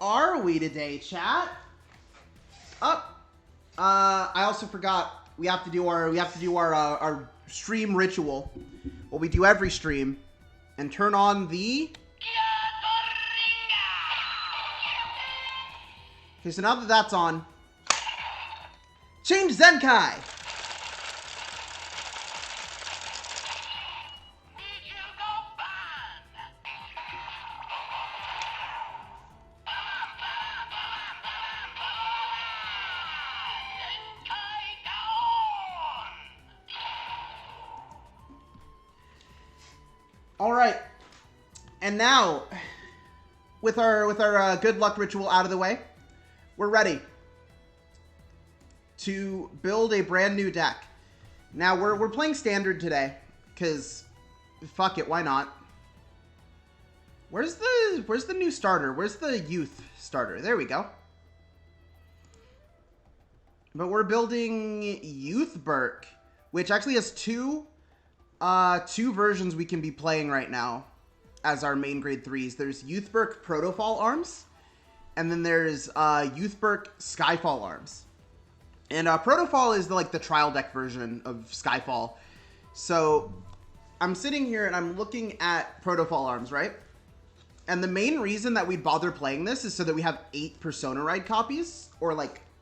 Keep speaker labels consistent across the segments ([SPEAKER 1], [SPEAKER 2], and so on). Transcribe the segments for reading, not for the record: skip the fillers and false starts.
[SPEAKER 1] are we today, chat? I also forgot we have to do our stream ritual. What we do every stream, and turn on the. Okay, so now that that's on, change Zenkai. All right, and now, with our good luck ritual out of the way, we're ready to build a brand new deck. Now we're playing standard today, cause fuck it, why not? Where's the new starter? Where's the youth starter? There we go. But we're building Youthberk, which actually has two versions we can be playing right now as our main grade 3s. There's Youthberk Protofall Arms, and then there's Youthberk Skyfall Arms. And Protofall is the trial deck version of Skyfall. So I'm sitting here and I'm looking at Protofall Arms, right? And the main reason that we bother playing this is so that we have 8 Persona Ride copies, or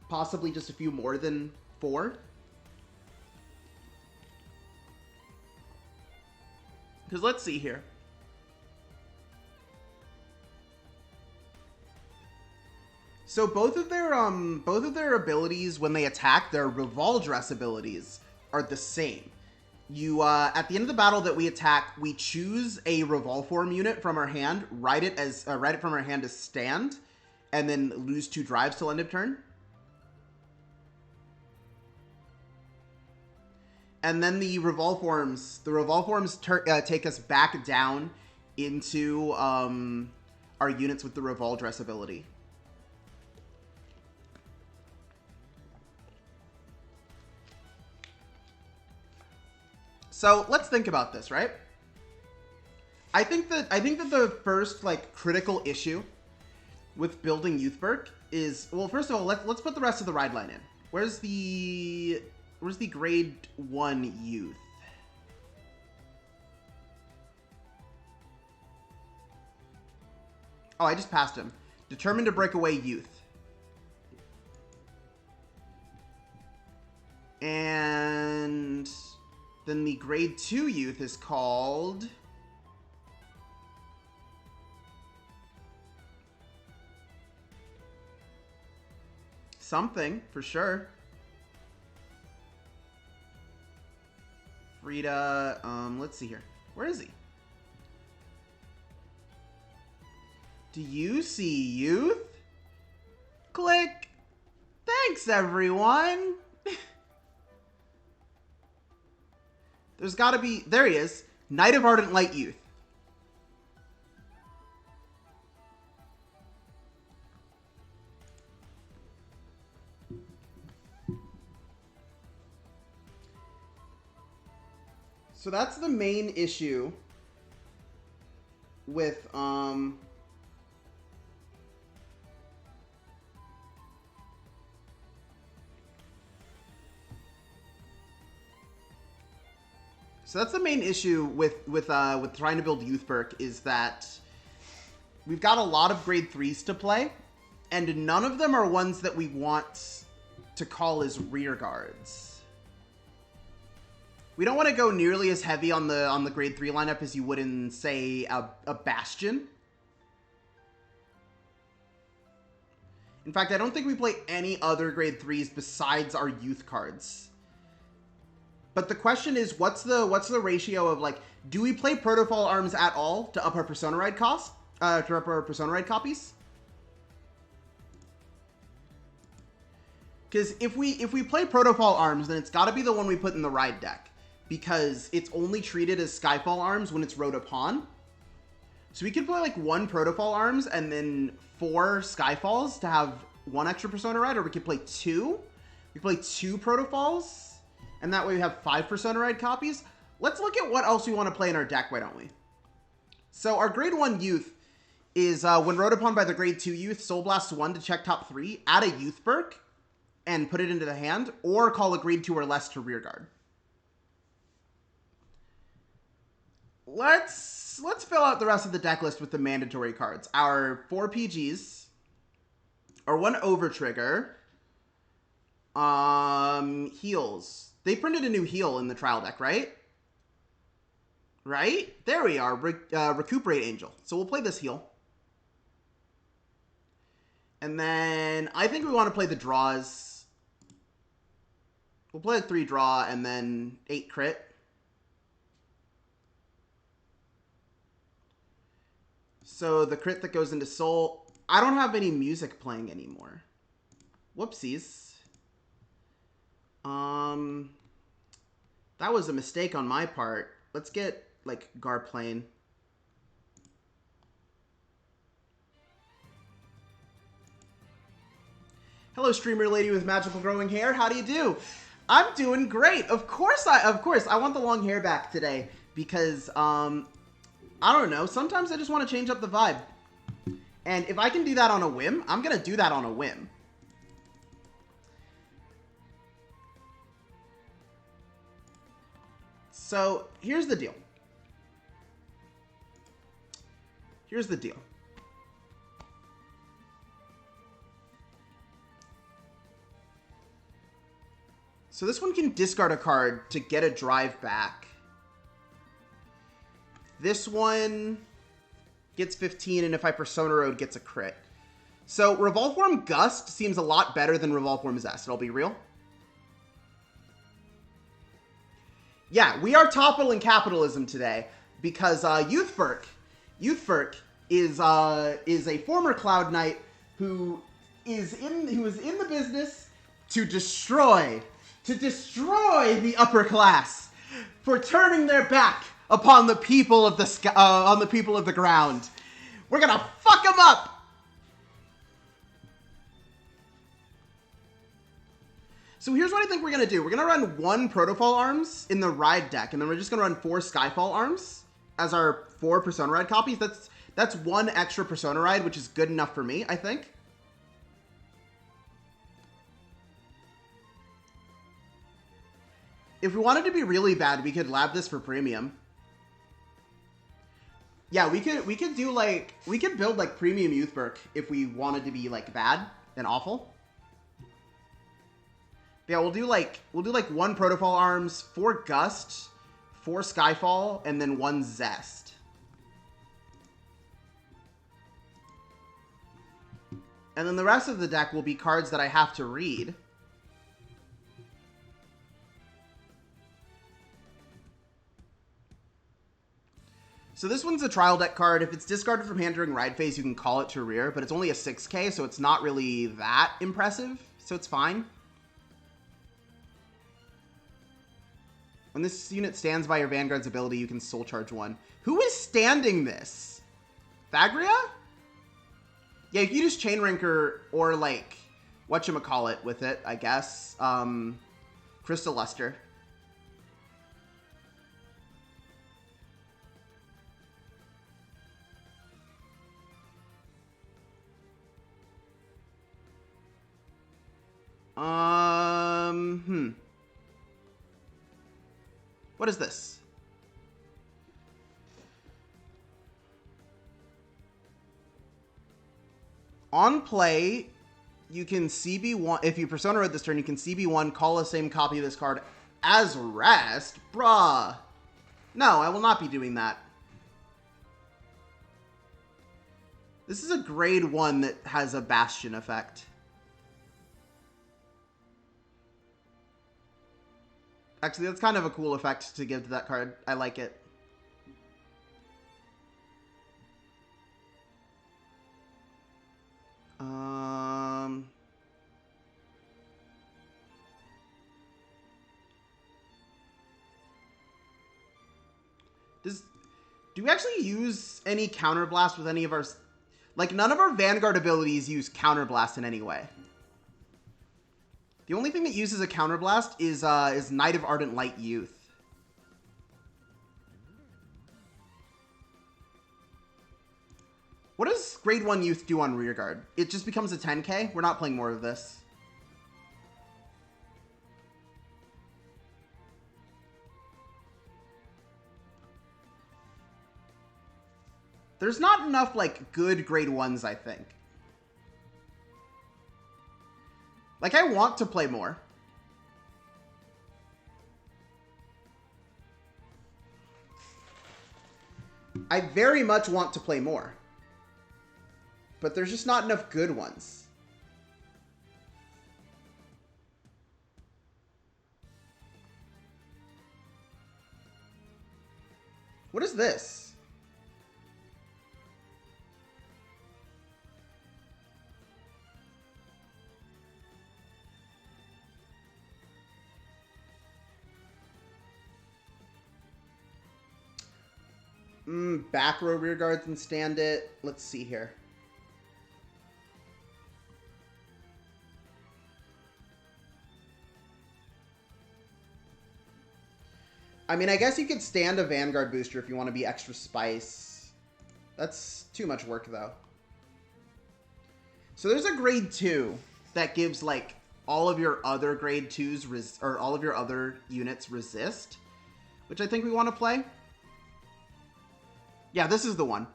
[SPEAKER 1] possibly just a few more than 4. Because let's see here. So both of their abilities when they attack, their Revol Dress abilities, are the same. You at the end of the battle that we attack, we choose a Revol form unit from our hand, write it from our hand as stand, and then lose 2 drives till end of turn. And then the Revol forms take us back down into our units with the Revol Dress ability. So let's think about this, right? I think that the first critical issue with building Youthberk is, well, first of all, let's put the rest of the ride line in. Where's the grade 1 youth? Oh, I just passed him. Determined to break away youth. And then the grade 2 youth is called something for sure. Frida, let's see here. Where is he? Do you see youth? Click. Thanks, everyone. There's gotta be, there he is. Knight of Ardent Light Youth. So that's the main issue with So that's the main issue with trying to build Youthberk, is that we've got a lot of grade 3s to play, and none of them are ones that we want to call as rear guards. We don't want to go nearly as heavy on the grade 3 lineup as you would in, say, a Bastion. In fact, I don't think we play any other grade 3s besides our youth cards. But the question is, what's the ratio of, do we play Protofall Arms at all to up our Persona Ride cost? To up our Persona Ride copies? Because if we play Protofall Arms, then it's got to be the one we put in the ride deck, because it's only treated as Skyfall Arms when it's rode upon. So we could play 1 Protofall Arms and then 4 Skyfalls to have 1 extra Persona Ride, or we could play 2. We play 2 Protofalls, and that way we have 5 Persona Ride copies. Let's look at what else we want to play in our deck, why don't we? So our grade 1 youth is when rode upon by the grade 2 youth, Soul Blast 1 to check top 3, add a Youthberk and put it into the hand, or call a grade 2 or less to rear guard. Let's fill out the rest of the deck list with the mandatory cards. Our 4 PGs, our 1 Overtrigger, heals. They printed a new heal in the trial deck, right? Right? There we are, Recuperate Angel. So we'll play this heal. And then I think we want to play the draws. We'll play a 3 draw and then 8 crit. So the crit that goes into Soul. I don't have any music playing anymore. Whoopsies. That was a mistake on my part. Let's get like Gar playing. Hello, streamer lady with magical growing hair. How do you do? I'm doing great. Of course I want the long hair back today because I don't know. Sometimes I just want to change up the vibe. And if I can do that on a whim, I'm going to do that on a whim. So, here's the deal. Here's the deal. So this one can discard a card to get a drive back. This one gets 15, and if I Persona Road, gets a crit. So Revolve Form Gust seems a lot better than Revolve Form Zest, I'll be real. Yeah, we are toppling capitalism today because Youthberk is a former Cloud Knight who is in the business to destroy the upper class for turning their back upon the people of the sky, on the people of the ground. We're gonna fuck them up. So here's what I think we're gonna do. We're gonna run 1 Protofall Arms in the Ride deck, and then we're just gonna run 4 Skyfall Arms as our 4 Persona Ride copies. That's 1 extra Persona Ride, which is good enough for me, I think. If we wanted to be really bad, we could lab this for premium. Yeah, we could do like, we could build like premium Youthberk if we wanted to be like bad and awful. Yeah, we'll do like 1 Protofall Arms, 4 Gust, 4 Skyfall, and then 1 Zest. And then the rest of the deck will be cards that I have to read. So this one's a trial deck card. If it's discarded from hand during ride phase, you can call it to rear, but it's only a 6k, so it's not really that impressive, so it's fine. When this unit stands by your Vanguard's ability, you can soul charge 1. Who is standing this? Fagria? Yeah, you can use Chain Ranker or like, whatchamacallit with it, I guess. Crystal Luster. What is this? On play, you can CB1, if you Persona Road this turn, you can CB1, call the same copy of this card as rest? Bruh. No, I will not be doing that. This is a grade 1 that has a Bastion effect. Actually, that's kind of a cool effect to give to that card. I like it. Do we actually use any Counterblast with any of our... Like, none of our Vanguard abilities use Counterblast in any way. The only thing that uses a Counterblast is Knight of Ardent Light Youth. What does grade 1 youth do on rearguard? It just becomes a 10k? We're not playing more of this. There's not enough, like, good grade 1s, I think. Like, I want to play more. I very much want to play more. But there's just not enough good ones. What is this? Back row rear guards and stand it. Let's see here. I mean, I guess you could stand a Vanguard booster if you want to be extra spice. That's too much work, though. So there's a grade 2 that gives, like, all of your other grade 2s, or all of your other units resist, which I think we want to play. Yeah, this is the one.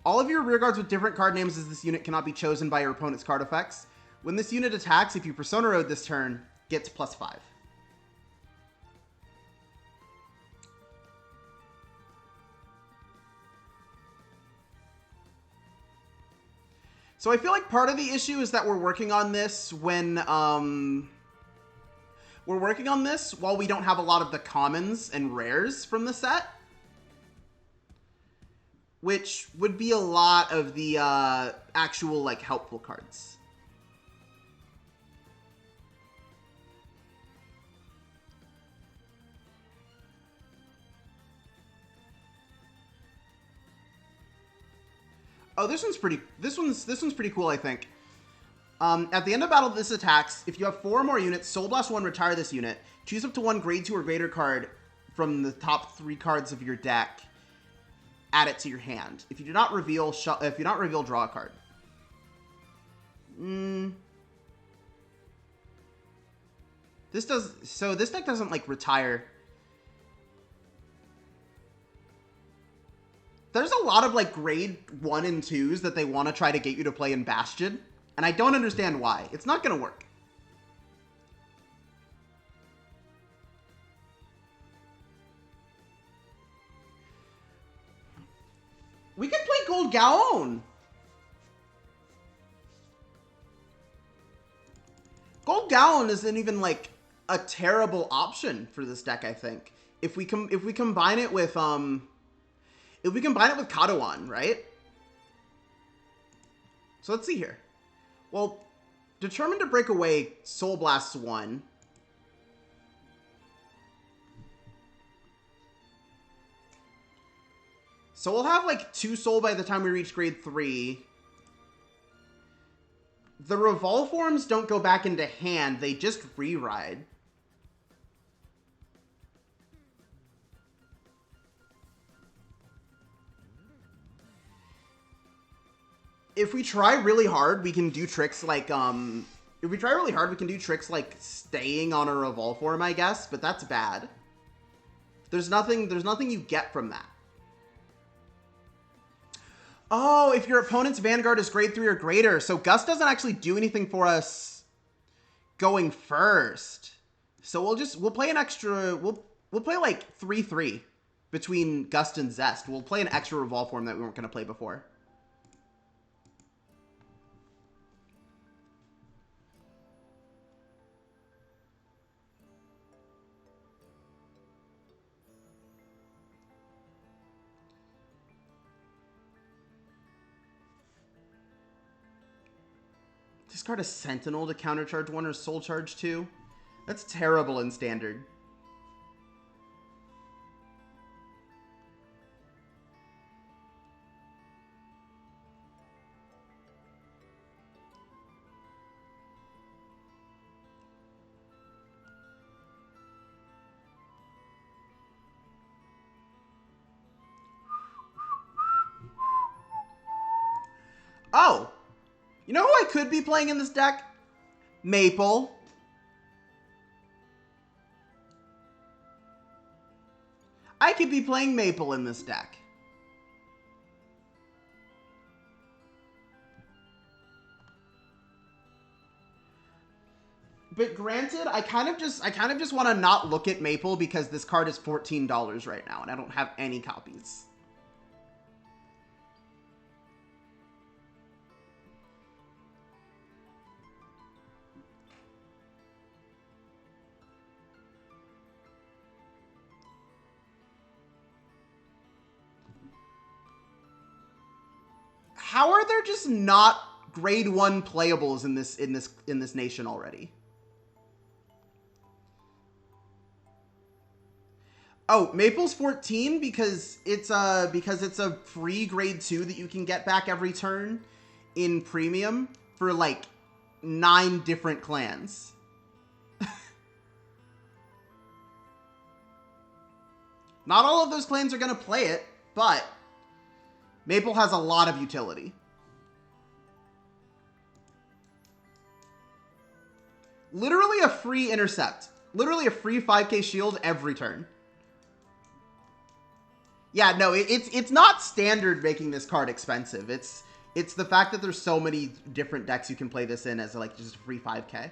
[SPEAKER 1] All of your rearguards with different card names as this unit cannot be chosen by your opponent's card effects. When this unit attacks, if you Persona Road this turn, gets +5. So I feel like part of the issue is that we're working on this when, we're working on this while we don't have a lot of the commons and rares from the set. Which would be a lot of the actual, like, helpful cards. Oh, this one's pretty cool, I think. At the end of battle, this attacks. If you have 4 or more units, Soul Blast 1, retire this unit. Choose up to 1 grade 2 or greater card from the top 3 cards of your deck. Add it to your hand. If you do not reveal, draw a card. This deck doesn't, like, retire. There's a lot of, like, grade 1 and 2s that they want to try to get you to play in Bastion, and I don't understand why. It's not going to work. We could play Gold Gaon. Gold Gaon isn't even, like, a terrible option for this deck, I think. If we combine it with Kadoan, right? So let's see here. Well, determined to break away, Soul Blasts 1. So we'll have, like, 2 soul by the time we reach grade 3. The Revolve forms don't go back into hand. They just re-ride. If we try really hard, we can do tricks like, staying on a Revolve form, I guess, but that's bad. There's nothing you get from that. Oh, if your opponent's Vanguard is grade 3 or greater. So Gus doesn't actually do anything for us going first. So we'll play an extra, we'll play like 3-3 between Gust and Zest. We'll play an extra Revolve form that we weren't going to play before. Discard a Sentinel to countercharge 1 or Soul Charge 2. That's terrible in Standard. could be playing in this deck? Maple. I could be playing Maple in this deck. But granted, I kind of just want to not look at Maple because this card is $14 right now and I don't have any copies. How are there just not grade 1 playables in this nation already? Oh, Maple's 14 because it's a free grade 2 that you can get back every turn in premium for like 9 different clans. Not all of those clans are going to play it, but Maple has a lot of utility. Literally a free intercept. Literally a free 5k shield every turn. Yeah, no, it's not standard making this card expensive. It's the fact that there's so many different decks you can play this in as like just a free 5k.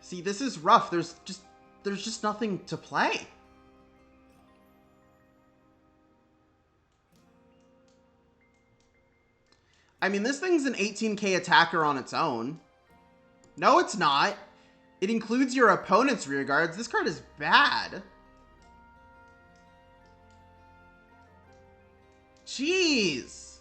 [SPEAKER 1] See, this is rough. There's just nothing to play. I mean, this thing's an 18k attacker on its own. No, it's not. It includes your opponent's rear guards. This card is bad. Jeez.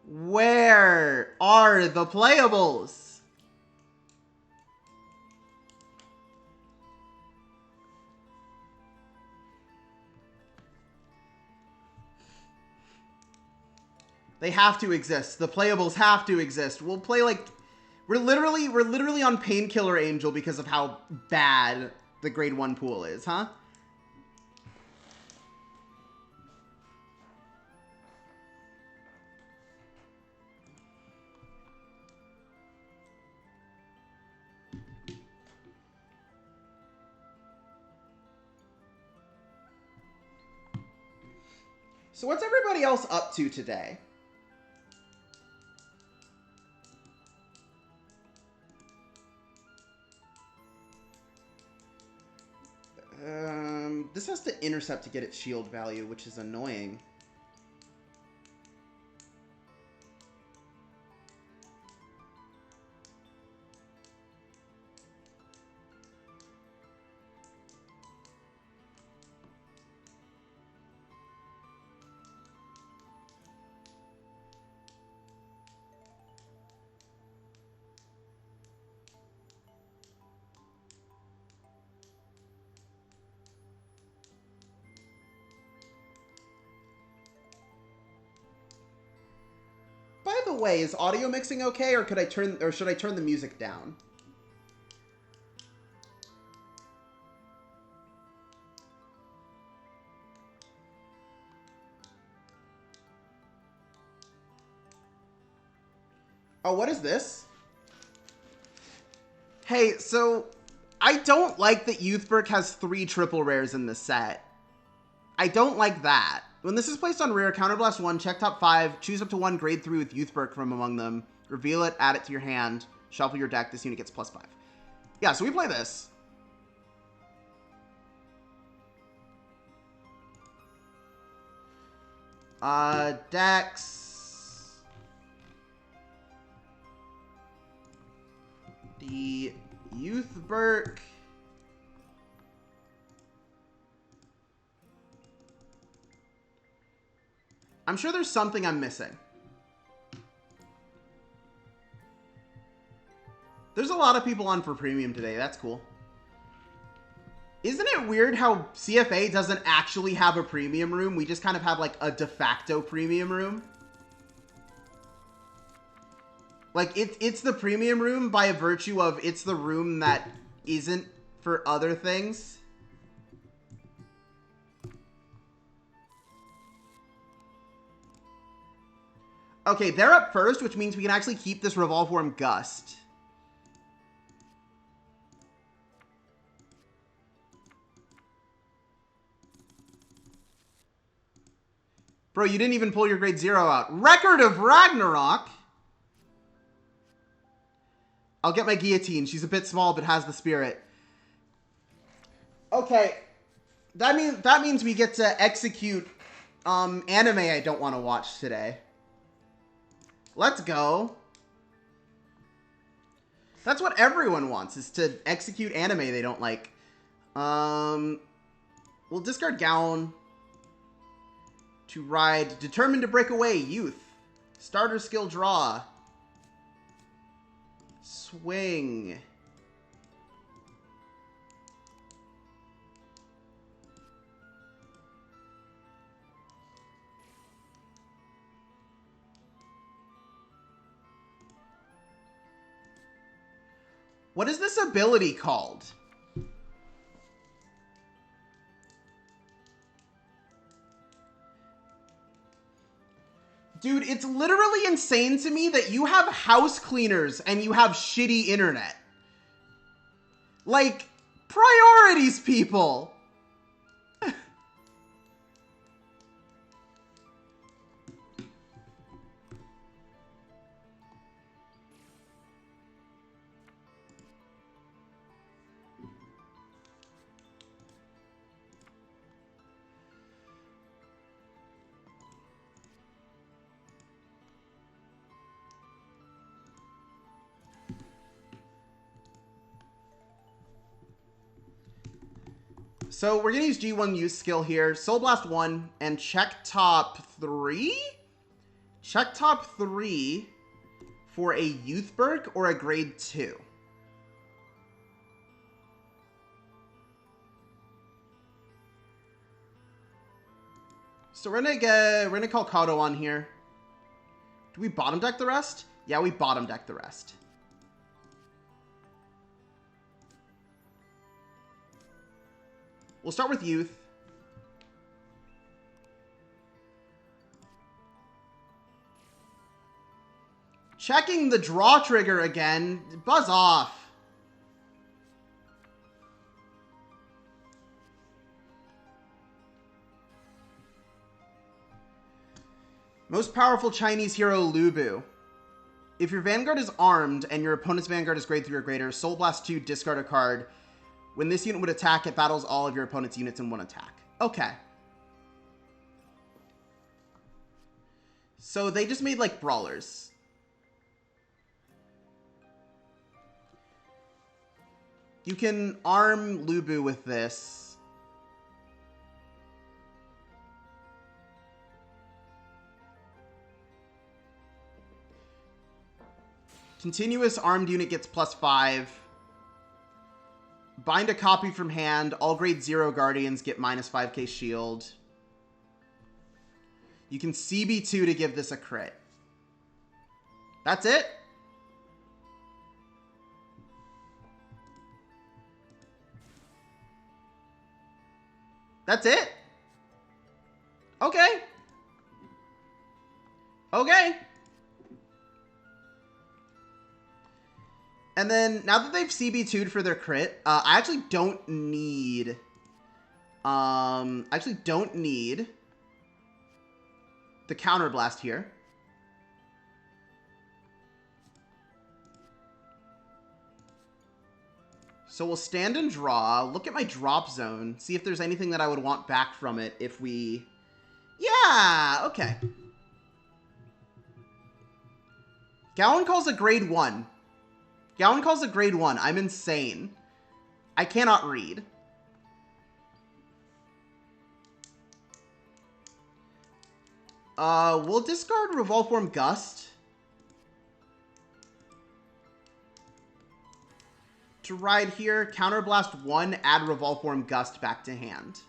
[SPEAKER 1] Where are the playables? They have to exist. The playables have to exist. We'll play like we're literally on Painkiller Angel because of how bad the grade 1 pool is, huh? So what's everybody else up to today? This has to intercept to get its shield value, which is annoying. By the way, is audio mixing okay, or should I turn the music down? Oh, what is this? Hey, so I don't like that Youthberk has 3 triple rares in this set. I don't like that. When this is placed on rare, counterblast 1, check top 5, choose up to 1 grade 3 with Youthberk from among them, reveal it, add it to your hand, shuffle your deck, this unit gets +5. Yeah, so we play this. Decks. The Youthberk. I'm sure there's something I'm missing. There's a lot of people on for premium today. That's cool. Isn't it weird how CFA doesn't actually have a premium room? We just kind of have like a de facto premium room. Like, it's the premium room by virtue of it's the room that isn't for other things. Okay, they're up first, which means we can actually keep this Revolve Worm Gust. Bro, you didn't even pull your grade 0 out. Record of Ragnarok! I'll get my guillotine. She's a bit small, but has the spirit. Okay. That means we get to execute anime I don't want to watch today. Let's go. That's what everyone wants, is to execute anime they don't like. We'll discard Gown to ride Determined to Break Away, Youth. Starter skill draw. Swing. What is this ability called? Dude, it's literally insane to me that you have house cleaners and you have shitty internet. Like, priorities, people! So we're going to use G1 use skill here. Soul Blast 1 and check top 3? Check top 3 for a Youthberk or a grade 2. So we're gonna call Kato on here. Do we bottom deck the rest? Yeah, we bottom deck the rest. We'll start with Youth. Checking the draw trigger again. Buzz off. Most powerful Chinese hero, Lubu. If your Vanguard is armed and your opponent's Vanguard is grade 3 or greater, Soul Blast 2, discard a card. When this unit would attack, it battles all of your opponent's units in one attack. Okay. So they just made, like, brawlers. You can arm Lubu with this. Continuous armed unit gets +5. Bind a copy from hand. All grade 0 guardians get -5k shield. You can CB2 to give this a crit. That's it? That's it? Okay. Okay. And then, now that they've CB2'd for their crit, I actually don't need... the counterblast here. So we'll stand and draw, look at my drop zone, see if there's anything that I would want back from it if we... Yeah, okay. Gowan calls a grade 1. Gowan calls a grade 1. I'm insane. I cannot read. We'll discard Revolve Form Gust to ride here. Counterblast 1, add Revolve Form Gust back to hand.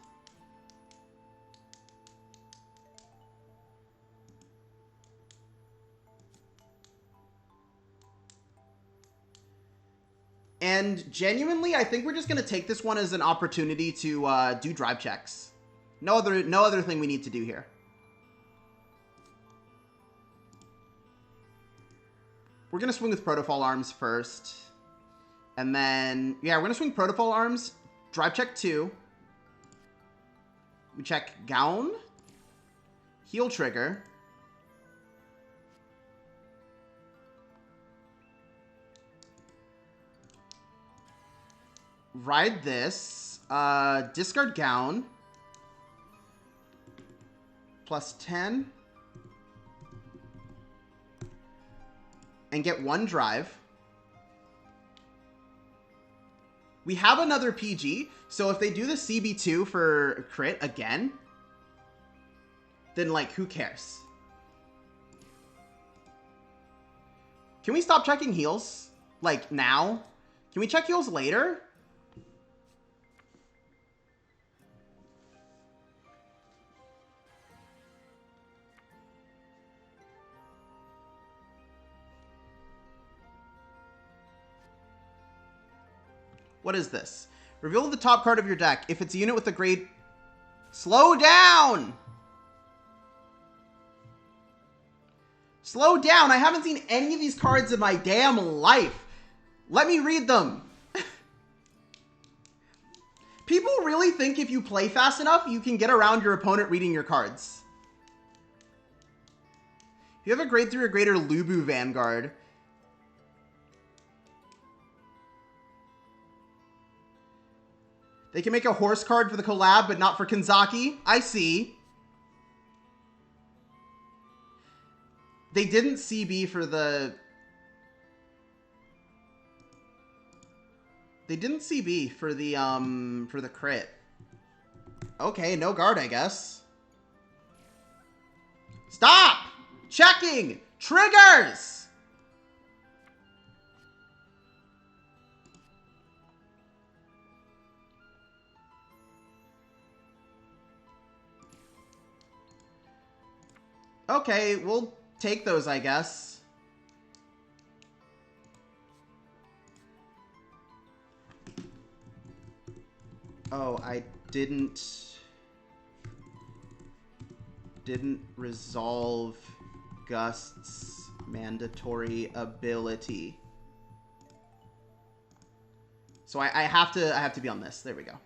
[SPEAKER 1] And genuinely, I think we're just going to take this one as an opportunity to do drive checks. No other thing we need to do here. We're going to swing with Protofall Arms first. And then, yeah, we're going to swing Protofall Arms. Drive check 2. We check Gown. Heal trigger. Ride this. Discard Gown. Plus 10. And get 1 drive. We have another PG, so if they do the CB2 for crit again, then, like, who cares? Can we stop checking heals? Like, now? Can we check heals later? What is this? Reveal the top card of your deck. If it's a unit with a grade... Slow down! Slow down! I haven't seen any of these cards in my damn life. Let me read them. People really think if you play fast enough, you can get around your opponent reading your cards. If you have a grade 3 or greater Lubu Vanguard... They can make a horse card for the collab, but not for Kanzaki. I see. They didn't CB for the... They didn't CB for the crit. Okay, no guard, I guess. Stop! Checking! Triggers! Okay, we'll take those, I guess. Oh, I didn't resolve Gust's mandatory ability. So I have to be on this. There we go.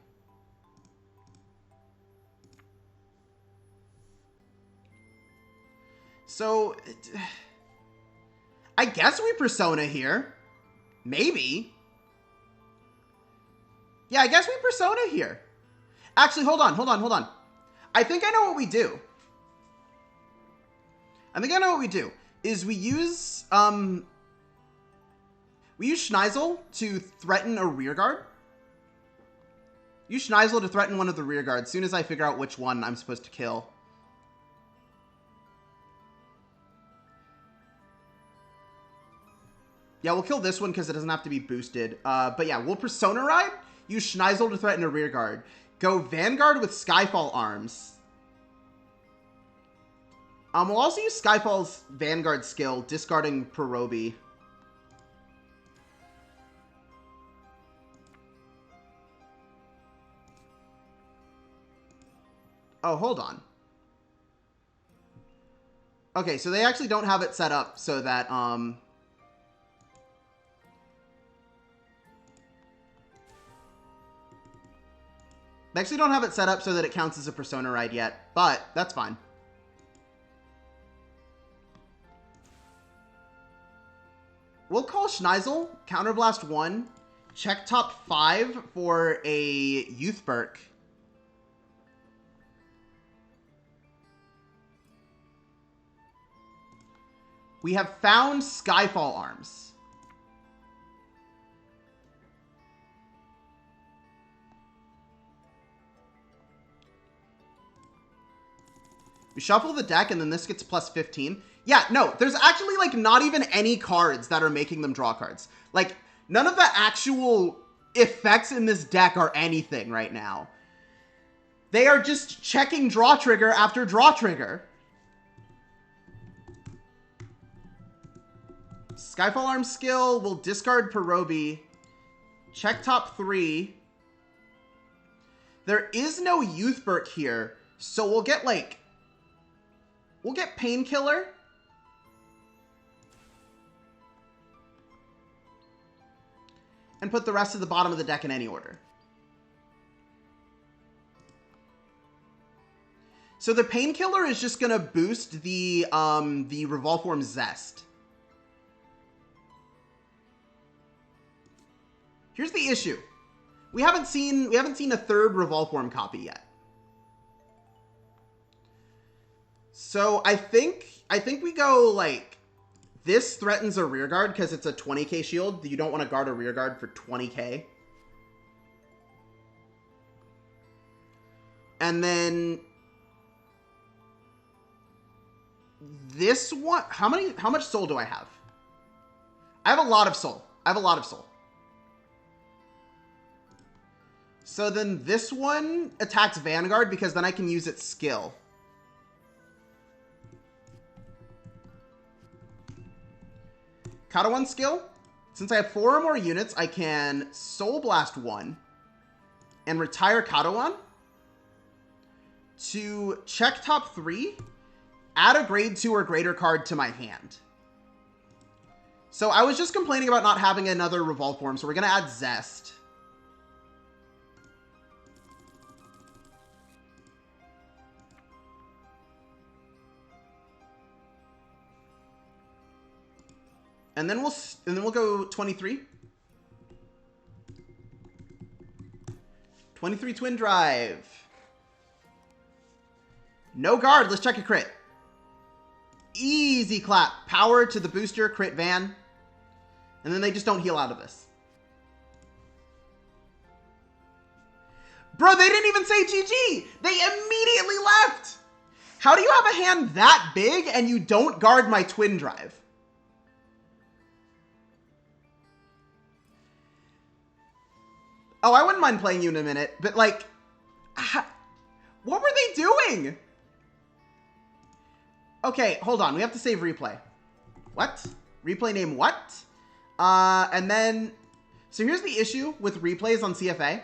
[SPEAKER 1] So, I guess we Persona here. Maybe. Yeah, I guess we Persona here. Actually, hold on. I think I know what we do. Is we use Schneisel to threaten a rearguard. Use Schneisel to threaten one of the rearguards as soon as I figure out which one I'm supposed to kill. Yeah, we'll kill this one because it doesn't have to be boosted. But yeah, we'll Persona Ride, use Schneisel to threaten a rearguard. Go Vanguard with Skyfall Arms. We'll also use Skyfall's Vanguard skill, discarding Perobi. Oh, hold on. Okay, so they actually don't have it set up so that, They actually don't have it set up so that it counts as a Persona Ride yet, but that's fine. We'll call Schneisel, Counterblast 1, check top 5 for a Youthberk. We have found Skyfall Arms. We shuffle the deck, and then this gets plus 15. Yeah, no, there's actually, like, not even any cards that are making them draw cards. Like, none of the actual effects in this deck are anything right now. They are just checking draw trigger after draw trigger. Skyfall Arm skill will discard Perobi. Check top 3. There is no Youthberk here, so we'll get like... We'll get Painkiller. And put the rest of the bottom of the deck in any order. So the Painkiller is just gonna boost the Revolve Form Zest. Here's the issue. We haven't seen a third Revolve Form copy yet. So I think we go like this threatens a rear guard because it's a 20k shield. You don't want to guard a rear guard for 20k. And then this one, how much soul do I have? I have a lot of soul. So then this one attacks Vanguard because then I can use its skill. Kata 1 skill. Since I have 4 or more units, I can Soul Blast 1 and retire Kata 1 to check top 3, add a grade 2 or greater card to my hand. So I was just complaining about not having another Revolve Form, so we're going to add Zest. And then we'll go 23. 23 Twin Drive. No guard. Let's check a crit. Easy clap. Power to the booster, crit Van. And then they just don't heal out of this. Bro, they didn't even say GG. They immediately left. How do you have a hand that big and you don't guard my Twin Drive? Oh, I wouldn't mind playing you in a minute, but like, what were they doing? Okay, hold on. We have to save replay. What? Replay name what? And then, so here's the issue with replays on CFA.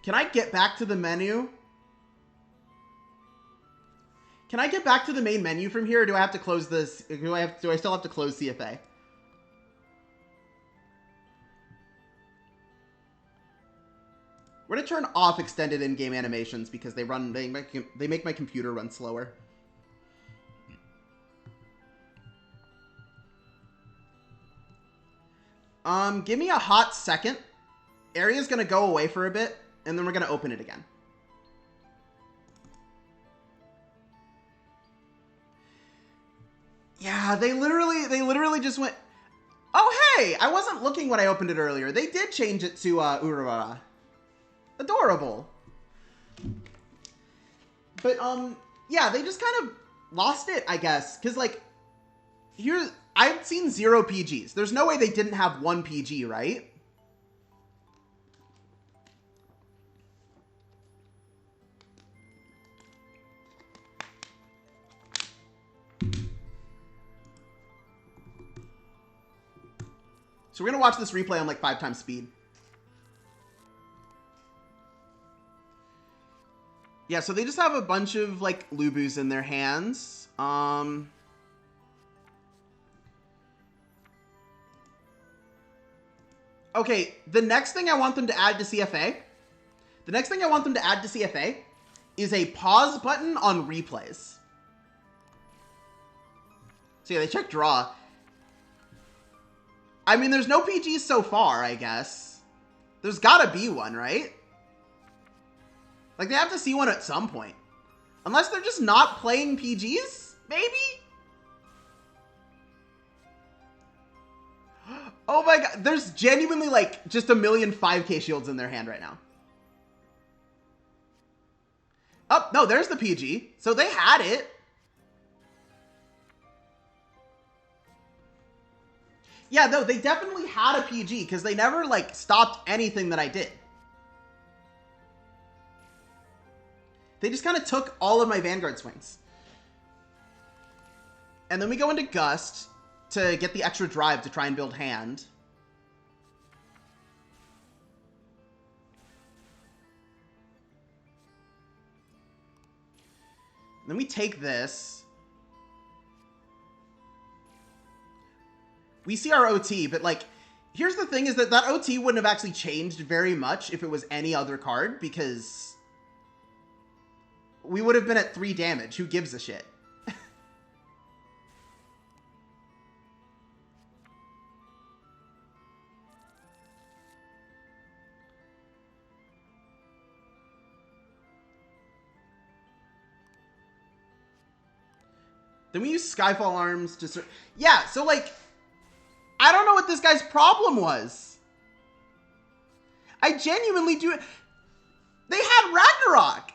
[SPEAKER 1] Can I get back to the menu? Can I get back to the main menu from here, or do I have to close this? Do I still have to close CFA? We're gonna turn off extended in-game animations because they make my computer run slower. Give me a hot second. Area's gonna go away for a bit, and then we're gonna open it again. Yeah, they literally just went, oh hey, I wasn't looking when I opened it earlier. They did change it to Urara. Adorable. But, yeah, they just kind of lost it, I guess. Because, like, here, I've seen 0 PGs. There's no way they didn't have 1 PG, right? So we're going to watch this replay on, like, 5 times speed. Yeah, so they just have a bunch of, like, Lubus in their hands. Okay, the next thing I want them to add to CFA... The next thing I want them to add to CFA is a pause button on replays. So yeah, they check draw. I mean, there's no PGs so far, I guess. There's gotta be one, right? Like, they have to see one at some point. Unless they're just not playing PGs? Maybe? Oh my god. There's genuinely, like, just 1,000,000 5k shields in their hand right now. Oh, no, there's the PG. So they had it. Yeah, no, they definitely had a PG, because they never, like, stopped anything that I did. They just kind of took all of my Vanguard swings. And then we go into Gust to get the extra drive to try and build hand. Then we take this. We see our OT, but, like, here's the thing is that OT wouldn't have actually changed very much if it was any other card, because we would have been at 3 damage. Who gives a shit? Then we use Skyfall Arms to... Yeah, so, like, I don't know what this guy's problem was. I genuinely do... They had Ragnarok!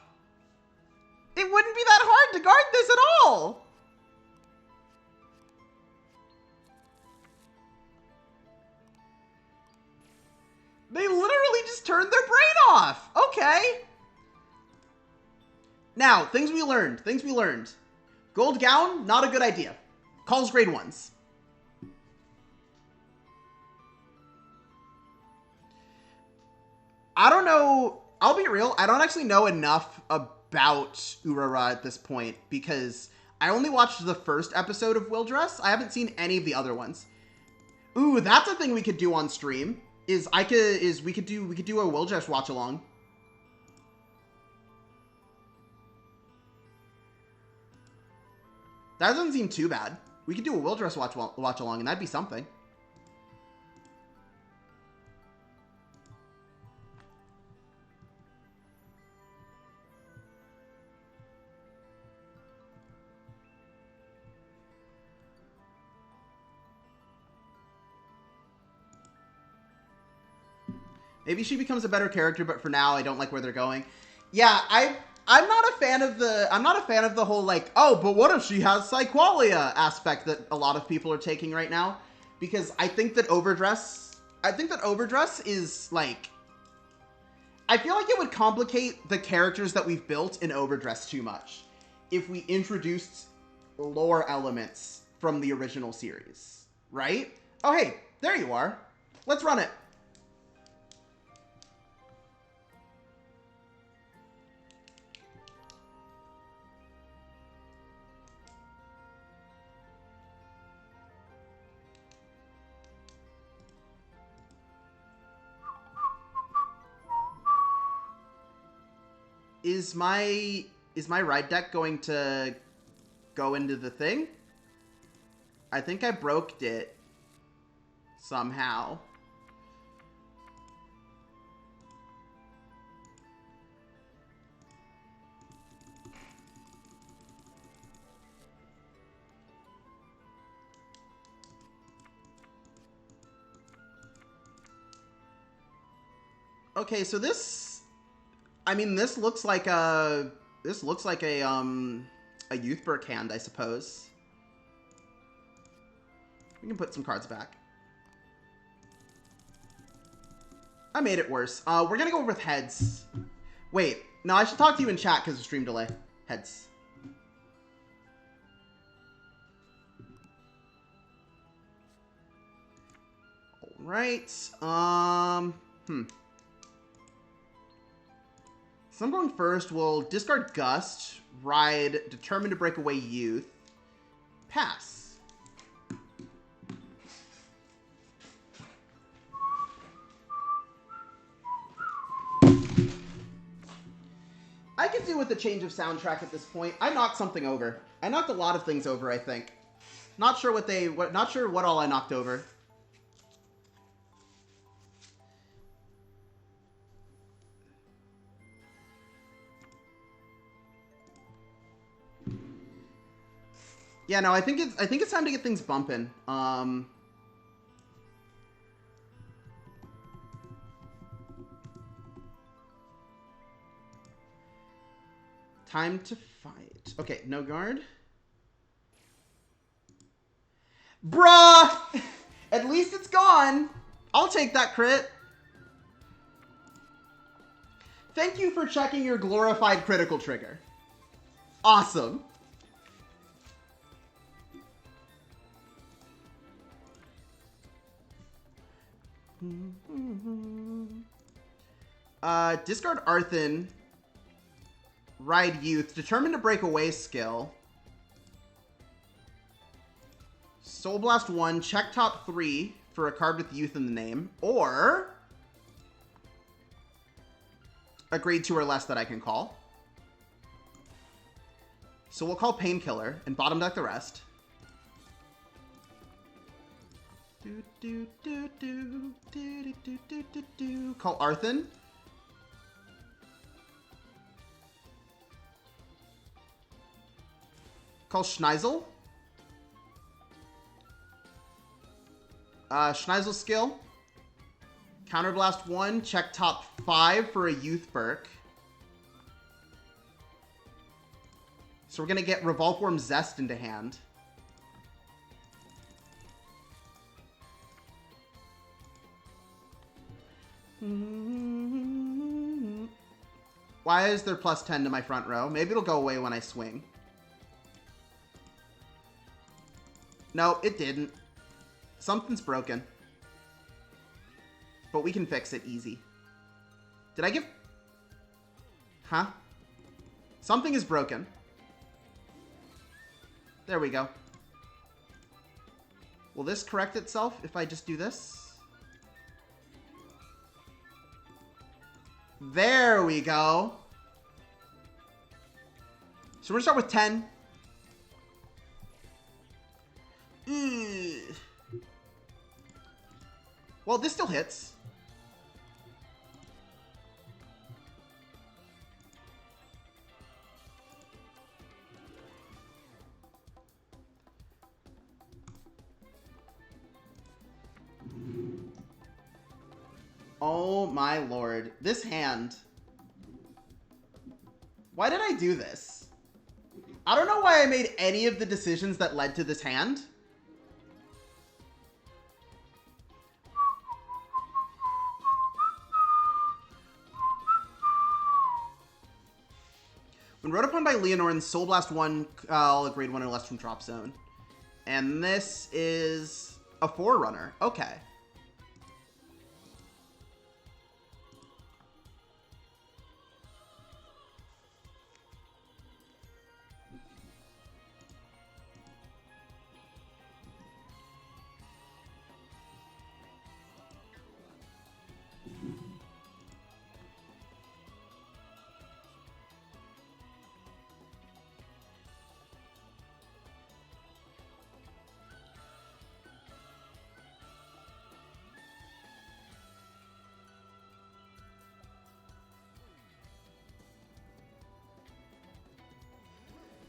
[SPEAKER 1] It wouldn't be that hard to guard this at all! They literally just turned their brain off! Okay. Now, things we learned. Gold Gown, not a good idea. Calls grade 1s. I don't know. I'll be real. I don't actually know enough about Urara at this point because I only watched the first episode of Will Dress. I haven't seen any of the other ones. Ooh, that's a thing we could do on stream. We could do a Will Dress watch along. That doesn't seem too bad. We could do a Will Dress watch along, and that'd be something. Maybe she becomes a better character, but for now, I don't like where they're going. Yeah, I'm not a fan of the whole like, oh, but what if she has Psyqualia aspect that a lot of people are taking right now, because I think that Overdress is like, I feel like it would complicate the characters that we've built in Overdress too much if we introduced lore elements from the original series, right? Oh, hey, there you are. Let's run it. Is my ride deck going to go into the thing? I think I broke it somehow. Okay, so this looks like a Youthberk hand, I suppose. We can put some cards back. I made it worse. We're gonna go with heads. Wait, no, I should talk to you in chat because of stream delay. Heads. All right. So I'm going first. We'll discard Gust, ride Determined to Break Away Youth, pass. I could do with a change of soundtrack at this point. I knocked something over. I knocked a lot of things over, I think. Not sure what all I knocked over. Yeah, no, I think it's time to get things bumping. Time to fight. Okay, no guard. Bruh! At least 1. I'll take that crit. Thank you for checking your glorified critical trigger. Awesome. Discard Arthen. Ride Youth. Determined to break away skill. Soul Blast 1. Check top 3 for a card with Youth in the name. Or a grade 2 or less that I can call. So we'll call Painkiller and bottom deck the rest. Call Arthen. Call Schneisel. Schneisel skill. Counterblast 1. Check top 5 for a Youthberk. So we're going to get Revolform Zest into hand. Why is there plus 10 to my front row? Maybe it'll go away when I swing. No, it didn't. Something's broken. But we can fix it easy. Did I give... Huh? Something is broken. There we go. Will this correct itself if I just do this? There we go. So we're gonna start with 10. Well, this still hits. Oh my lord. This hand. Why did I do this? I don't know why I made any of the decisions that led to this hand. When wrote upon by Leonorn, Soul Blast 1, grade 1 or less from drop zone. And this is a Forerunner. Okay.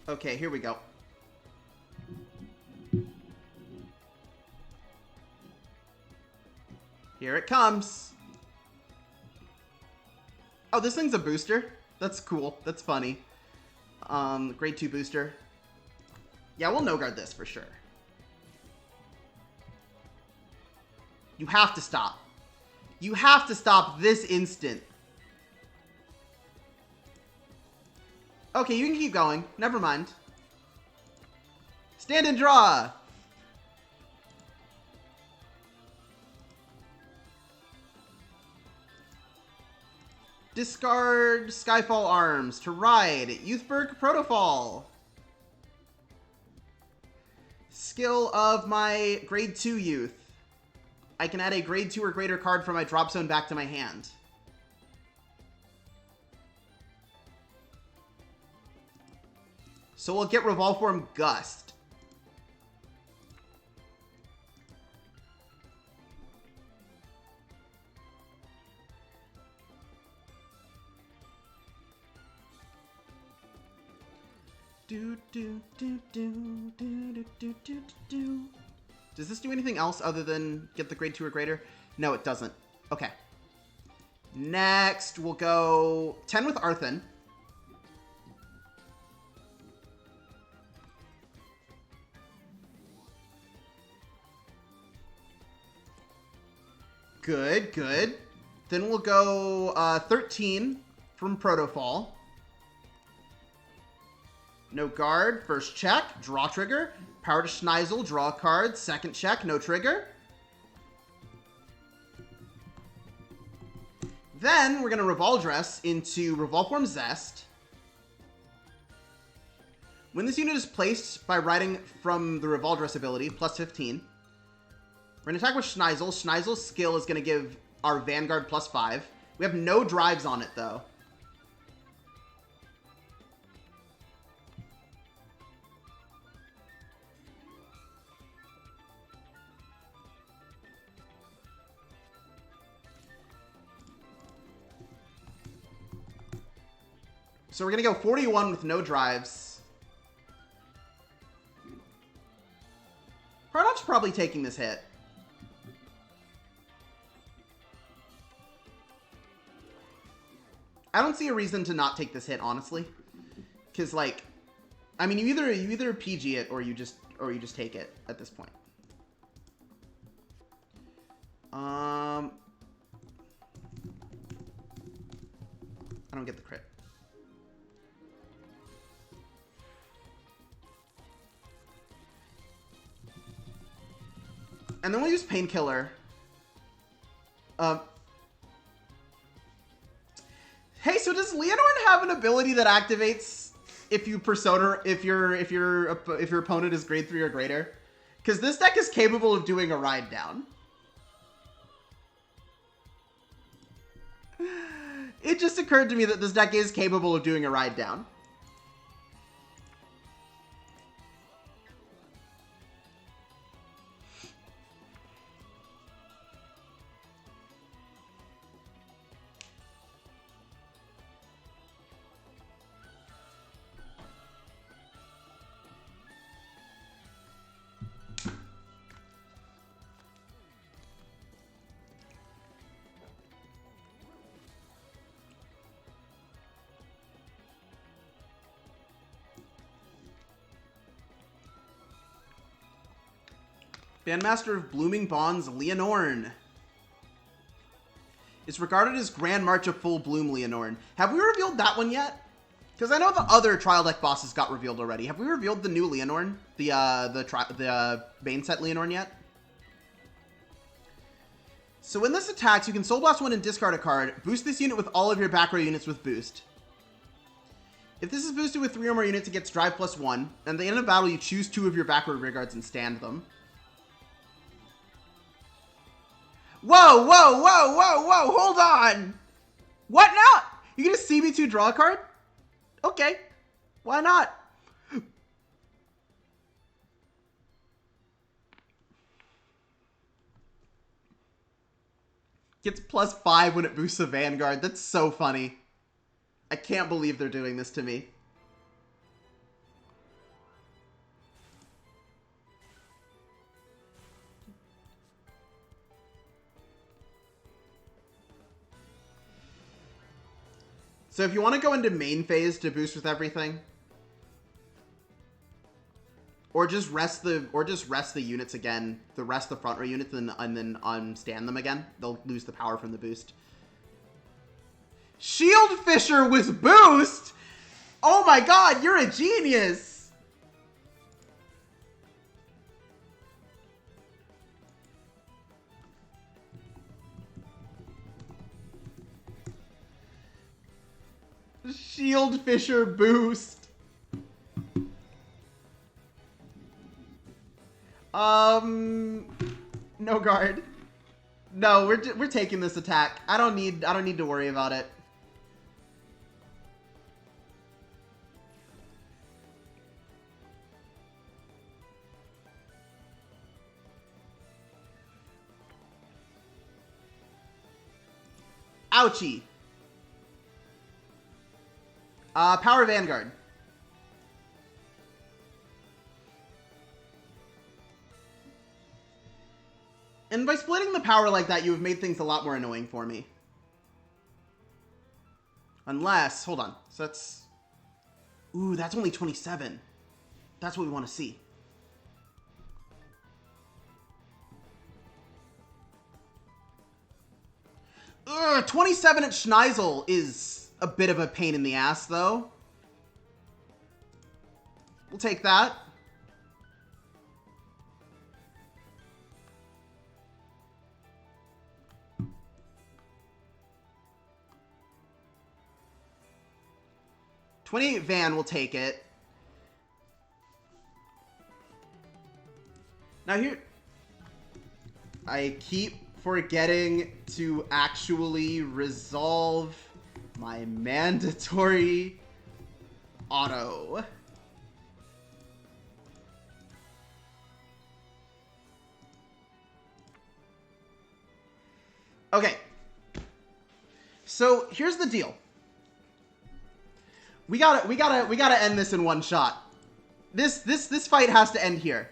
[SPEAKER 1] Okay, here we go. Here it comes. Oh, this thing's a booster? That's cool. That's funny. Grade 2 booster. Yeah, we'll no-guard this for sure. You have to stop. You have to stop this instant. Okay, you can keep going. Never mind. Stand and draw! Discard Skyfall Arms to ride Youthberk Protofall. Skill of my grade 2 youth. I can add a grade 2 or greater card from my drop zone back to my hand. So we'll get Revolform Gust. Does this do anything else other than get the grade 2 or greater? No, it doesn't. Okay. Next, we'll go 10 with Arthen. Good, good. Then we'll go 13 from Protofall. No guard. First check. Draw trigger. Power to Schneisel. Draw a card. Second check. No trigger. Then we're going to Revaldress into Revolform Zest. When this unit is placed by writing from the Revaldress ability, plus 15, we're going to attack with Schneisel. Schneisel's skill is going to give our Vanguard plus 5. We have no drives on it, though. So we're going to go 41 with no drives. Hardop's probably taking this hit. I don't see a reason to not take this hit, honestly. Because, like, I mean, you either PG it or you just take it at this point. I don't get the crit. And then we'll use Painkiller. Hey, so does Leonorn have an ability that activates if you persona if your opponent is grade 3 or greater? Because this deck is capable of doing a ride down. It just occurred to me that this deck is capable of doing a ride down. Bandmaster of Blooming Bonds, Leonorn. It's regarded as Grand March of Full Bloom, Leonorn. Have we revealed that one yet? Because I know the other trial deck bosses got revealed already. Have we revealed the new Leonorn? The main set Leonorn yet? So when this attacks, you can Soul Blast one and discard a card. Boost this unit with all of your back row units with boost. If this is boosted with 3 or more units, it gets Drive +1. And at the end of battle, you choose 2 of your back row rear guards and stand them. Whoa, whoa, whoa, whoa, whoa, hold on! What now? You gonna CB2 draw a card? Okay, why not? Gets +5 when it boosts a Vanguard. That's so funny. I can't believe they're doing this to me. So if you want to go into main phase to boost with everything, or just rest the units again, the rest of the front row units, and then unstand them again, they'll lose the power from the boost. Shield Fisher with boost! Oh my god, you're a genius! Shield Fisher boost. No guard. No, we're taking this attack. I don't need to worry about it. Ouchie. Power Vanguard. And by splitting the power like that, you have made things a lot more annoying for me. Unless, hold on. So that's... Ooh, that's only 27. That's what we want to see. Yeah, 27 at Schneisel is a bit of a pain in the ass, though. We'll take that. $28 Van will take it. Now here, I keep forgetting to actually resolve my mandatory auto. Okay. So here's the deal. We gotta end this in one shot. This fight has to end here.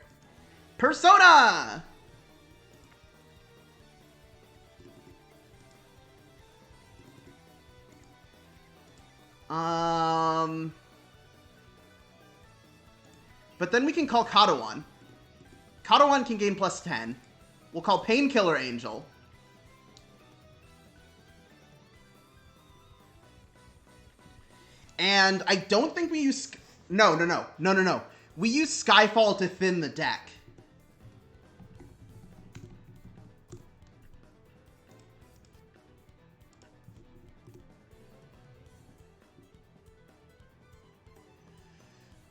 [SPEAKER 1] Persona! But then we can call Katawan. Katawan can gain plus 10. We'll call Painkiller Angel. And I don't think we use... No. We use Skyfall to thin the deck.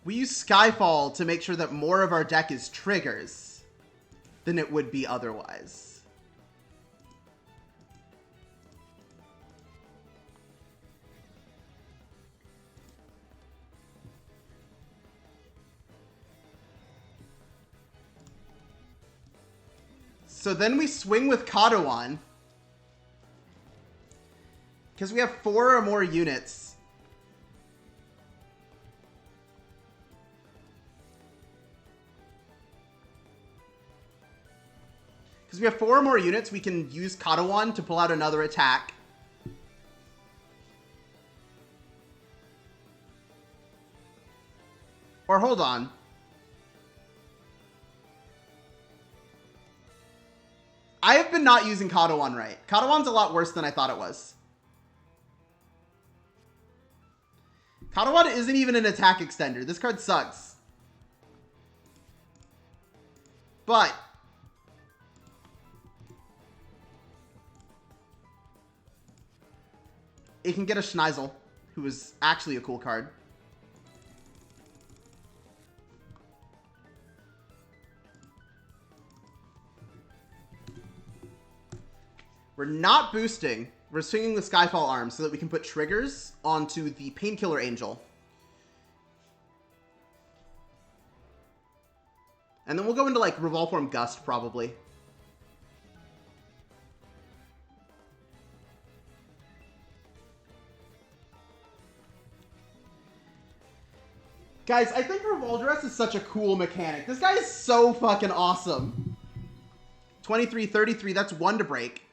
[SPEAKER 1] We use Skyfall to make sure that more of our deck is triggers than it would be otherwise. So then we swing with Katawan. Because we have 4 or more units. Because we have 4 or more units, we can use Katawan to pull out another attack. Or hold on. I have been not using Katawan right. Katawan's a lot worse than I thought it was. Katawan isn't even an attack extender. This card sucks. But it can get a Schneisel, who is actually a cool card. We're not boosting. We're swinging the Skyfall arm so that we can put triggers onto the Painkiller Angel. And then we'll go into, like, Revolve Form Gust, probably. Guys, I think Revoldrass is such a cool mechanic. This guy is so fucking awesome. 23, 33, that's 1 to break.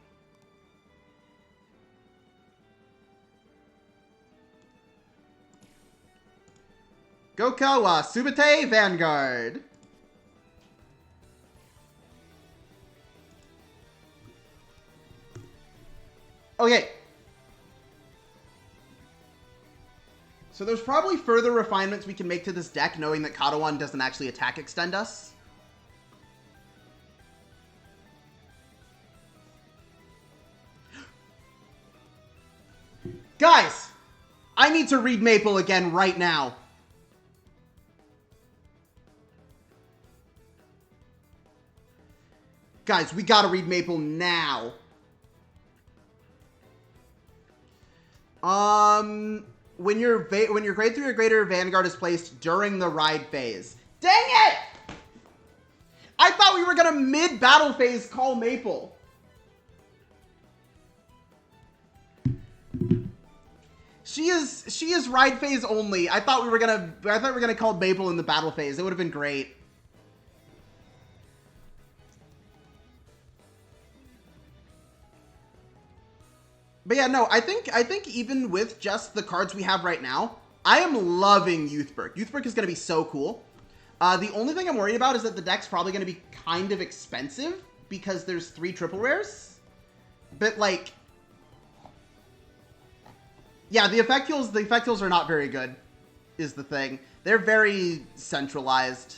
[SPEAKER 1] Gokawa, Subate, Vanguard. Okay. So there's probably further refinements we can make to this deck, knowing that Katawan doesn't actually attack extend us. Guys! I need to read Maple again right now. Guys, we gotta read Maple now. When your grade 3 or greater Vanguard is placed during the ride phase. Dang it! I thought we were gonna mid-battle phase call Maple. She is ride phase only. I thought we were gonna call Maple in the battle phase. It would have been great. But yeah, no, I think even with just the cards we have right now, I am loving Youthberk. Youthberk is going to be so cool. The only thing I'm worried about is that the deck's probably going to be kind of expensive because there's 3 triple rares. But, like, Yeah, the effectuals are not very good, is the thing. They're very centralized.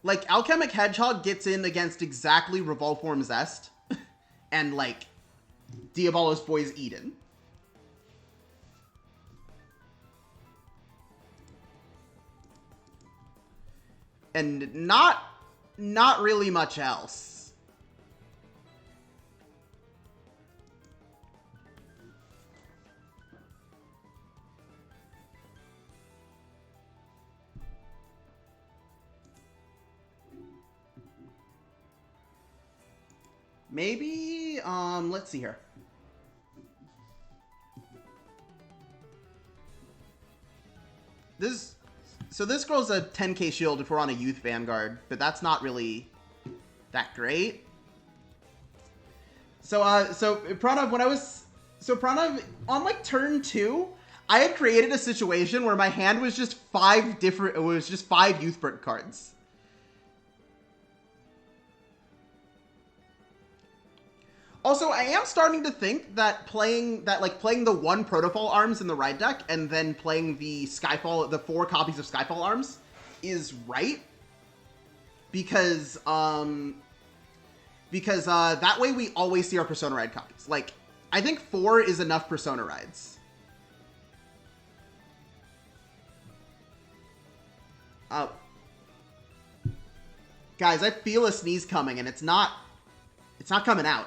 [SPEAKER 1] Like, Alchemic Hedgehog gets in against exactly Revolform Zest and, like, Diabolos Boy's Eden. And not really much else. Maybe, let's see here. So this grows a 10k shield if we're on a Youth Vanguard, but that's not really that great. So Pranav, on like turn 2, I had created a situation where my hand was just 5 Youthberk cards. Also, I am starting to think that playing the 1 Protofall Arms in the ride deck and then playing the 4 copies of Skyfall Arms is right. Because that way we always see our Persona Ride copies. Like, I think 4 is enough Persona Rides. Guys, I feel a sneeze coming and it's not coming out.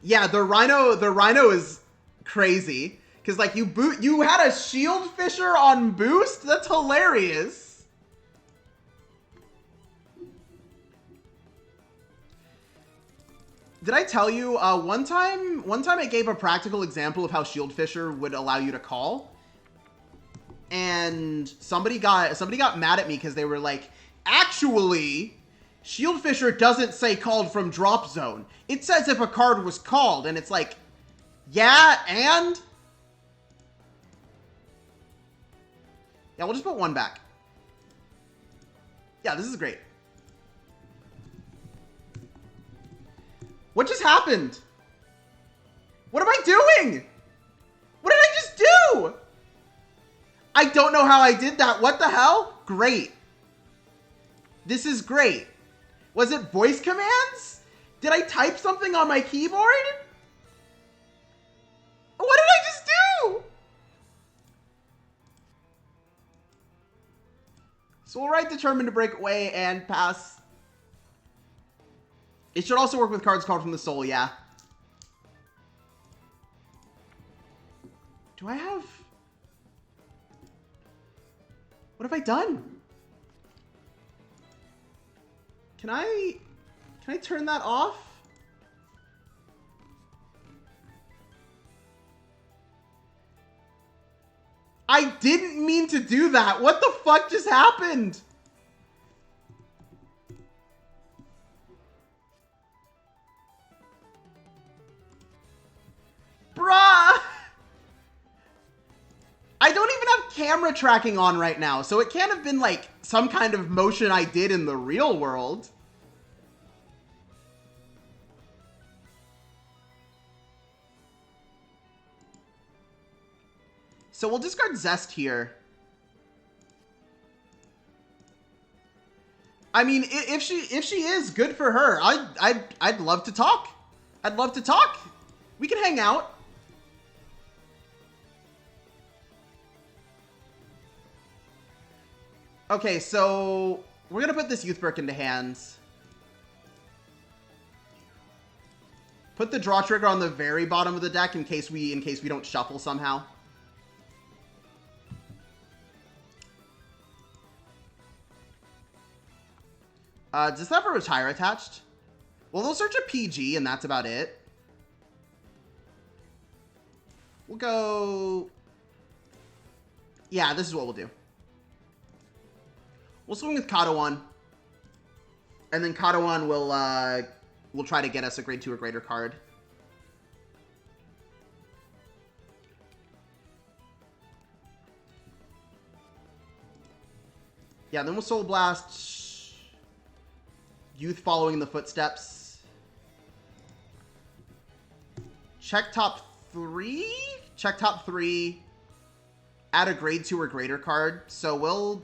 [SPEAKER 1] Yeah, the Rhino is crazy. Because, like, you had a Shield Fisher on boost? That's hilarious. Did I tell you, one time I gave a practical example of how Shield Fisher would allow you to call? And somebody got mad at me because they were like, actually, Shield Fisher doesn't say called from drop zone. It says if a card was called, and it's like, yeah, and? Yeah, we'll just put 1 back. Yeah, this is great. What just happened? What am I doing? What did I just do? I don't know how I did that. What the hell? Great. This is great. Was it voice commands? Did I type something on my keyboard? What did I just do? So we'll write Determined to break away and pass. It should also work with cards called from the soul, yeah. Do I have... What have I done? Can I turn that off? I didn't mean to do that. What the fuck just happened? Bruh! I don't even have camera tracking on right now, so it can't have been like some kind of motion I did in the real world. So we'll discard Zest here. I mean, if she is, good for her. I'd love to talk. I'd love to talk. We can hang out. Okay, so we're gonna put this Youthberk into hands. Put the draw trigger on the very bottom of the deck in case we don't shuffle somehow. Does that have a retire attached? Well, they'll search a PG, and that's about it. We'll go... Yeah, this is what we'll do. We'll swing with Kadowan. And then Kadowan will try to get us a grade 2 or greater card. Yeah, then we'll Soul Blast. Youth following the footsteps. Check top 3? Check top 3. Add a grade 2 or greater card. So we'll...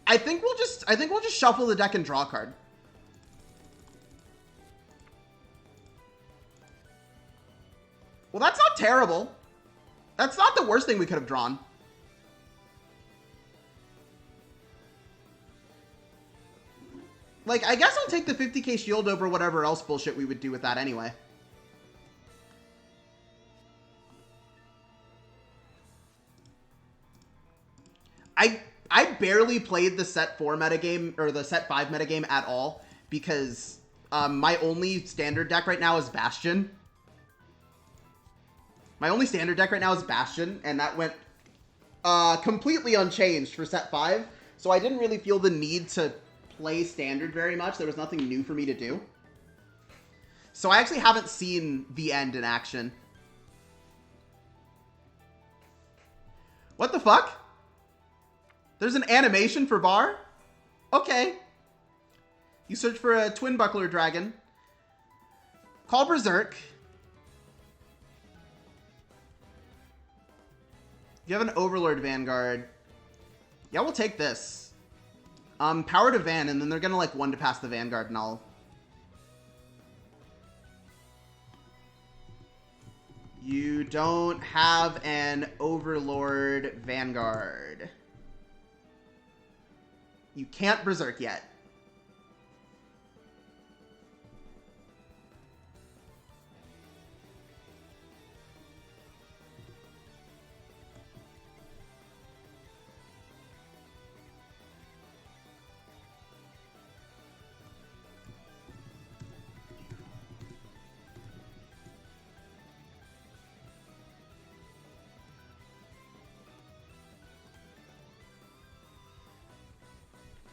[SPEAKER 1] I think we'll just shuffle the deck and draw a card. Well, that's not terrible. That's not the worst thing we could have drawn. Like, I guess I'll take the 50k shield over whatever else bullshit we would do with that anyway. I barely played the set 4 metagame, or the set 5 metagame at all, because my only standard deck right now is Bastion. My only standard deck right now is Bastion, and that went completely unchanged for set 5, so I didn't really feel the need to play standard very much. There was nothing new for me to do. So I actually haven't seen the end in action. What the fuck? There's an animation for Bar? Okay. You search for a Twin Buckler Dragon. Call Berserk. You have an Overlord Vanguard. Yeah, we'll take this. Power to Van, and then they're gonna, like, 1 to pass the Vanguard, and I'll... You don't have an Overlord Vanguard. You can't Berserk yet.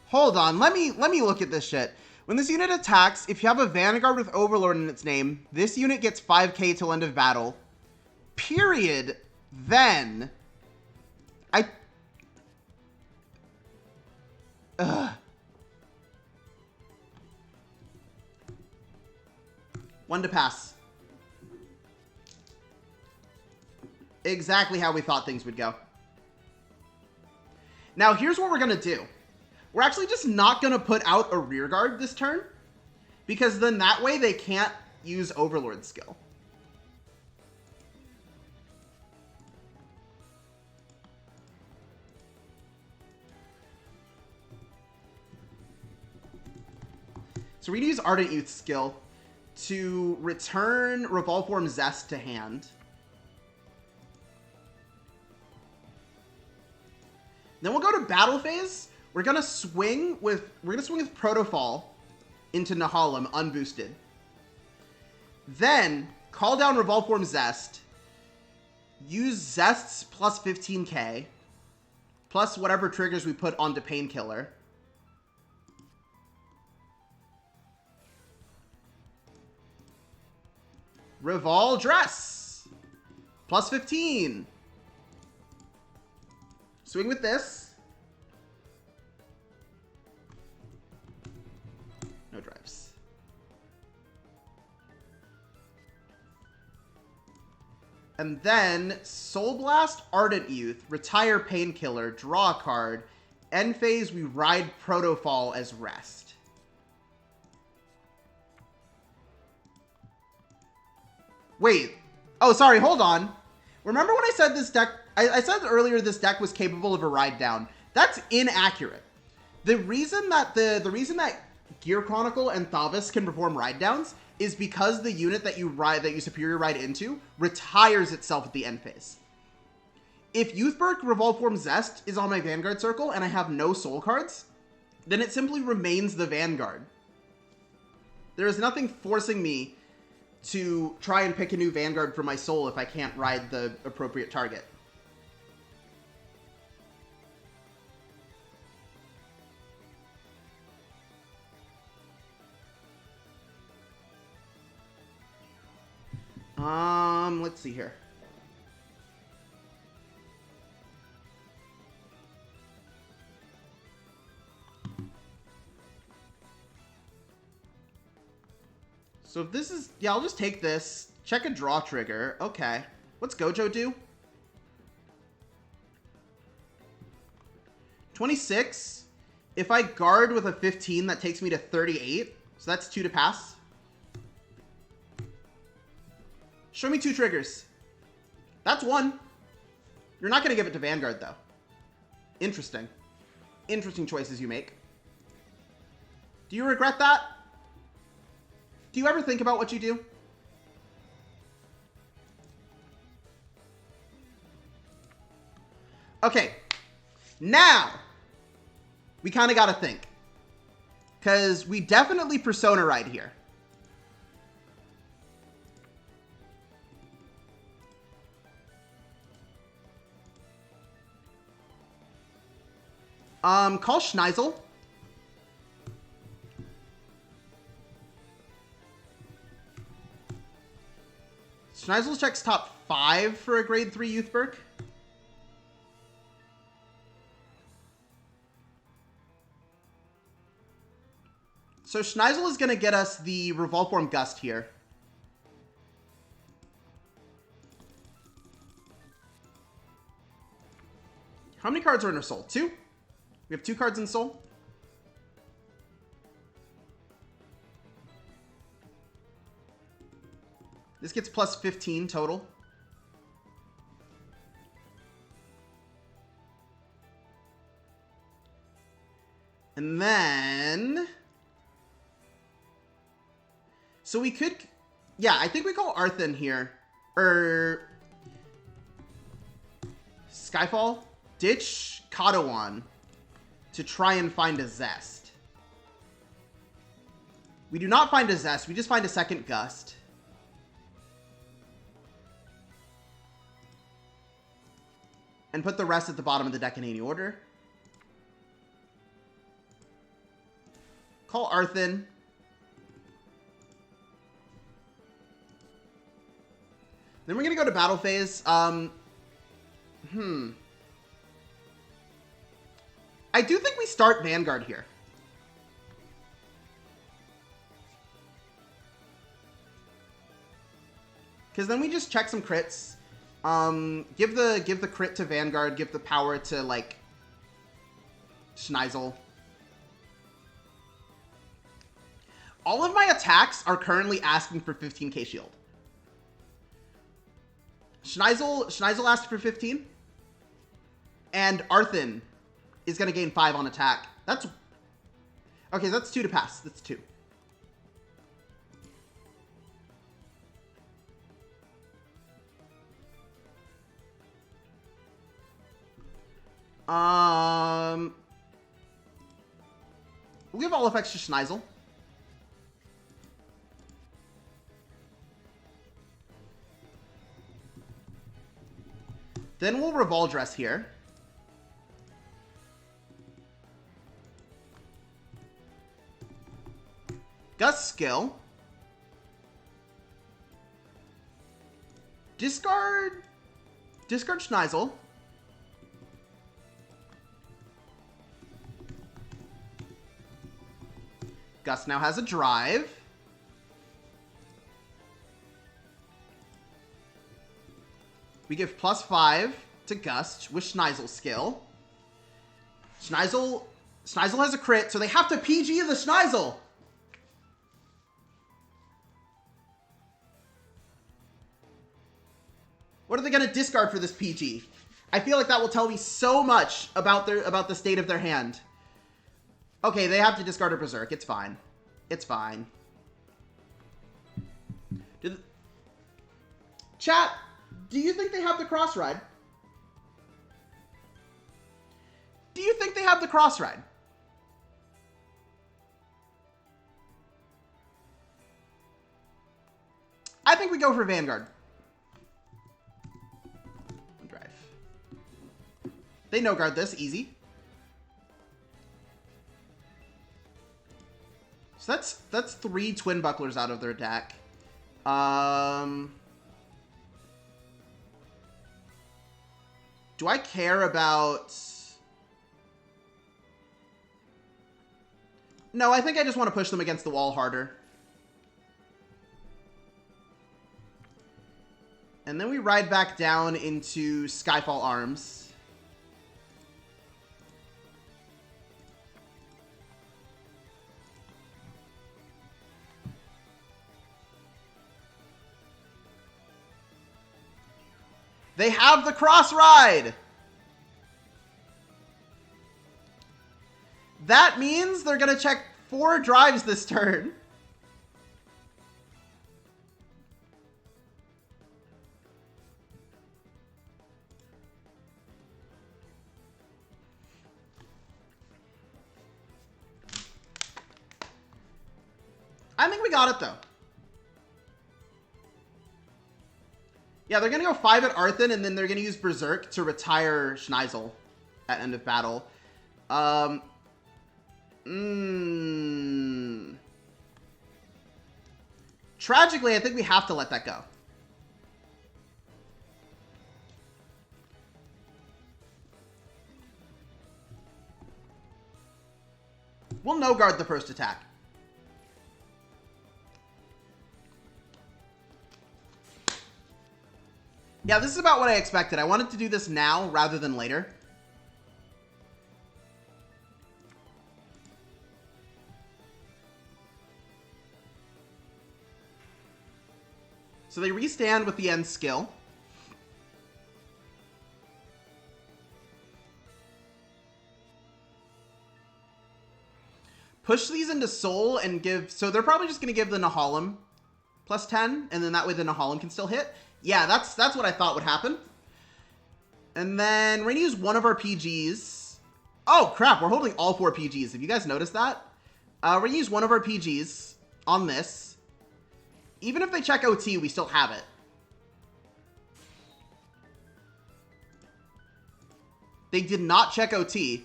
[SPEAKER 1] Hold on, let me look at this shit. When this unit attacks, if you have a Vanguard with Overlord in its name, this unit gets 5k till end of battle. Period. Then... Ugh. 1 to pass. Exactly how we thought things would go. Now, here's what we're gonna do. We're actually just not going to put out a rear guard this turn, because then that way they can't use Overlord skill. So we're going to use Ardent Youth skill to return Revolve Form Zest to hand. Then we'll go to battle phase. We're gonna swing with Protofall into Nahalem unboosted. Then call down Revolve Form Zest. Use Zest's plus 15k plus whatever triggers we put onto Painkiller. Revol Dress plus 15. Swing with this. No drives. And then Soul Blast, Ardent Youth, retire Painkiller, draw a card. End phase, we ride Protofall as rest. Wait. Oh, sorry, hold on. Remember when I said this deck... I said earlier this deck was capable of a ride down. That's inaccurate. The reason that Gear Chronicle and Thavis can perform ride downs is because the unit that you superior ride into retires itself at the end phase. If Youthberk Revolve Form Zest is on my Vanguard circle and I have no soul cards, then it simply remains the Vanguard. There is nothing forcing me to try and pick a new Vanguard for my soul if I can't ride the appropriate target. Let's see here. So if this is... Yeah, I'll just take this. Check a draw trigger. Okay. What's Gojo do? 26. If I guard with a 15, that takes me to 38. So that's 2 to pass. Show me 2 triggers. That's 1. You're not going to give it to Vanguard, though. Interesting. Interesting choices you make. Do you regret that? Do you ever think about what you do? Okay. Now, we kind of got to think. Because we definitely Persona ride here. Call Schneisel. Schneisel checks top 5 for a grade 3 Youthberk. So Schneisel is going to get us the Revolve Form Gust here. How many cards are in our Soul? 2? We have 2 cards in Soul. This gets plus 15 total. And then... So we could... Yeah, I think we call Arthen here. Skyfall? Ditch Katawan to try and find a Zest. We do not find a Zest. We just find a second Gust. And put the rest at the bottom of the deck in any order. Call Arthen. Then we're going to go to battle phase. I do think we start Vanguard here. Because then we just check some crits. Give the crit to Vanguard. Give the power to, like, Schneisel. All of my attacks are currently asking for 15k shield. Schneisel asked for 15. And Arthen is going to gain 5 on attack. That's... Okay, that's 2 to pass. That's 2. We'll give all effects to Schneisel. Then we'll Revoldress here. Gust skill. Discard Schneisel. Gust now has a drive. We give +5 to Gust with Schneisel skill. Schneisel has a crit, so they have to PG the Schneisel. What are they going to discard for this PG? I feel like that will tell me so much about the state of their hand. Okay, they have to discard a Berserk. It's fine. It's fine. Chat, do you think they have the Cross Ride? Do you think they have the Cross Ride? I think we go for Vanguard. Drive. They no guard this, easy. So that's 3 Twin Bucklers out of their deck. Do I care about... No, I think I just want to push them against the wall harder. And then we ride back down into Skyfall Arms. They have the cross ride! That means they're going to check 4 drives this turn. I think we got it, though. Yeah, they're going to go 5 at Arthen, and then they're going to use Berserk to retire Schneisel at end of battle. Tragically, I think we have to let that go. We'll no-guard the first attack. Yeah, this is about what I expected. I wanted to do this now rather than later. So they restand with the end skill. Push these into Soul and give... So they're probably just going to give the Nahalem plus 10, and then that way the Nahalem can still hit. Yeah, that's what I thought would happen. And then we're going to use one of our PGs. Oh, crap, we're holding all 4 PGs. Have you guys noticed that? We're going to use one of our PGs on this. Even if they check OT, we still have it. They did not check OT.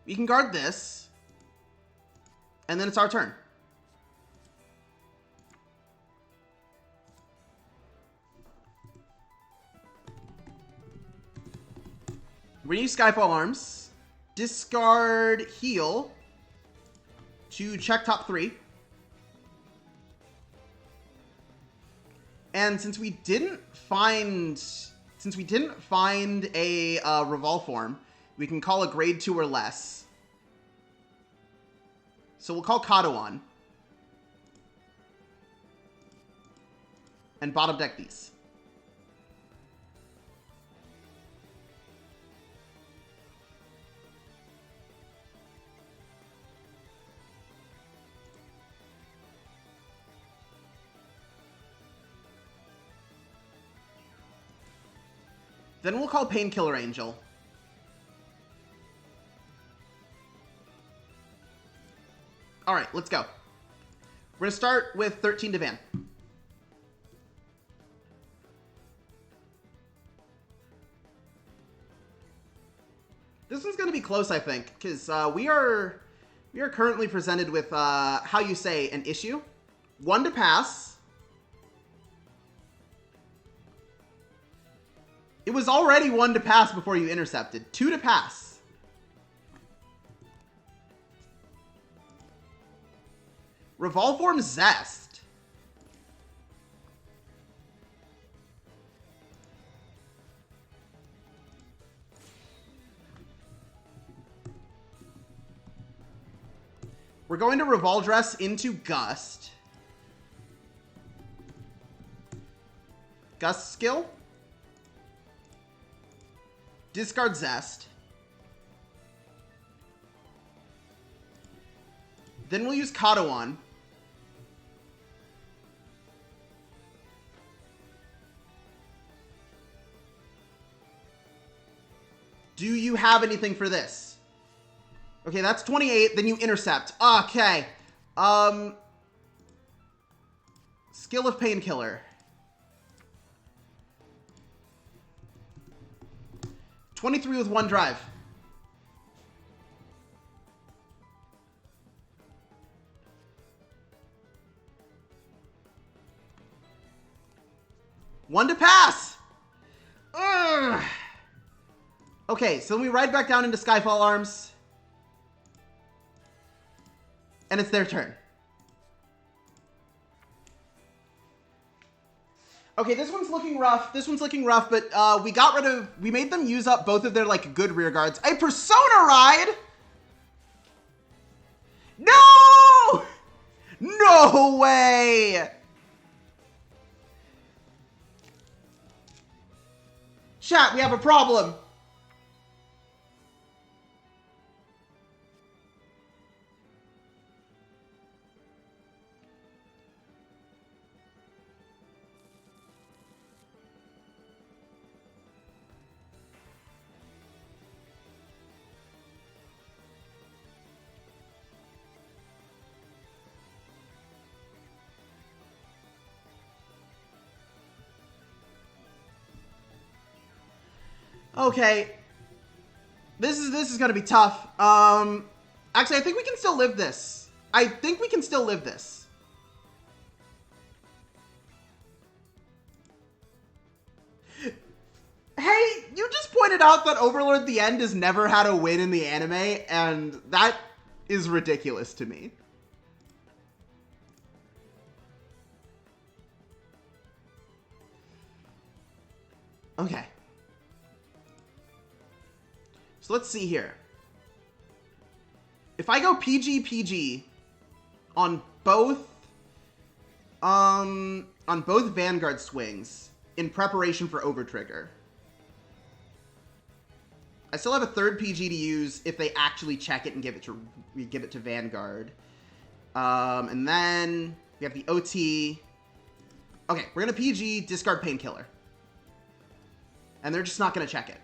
[SPEAKER 1] We can guard this. And then it's our turn. We're going to use Skyfall Arms. Discard Heal to check top 3. And since we didn't find a Revolve form, we can call a grade 2 or less. So we'll call Kadouan. And bottom deck these. Then we'll call Painkiller Angel. Alright, let's go. We're going to start with 13 Divan. This one's going to be close, I think, because we are currently presented with, how you say, an issue. 1 to pass. It was already 1 to pass before you intercepted. 2 to pass. Revolve form Zest. We're going to Revolve Dress into Gust. Gust skill. Discard Zest. Then we'll use Kadouan. Do you have anything for this? Okay, that's 28. Then you intercept. Okay. Skill of Painkiller. 23 with 1 drive. One to pass. Ugh. Okay, so we ride back down into Skyfall Arms. And it's their turn. Okay, this one's looking rough. This one's looking rough, but we made them use up both of their, like, good rear guards. A Persona Ride? No! No way! Chat, we have a problem. Okay. This is gonna be tough. Actually, I think we can still live this. I think we can still live this. Hey, you just pointed out that Overlord the End has never had a win in the anime, and that is ridiculous to me. Okay. So let's see here. If I go PG on both Vanguard swings in preparation for Overtrigger, I still have a third PG to use if they actually check it and give it to Vanguard. And then we have the OT. Okay, we're gonna PG, discard Painkiller. And they're just not gonna check it.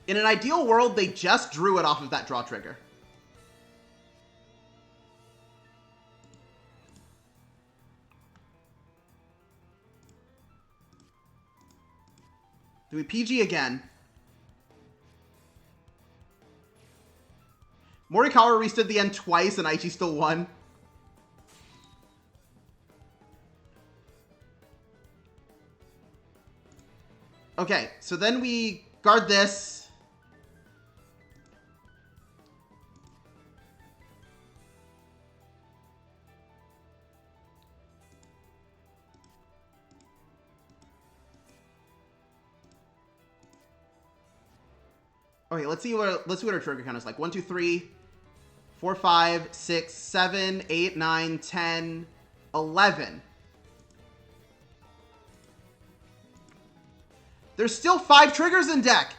[SPEAKER 1] In an ideal world, they just drew it off of that draw trigger. Do we PG again? Morikawa restood the end twice and Aichi still won. Okay, so then we guard this. Okay, let's see what our trigger count is like. 1, 2, 3, 4, 5, 6, 7, 8, 9, 10, 11. There's still 5 triggers in deck.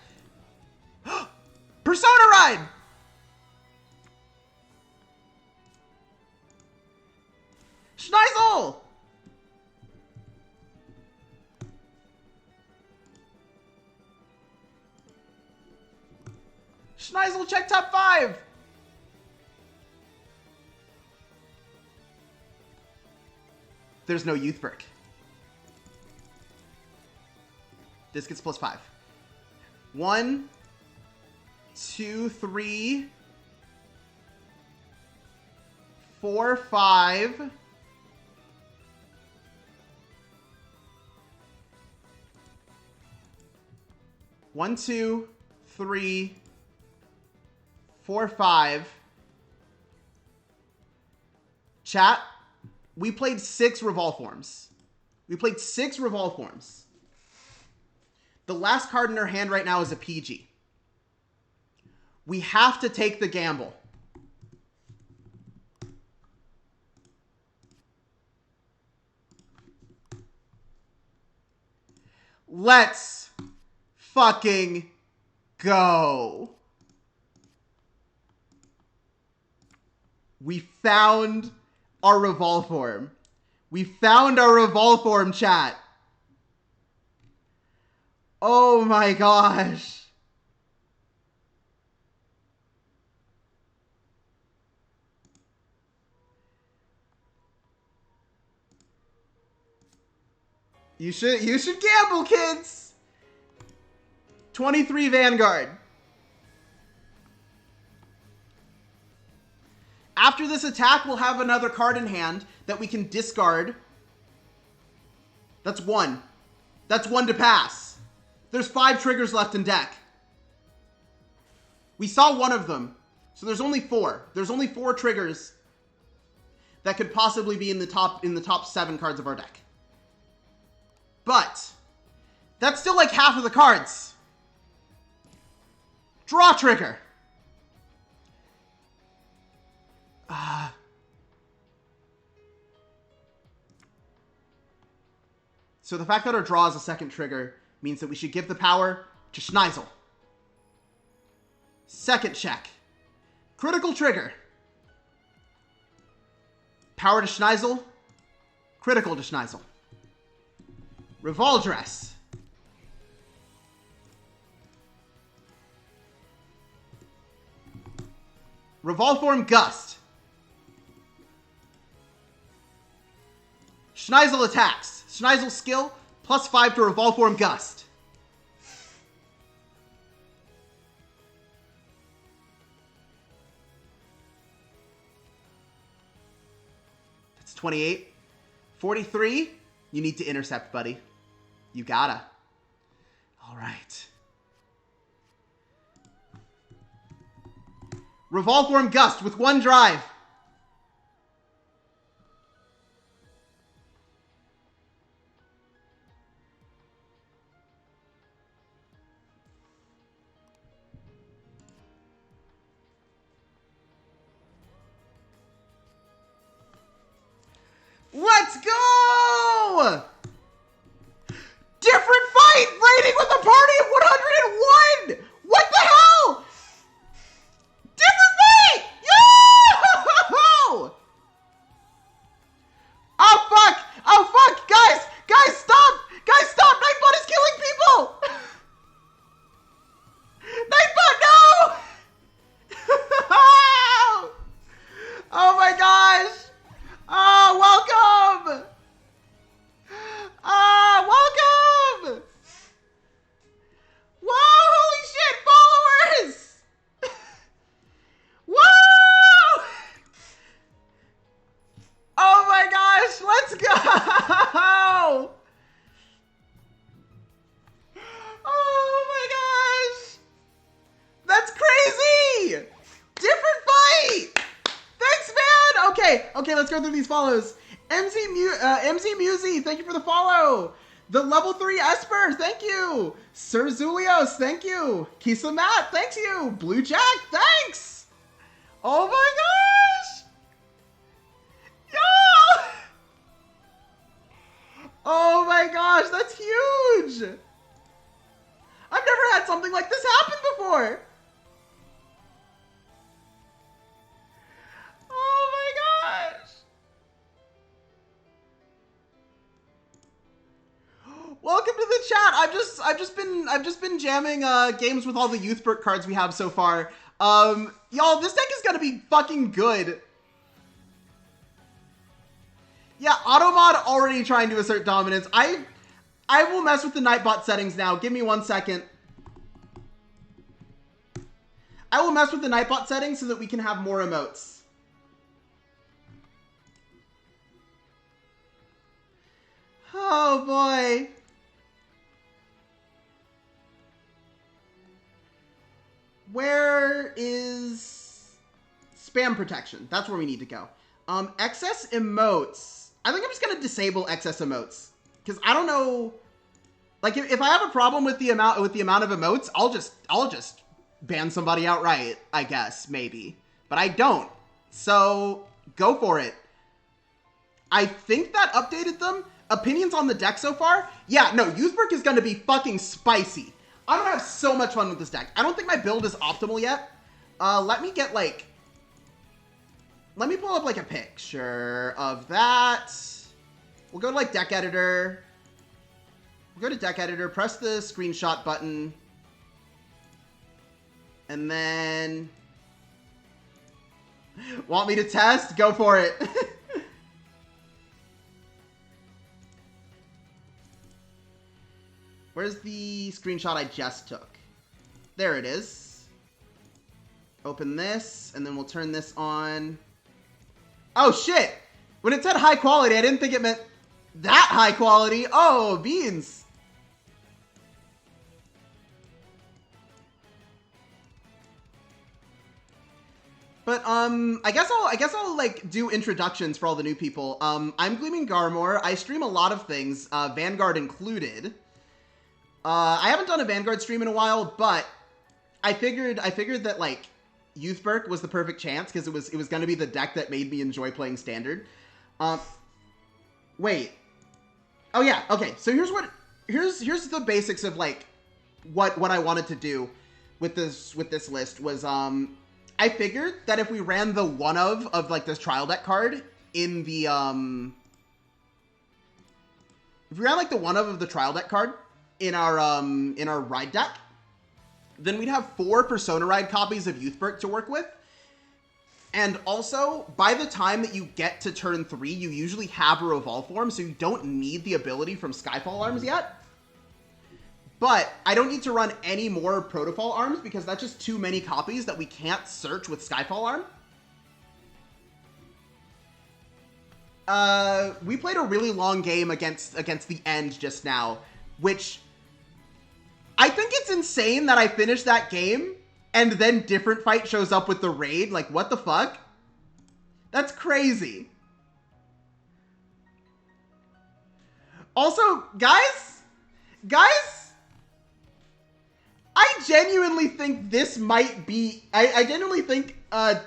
[SPEAKER 1] Persona Ride! Schneisel! Schneisel, check top 5! There's no Youthberk. This gets plus 5. 1, 2, 3, 4, 5. One, 2, 3, 4, 5. Chat, we played 6 Revolve forms. We played 6 Revolve forms. The last card in our hand right now is a PG. We have to take the gamble. Let's fucking go. We found our Revolve form. We found our Revolve form, chat. Oh my gosh. You should gamble, kids. 23 Vanguard. After this attack, we'll have another card in hand that we can discard. That's 1. That's 1 to pass. There's 5 triggers left in deck. We saw one of them. So there's only 4. There's only 4 triggers that could possibly be in the top 7 cards of our deck. But that's still like half of the cards. Draw trigger. So the fact that our draw is a second trigger means that we should give the power to Schneisel. Second check. Critical trigger. Power to Schneisel. Critical to Schneisel. Revoldress. Revolform Gust. Schneisel attacks. Schneisel skill, +5 to Revolform Gust. That's 28. 43, you need to intercept, buddy. You gotta. All right. Revolform Gust with 1 drive. Let's go! Different fight! Rating with a party of 101! What the hell? Different fight! Yo! Oh, fuck! Oh, fuck! Guys! Guys, stop! Guys, stop! Nightbot is killing people! Nightbot, no! Oh my gosh! Oh, welcome! Welcome! Whoa, holy shit, followers! Whoa! Oh my gosh, let's go! Oh my gosh! That's crazy! Different fight! Thanks, man! Okay, let's go through these follows. MC Musi, thank you for the follow. The level 3 Esper, thank you. Sir Zulios, thank you. Kisa Matt, thanks you. Blue Jack, thanks. Oh my gosh! Yo! Oh my gosh, that's huge! I've never had something like this happen before! Oh my gosh! Welcome to the chat. I've just been jamming games with all the Youthberk cards we have so far. Y'all, this deck is gonna be fucking good. Yeah, Automod already trying to assert dominance. I will mess with the Nightbot settings now. Give me 1 second. I will mess with the Nightbot settings so that we can have more emotes. Oh boy. Where is spam protection? That's where we need to go. Excess emotes. I think I'm just gonna disable excess emotes because I don't know. Like if I have a problem with the amount of emotes, I'll just ban somebody outright. I guess maybe, but I don't. So go for it. I think that updated them. Opinions on the deck so far? Yeah, no, Youthberk is gonna be fucking spicy. I'm gonna have so much fun with this deck. I don't think my build is optimal yet. Let me pull up like a picture of that. We'll go to like deck editor. We'll go to deck editor, press the screenshot button. And then... Want me to test? Go for it. Where's the screenshot I just took? There it is. Open this, and then we'll turn this on. Oh, shit! When it said high quality, I didn't think it meant that high quality. Oh, beans. But I guess I'll like do introductions for all the new people. I'm Gleaming Garmor. I stream a lot of things, Vanguard included. I haven't done a Vanguard stream in a while, but I figured that like Youthberk was the perfect chance because it was going to be the deck that made me enjoy playing Standard. Wait. Oh yeah. Okay. So here's the basics of like what I wanted to do with this list was I figured that if we ran the one of like this trial deck card in the if we ran like the one of the trial deck card in our ride deck, then we'd have 4 Persona Ride copies of Youthberk to work with. And also, by the time that you get to turn 3, you usually have a Revolve form, so you don't need the ability from Skyfall Arms yet. But I don't need to run any more Protofall Arms because that's just too many copies that we can't search with Skyfall Arm. We played a really long game against the end just now, which I think it's insane that I finished that game and then Different Fight shows up with the raid. Like, what the fuck? That's crazy. Also, guys, I genuinely think this might be... I genuinely think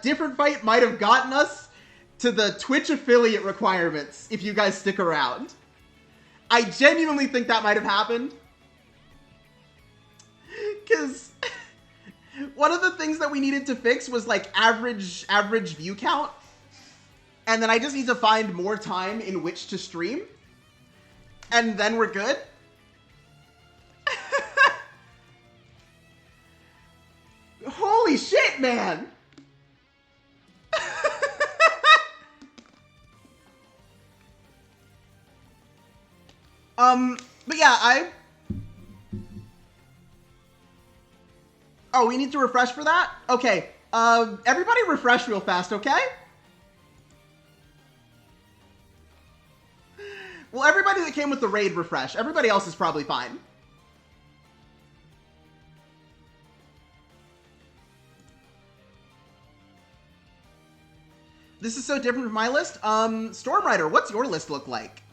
[SPEAKER 1] Different Fight might have gotten us to the Twitch affiliate requirements if you guys stick around. I genuinely think that might have happened. Because one of the things that we needed to fix was like average view count. And then I just need to find more time in which to stream. And then we're good. Holy shit, man! But yeah, Oh, we need to refresh for that? Okay, everybody refresh real fast, okay? Well, everybody that came with the raid refresh. Everybody else is probably fine. This is so different from my list. Stormrider, what's your list look like?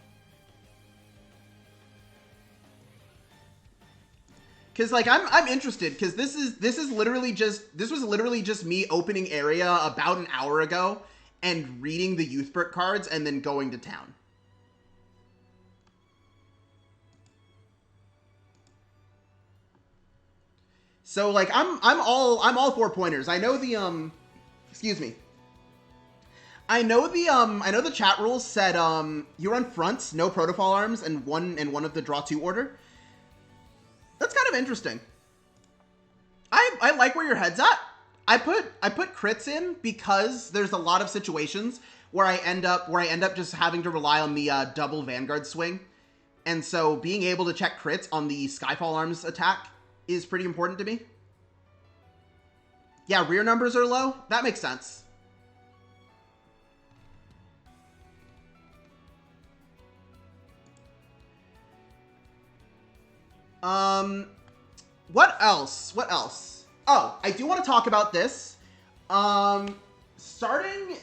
[SPEAKER 1] Because like I'm interested because this was literally just me opening area about an hour ago and reading the Youthberk cards and then going to town. So like I'm all 4 pointers. I know the excuse me. I know the chat rules said you run fronts, no Protofall Arms, and one of the draw 2 order. That's kind of interesting. I like where your head's at. I put crits in because there's a lot of situations where I end up just having to rely on the double Vanguard swing. And so being able to check crits on the Skyfall Arms attack is pretty important to me. Yeah, rear numbers are low. That makes sense. What else? What else? Oh, I do want to talk about this. Starting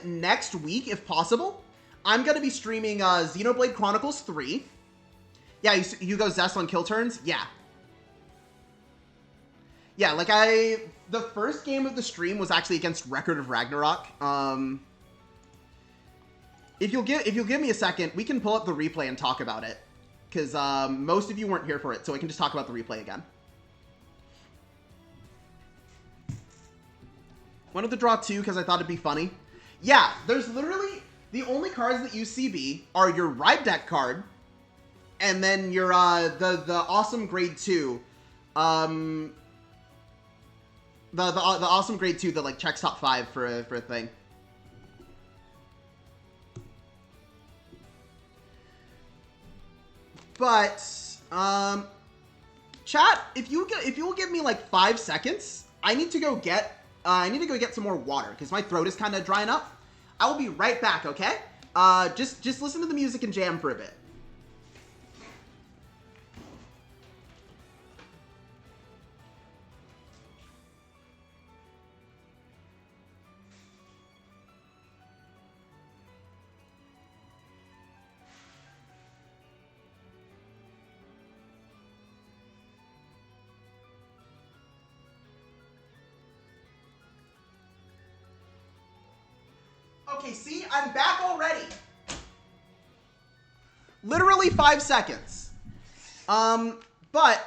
[SPEAKER 1] next week, if possible, I'm going to be streaming Xenoblade Chronicles 3. Yeah, you go Zest on kill turns? Yeah. Yeah, like the first game of the stream was actually against Record of Ragnarok. If you'll give me a second, we can pull up the replay and talk about it. Because most of you weren't here for it, so I can just talk about the replay again. Wanted to draw 2 because I thought it'd be funny. Yeah, there's literally... The only cards that use CB are your ride deck card, and then your, the awesome grade 2. The awesome grade 2 that, like, checks top 5 for a thing. But, chat, if you will give me like 5 seconds, I need to go get some more water because my throat is kind of drying up. I will be right back, okay? Just listen to the music and jam for a bit. Okay, see? I'm back already. Literally 5 seconds. But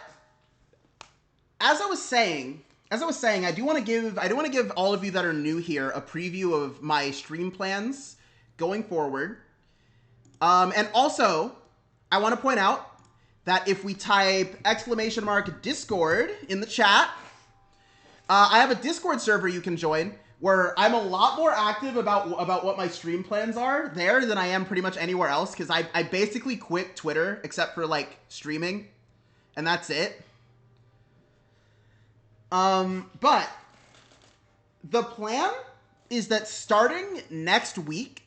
[SPEAKER 1] as I was saying, I do want to give all of you that are new here a preview of my stream plans going forward. And also, I want to point out that if we type !Discord in the chat, I have a Discord server you can join where I'm a lot more active about what my stream plans are there than I am pretty much anywhere else, because I basically quit Twitter except for like streaming, and that's it. But the plan is that starting next week,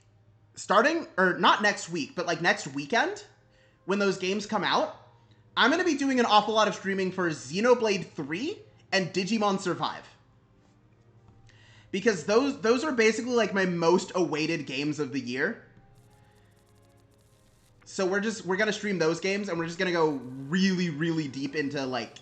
[SPEAKER 1] or not next week, but like next weekend, when those games come out, I'm going to be doing an awful lot of streaming for Xenoblade 3 and Digimon Survive. Because those are basically like my most awaited games of the year. So we're going to stream those games, and we're just going to go really, really deep into like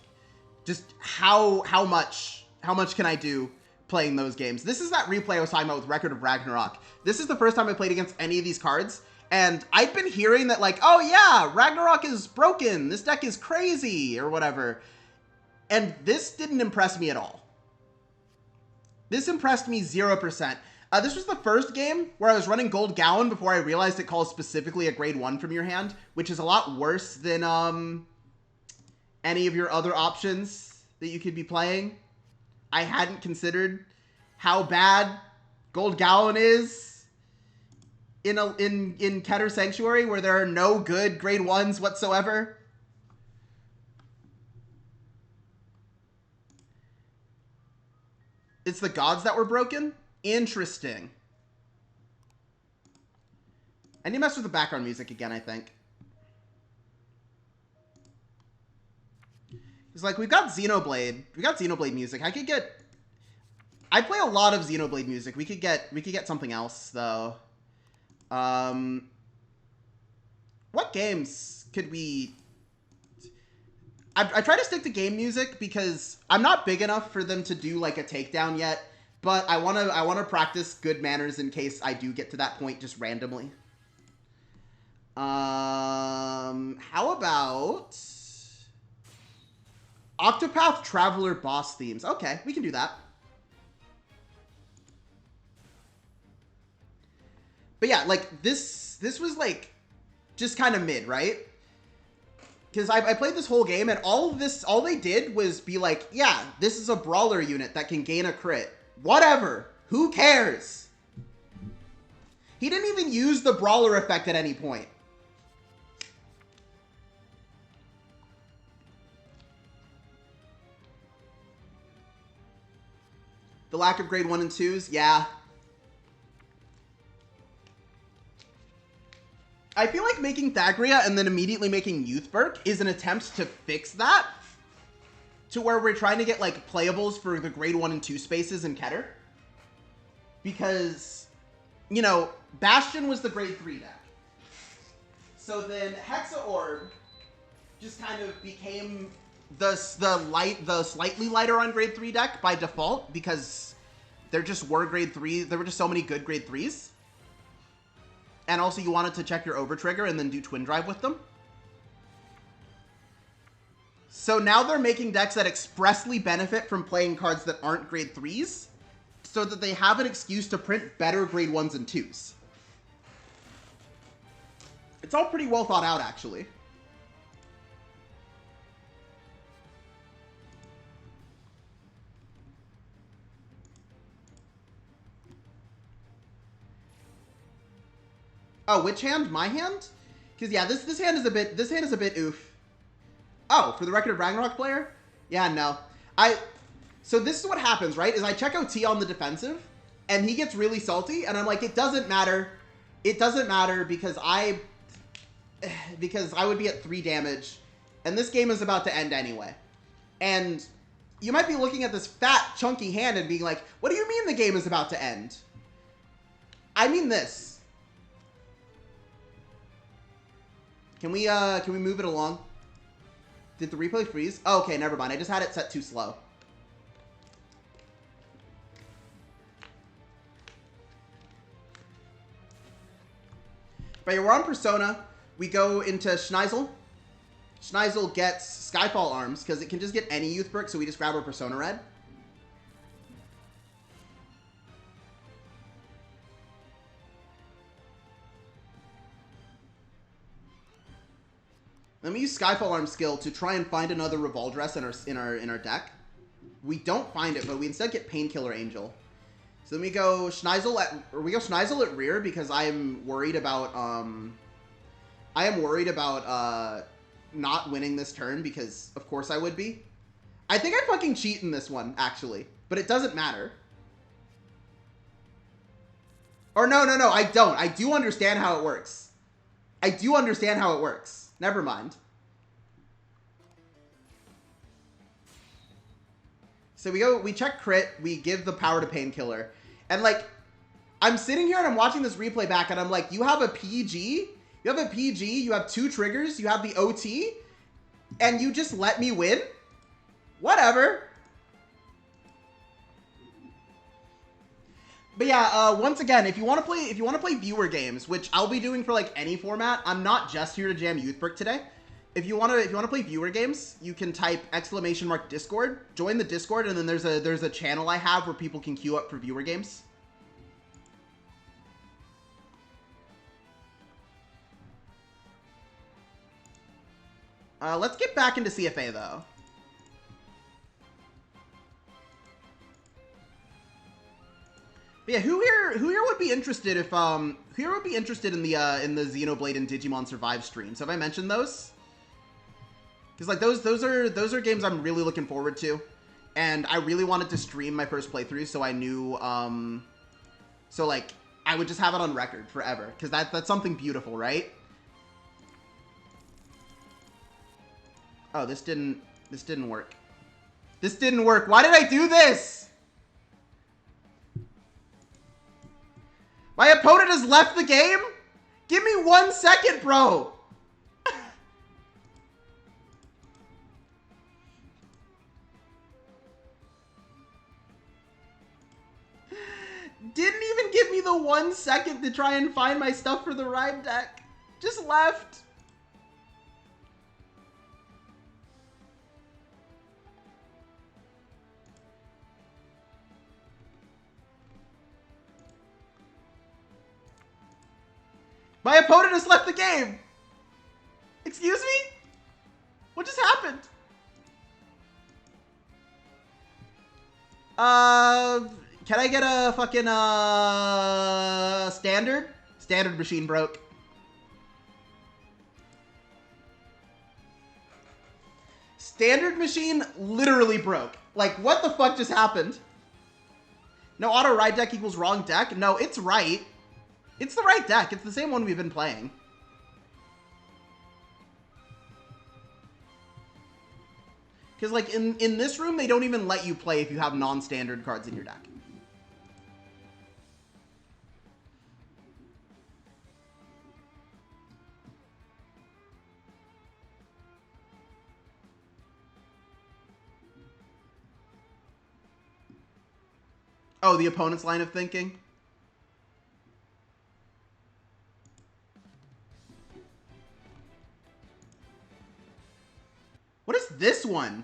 [SPEAKER 1] just how much can I do playing those games. This is that replay I was talking about with Record of Ragnarok. This is the first time I played against any of these cards, and I've been hearing that like, oh yeah, Ragnarok is broken, this deck is crazy, or whatever. And this didn't impress me at all. This impressed me 0%. This was the first game where I was running Gold Gowan before I realized it calls specifically a grade 1 from your hand, which is a lot worse than any of your other options that you could be playing. I hadn't considered how bad Gold Gowan is in Keter Sanctuary, where there are no good grade 1s whatsoever. It's the gods that were broken? Interesting. I need to mess with the background music again, I think. It's like, we've got Xenoblade. We got Xenoblade music. I play a lot of Xenoblade music. We could get something else, though. What games could we... I try to stick to game music because I'm not big enough for them to do like a takedown yet, but I wanna practice good manners in case I do get to that point just randomly. How about Octopath Traveler boss themes? Okay, we can do that. But yeah, like this was like just kind of mid, right? Because I played this whole game, and all they did was be like, yeah, this is a brawler unit that can gain a crit. Whatever. Who cares? He didn't even use the brawler effect at any point. The lack of grade 1 and 2s? Yeah. I feel like making Thagria and then immediately making Youthberk is an attempt to fix that, to where we're trying to get like playables for the grade 1 and 2 spaces in Keter. Because, you know, Bastion was the grade 3 deck. So then Hexa Orb just kind of became the slightly lighter on grade 3 deck by default, because there just were grade 3, there were just so many good grade 3s. And also you wanted to check your Overtrigger and then do Twin Drive with them. So now they're making decks that expressly benefit from playing cards that aren't grade 3s, so that they have an excuse to print better grade 1s and 2s. It's all pretty well thought out, actually. Oh, which hand? My hand? Because yeah, this hand is a bit oof. Oh, for the Record of Ragnarok player? Yeah, no. So this is what happens, right? Is I check OT on the defensive, and he gets really salty, and I'm like, it doesn't matter. It doesn't matter because I would be at 3 damage, and this game is about to end anyway. And you might be looking at this fat, chunky hand and being like, what do you mean the game is about to end? I mean this. Can we move it along? Did the replay freeze? Oh, okay, never mind. I just had it set too slow. But yeah, we're on Persona. We go into Schneisel. Schneisel gets Skyfall Arms, because it can just get any Youthberk, so we just grab our Persona Red. Let me use Skyfall Arms skill to try and find another Revoldress in our deck. We don't find it, but we instead get Painkiller Angel. So then we go Schneisel at rear because I am worried about not winning this turn because of course I would be. I think I fucking cheat in this one actually, but it doesn't matter. Or no, I don't. I do understand how it works. Never mind. So we check crit, we give the power to Painkiller. And like, I'm sitting here and I'm watching this replay back and I'm like, you have a PG, you have 2 triggers, you have the OT, and you just let me win? Whatever. But yeah, once again, if you want to play viewer games, which I'll be doing for like any format, I'm not just here to jam Youthberk today. If you want to play viewer games, you can type !Discord, join the Discord, and then there's a channel I have where people can queue up for viewer games. Let's get back into CFA though. But yeah, who here would be interested if in the Xenoblade and Digimon Survive streams? Have I mentioned those? Because like those are games I'm really looking forward to, and I really wanted to stream my first playthrough, so I knew so like I would just have it on record forever, because that's something beautiful, right? Oh, this didn't work. This didn't work. Why did I do this? My opponent has left the game? Give me 1 second, bro. Didn't even give me the 1 second to try and find my stuff for the ride deck. Just left. My opponent has left the game! Excuse me? What just happened? Can I get a fucking, standard? Standard machine broke. Standard machine literally broke. Like, what the fuck just happened? No auto ride deck equals wrong deck? No, it's right. It's the right deck. It's the same one we've been playing. Because, like, in this room, they don't even let you play if you have non-standard cards in your deck. Oh, the opponent's line of thinking? What is this one?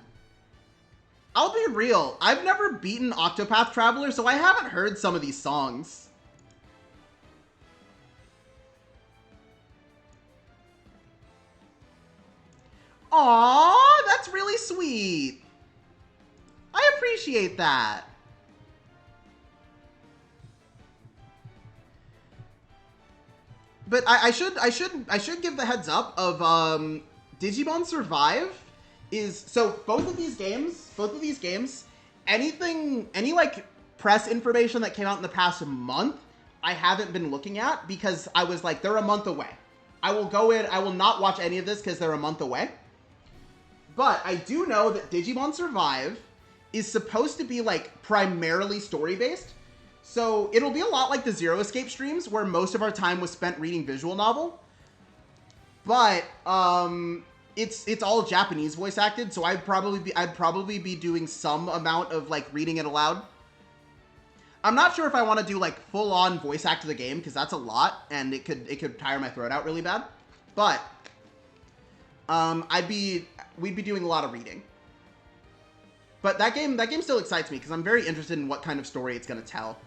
[SPEAKER 1] I'll be real. I've never beaten Octopath Traveler, so I haven't heard some of these songs. Aww, that's really sweet. I appreciate that. But I should give the heads up of Digimon Survive is, so both of these games, any like press information that came out in the past month, I haven't been looking at because I was like, they're a month away. I will go in, I will not watch any of this because they're a month away. But I do know that Digimon Survive is supposed to be like primarily story based. So it'll be a lot like the Zero Escape streams where most of our time was spent reading visual novel. But it's all Japanese voice acted, so I'd probably be doing some amount of like reading it aloud. I'm not sure if I want to do like full on voice act of the game because that's a lot and it could tire my throat out really bad. But we'd be doing a lot of reading. But that game still excites me because I'm very interested in what kind of story it's going to tell.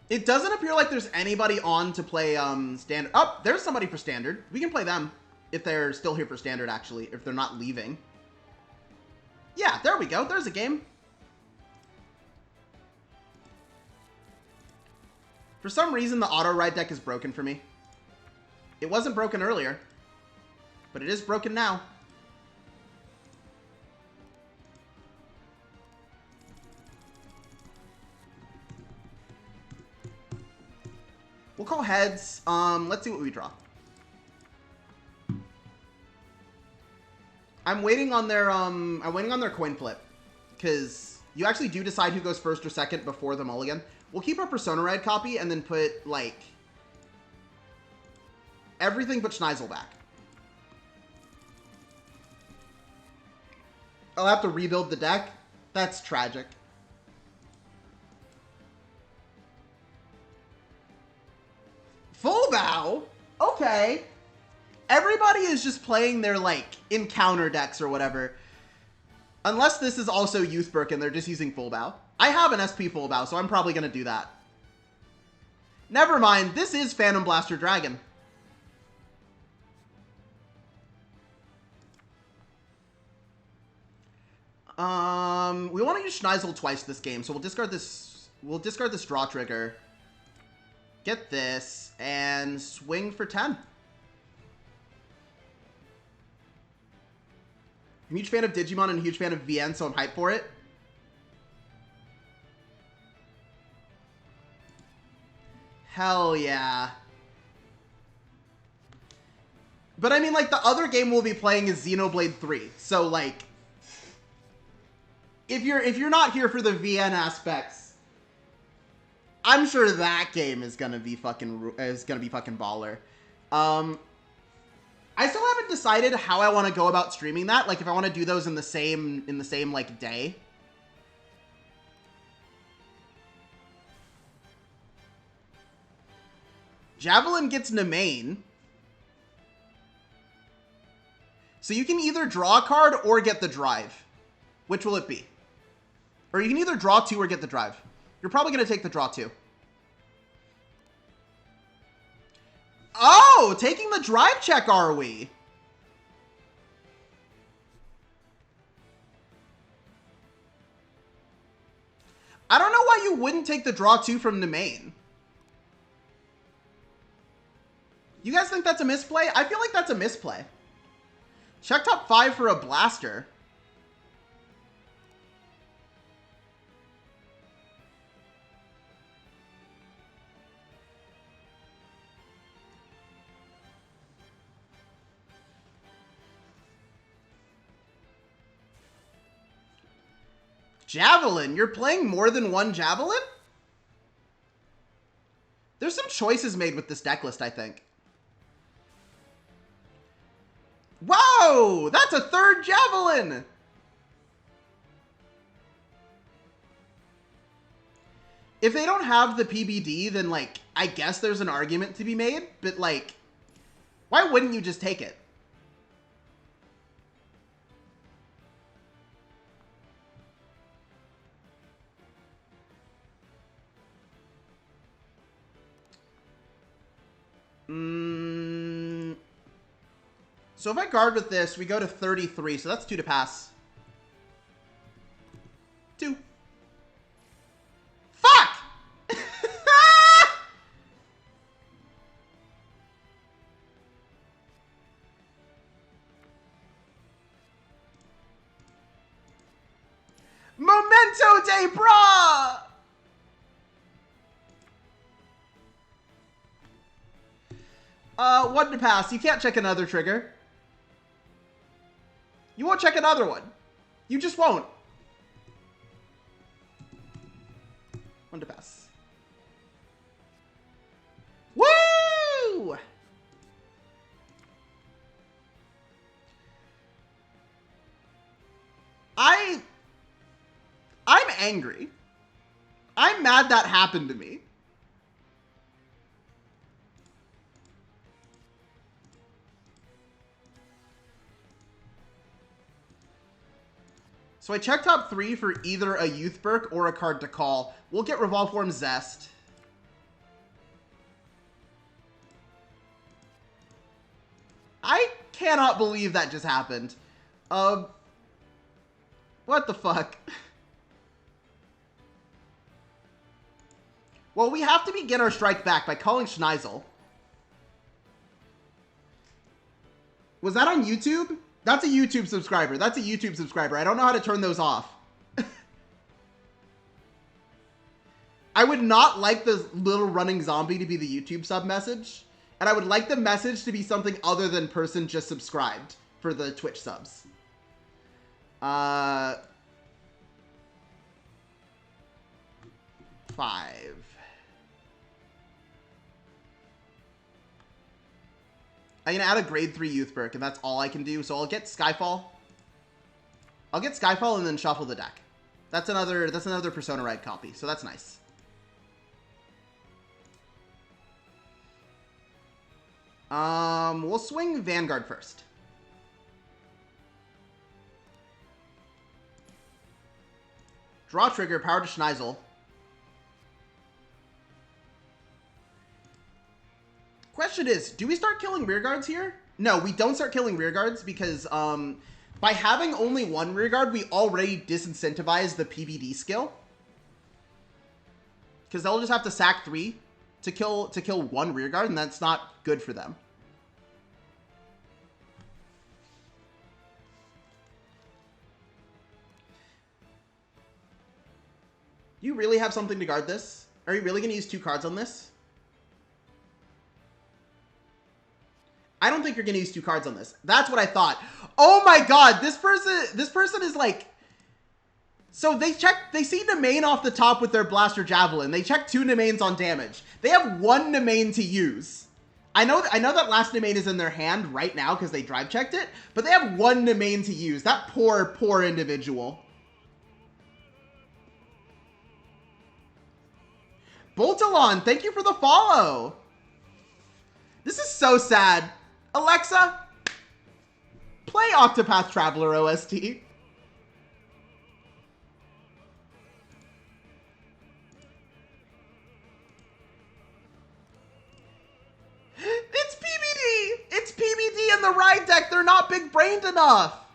[SPEAKER 1] It doesn't appear like there's anybody on to play standard. Oh, there's somebody for standard. We can play them if they're still here for standard, actually, if they're not leaving. Yeah, there we go. There's a game. For some reason, the auto ride deck is broken for me. It wasn't broken earlier, but it is broken now. We'll call heads. Let's see what we draw. I'm waiting on their coin flip, because you actually do decide who goes first or second before the mulligan. We'll keep our Persona Ride copy and then put like everything but Schneisel back. I'll have to rebuild the deck. That's tragic. Full bow? Okay. Everybody is just playing their, like, encounter decks or whatever. Unless this is also Youthberk and they're just using full bow. I have an SP full bow, so I'm probably going to do that. Never mind. This is Phantom Blaster Dragon. We want to use Schneisel twice this game, so we'll discard this. We'll discard this draw trigger. Get this, and swing for 10. I'm a huge fan of Digimon and a huge fan of VN, so I'm hyped for it. Hell yeah. But I mean, like, the other game we'll be playing is Xenoblade 3, so, like, if you're not here for the VN aspects, I'm sure that game is gonna be fucking baller. I still haven't decided how I want to go about streaming that. Like if I want to do those in the same like day. Javelin gets Nemain. So you can either draw a card or get the drive. Which will it be? Or you can either draw 2 or get the drive. You're probably going to take the draw 2. Oh, taking the drive check, are we? I don't know why you wouldn't take the draw 2 from Nemain. You guys think that's a misplay? I feel like that's a misplay. Check top 5 for a blaster. Javelin? You're playing more than one Javelin? There's some choices made with this deck list, I think. Whoa! That's a 3rd Javelin! If they don't have the PBD, then, like, I guess there's an argument to be made, but, like, why wouldn't you just take it? So if I guard with this, we go to 33, so that's 2 to pass. 2. Fuck! Memento de Bra! 1 to pass. You can't check another trigger. You won't check another one. You just won't. 1 to pass. angry. I'm mad that happened to me. So I check top 3 for either a Youthberk or a card to call. We'll get Revolve Form Zest. I cannot believe that just happened. What the fuck? Well, we have to begin our strike back by calling Schneisel. Was that on YouTube? That's a YouTube subscriber. That's a YouTube subscriber. I don't know how to turn those off. I would not like the little running zombie to be the YouTube sub message. And I would like the message to be something other than person just subscribed for the Twitch subs. 5. I'm going to add a grade 3 Youthberk, and that's all I can do. So I'll get Skyfall. I'll get Skyfall and then shuffle the deck. That's another Persona Ride copy, so that's nice. We'll swing Vanguard first. Draw trigger, power to Schneisel. Question is, do we start killing rearguards here? No, we don't start killing rearguards because by having only one rearguard, we already disincentivize the PBD skill. Because they'll just have to sack 3 to kill one rearguard, and that's not good for them. You really have something to guard this? Are you really going to use 2 cards on this? I don't think you're going to use 2 cards on this. That's what I thought. Oh my god, this person is like... So they see Nemain off the top with their Blaster Javelin. They check 2 Nemains on damage. They have 1 Nemain to use. I know that last Nemain is in their hand right now because they drive checked it, but they have 1 Nemain to use. That poor individual. Boltalon, thank you for the follow. This is so sad. Alexa, play Octopath Traveler OST. It's PBD! It's PBD in the ride deck. They're not big-brained enough.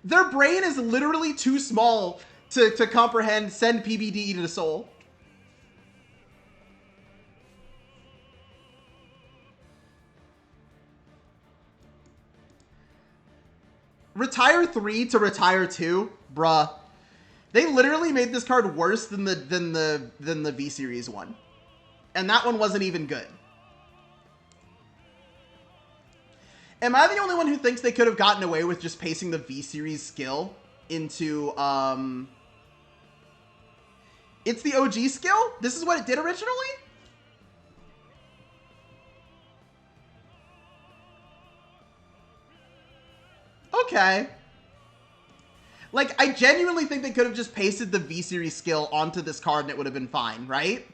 [SPEAKER 1] Their brain is literally too small to comprehend send PBD to the soul. Retire 3 to retire 2? Bruh. They literally made this card worse than the V-Series one. And that one wasn't even good. Am I the only one who thinks they could have gotten away with just pasting the V-Series skill into, It's the OG skill? This is what it did originally? Okay. Like, I genuinely think they could have just pasted the V-Series skill onto this card and it would have been fine, right?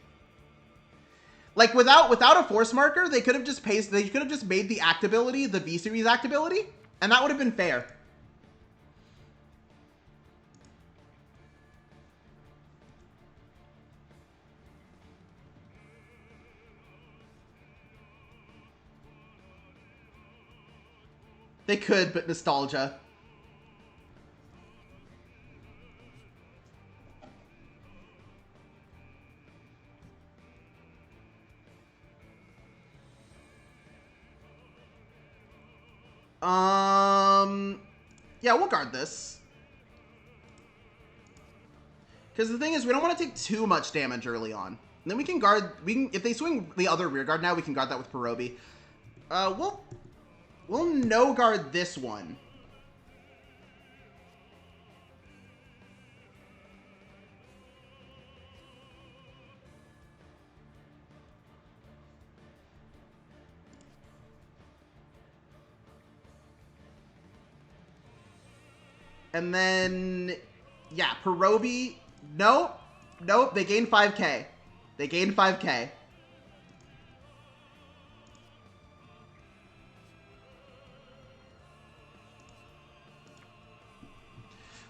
[SPEAKER 1] Like, without a force marker, they could have just made the act ability the V-Series act ability, and that would have been fair. They could, but nostalgia. Yeah, we'll guard this. Because the thing is, we don't want to take too much damage early on. And then we can guard, if they swing the other rear guard now, we can guard that with Perobi. We'll no guard this one. And then Yeah, Perobi. Nope. Nope. They gained 5k. They gained 5k.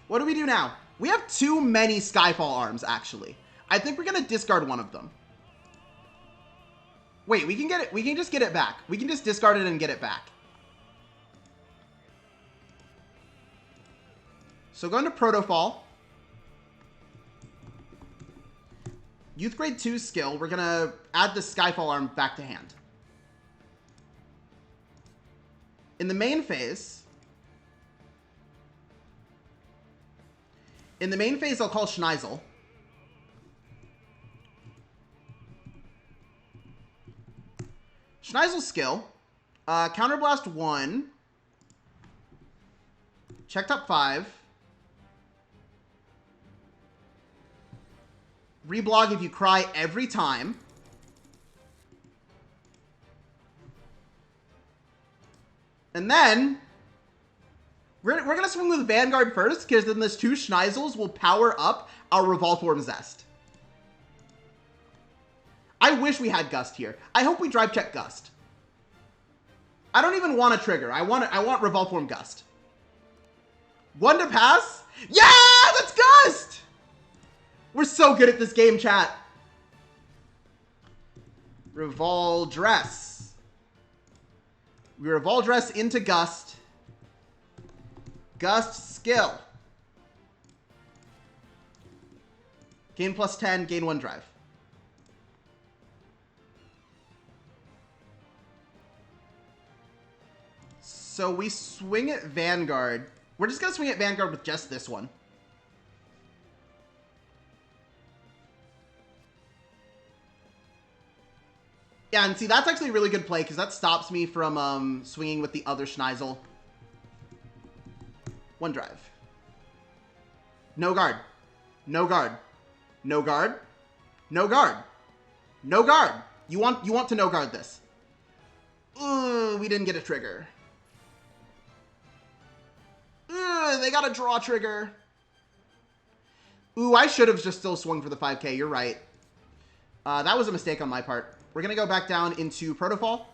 [SPEAKER 1] What do we do now? We have too many Skyfall arms, actually. I think we're going to discard one of them. Wait, we can get it. We can just get it back. We can just discard it and get it back. So going to Protofall. Youth Grade 2 skill. We're going to add the Skyfall arm back to hand. In the main phase... I'll call Schneisel. Schneisel skill. Counterblast 1. Check top 5. Reblog if you cry every time. And then... We're going to swing with Vanguard first, because then this 2 Schneisels will power up our Revolform Zest. I wish we had Gust here. I hope we drive check Gust. I don't even want a trigger. I want Revolform Gust. 1 to pass? Yeah! That's Gust! We're so good at this game, chat. Revoldress. We Revoldress into Gust. Gust skill. Gain plus 10, gain 1 drive. So we swing at Vanguard. We're just going to swing at Vanguard with just this one. Yeah, and see, that's actually a really good play, because that stops me from swinging with the other Schneisel. 1 drive. No guard. No guard. No guard. No guard. No guard. You want to no guard this. Ooh, we didn't get a trigger. Ooh, they got a draw trigger. Ooh, I should have just still swung for the 5k. You're right. That was a mistake on my part. We're going to go back down into Protofall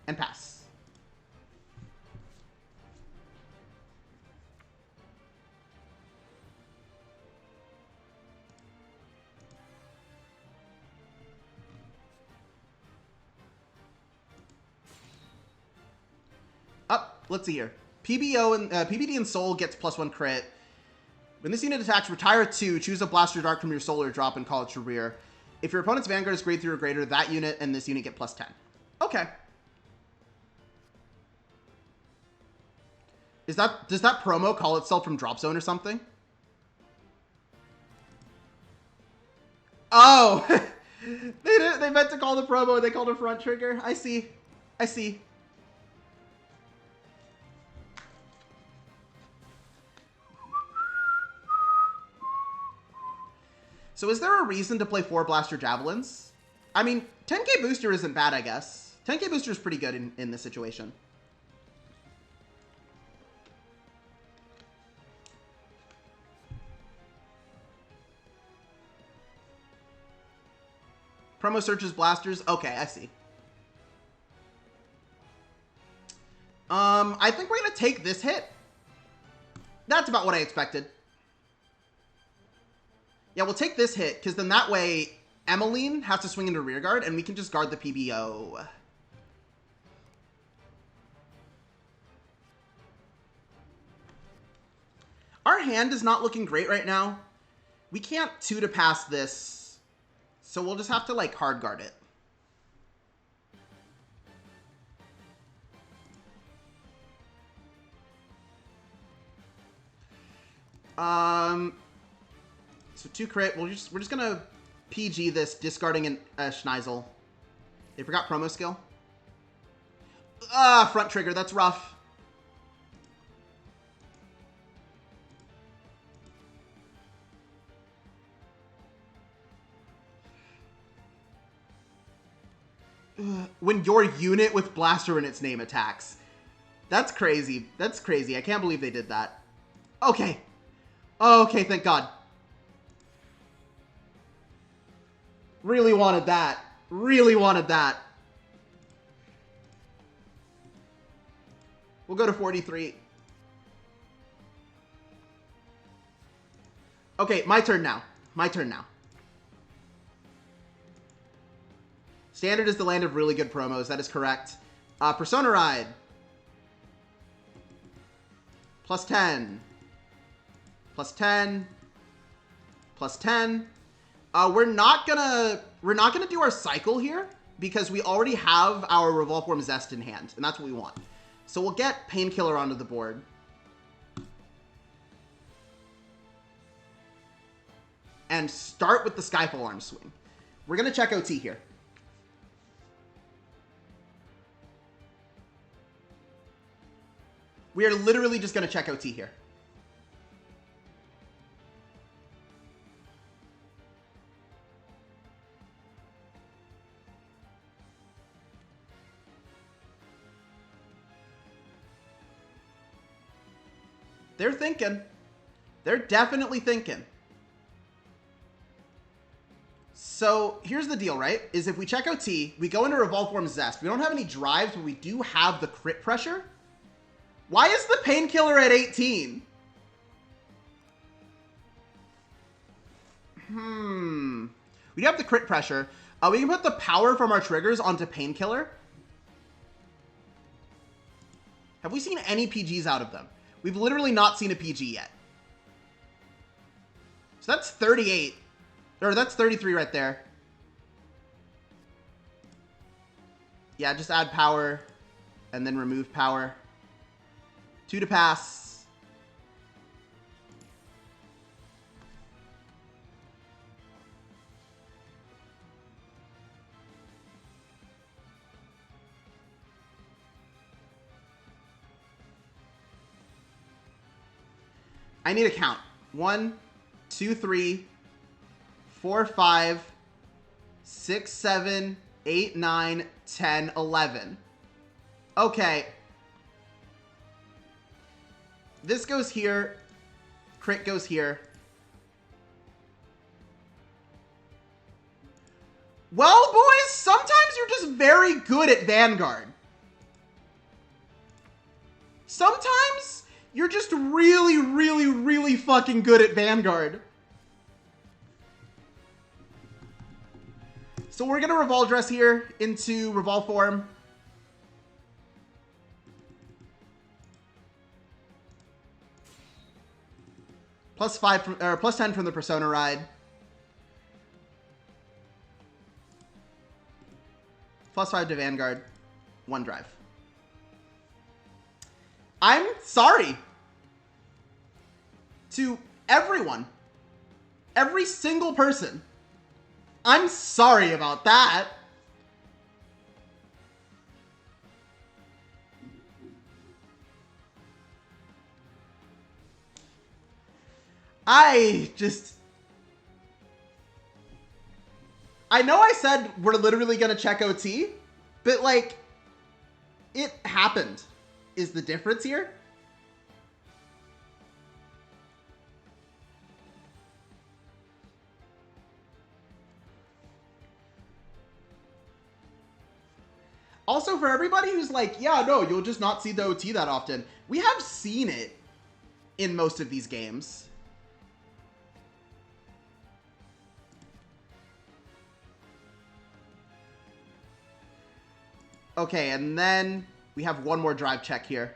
[SPEAKER 1] and pass. Let's see here. PBD and Soul gets +1 crit. When this unit attacks, retire 2, choose a Blaster Dart from your Solar Drop and call it your rear. If your opponent's Vanguard is grade 3 or greater, that unit and this unit get +10. Okay. Does that promo call itself from Drop Zone or something? Oh! They meant to call the promo and they called a front trigger. I see. I see. So is there a reason to play 4 Blaster Javelins? I mean, 10k booster isn't bad, I guess. 10k booster is pretty good in this situation. Promo searches blasters. Okay, I see. I think we're going to take this hit. That's about what I expected. Yeah, we'll take this hit, because then that way Emmeline has to swing into rear guard, and we can just guard the PBO. Our hand is not looking great right now. We can't 2 to pass this, so we'll just have to, like, hard guard it. So 2 crit. We're just gonna PG this, discarding a Schneisel. They forgot promo skill. Front trigger. That's rough. When your unit with Blaster in its name attacks. That's crazy. That's crazy. I can't believe they did that. Okay. Oh, okay, thank God. Really wanted that. Really wanted that. We'll go to 43. Okay, my turn now. My turn now. Standard is the land of really good promos. That is correct. Persona Ride. Plus 10. Plus 10. Plus 10. We're not gonna do our cycle here because we already have our Revolve Form Zest in hand, and that's what we want. So we'll get Painkiller onto the board. And start with the Skyfall Arm Swing. We're gonna check OT here. We are literally just gonna check OT here. They're thinking. They're definitely thinking. So here's the deal, right? Is if we check OT, we go into Revolve Form Zest. We don't have any drives, but we do have the crit pressure. Why is the Painkiller at 18? We do have the crit pressure. We can put the power from our triggers onto Painkiller. Have we seen any PGs out of them? We've literally not seen a PG yet. So that's 38. Or that's 33 right there. Yeah, just add power and then remove power. 2 to pass. I need a count. 1, 2, 3, 4, 5, 6, 7, 8, 9, 10, 11. Okay. This goes here. Crit goes here. Well, boys, sometimes you're just very good at Vanguard. Sometimes you're just really, really, really fucking good at Vanguard. So we're going to Revolve Dress here into Revolve Form. Plus 5 from, or plus 10 from the Persona Ride. Plus 5 to Vanguard. 1 drive. I'm sorry to everyone. Every single person. I'm sorry about that. I know I said we're literally going to check OT, but like, it happened is the difference here. Also, for everybody who's like, yeah, no, you'll just not see the OT that often. We have seen it in most of these games. Okay, and then we have one more drive check here.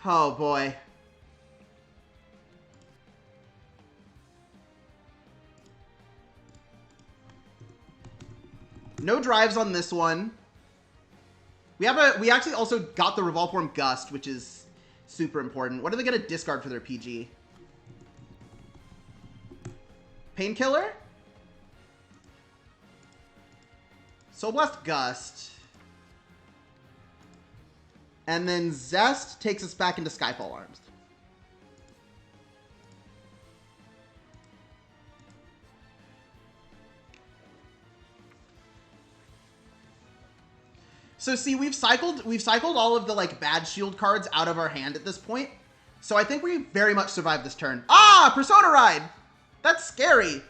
[SPEAKER 1] Oh, boy. No drives on this one. We actually also got the Revolve Form Gust, which is super important. What are they going to discard for their PG? Painkiller? Soul Blast Gust. And then Zest takes us back into Skyfall Arms. So see, we've cycled all of the like bad shield cards out of our hand at this point. So I think we very much survived this turn. Ah, Persona Ride! That's scary.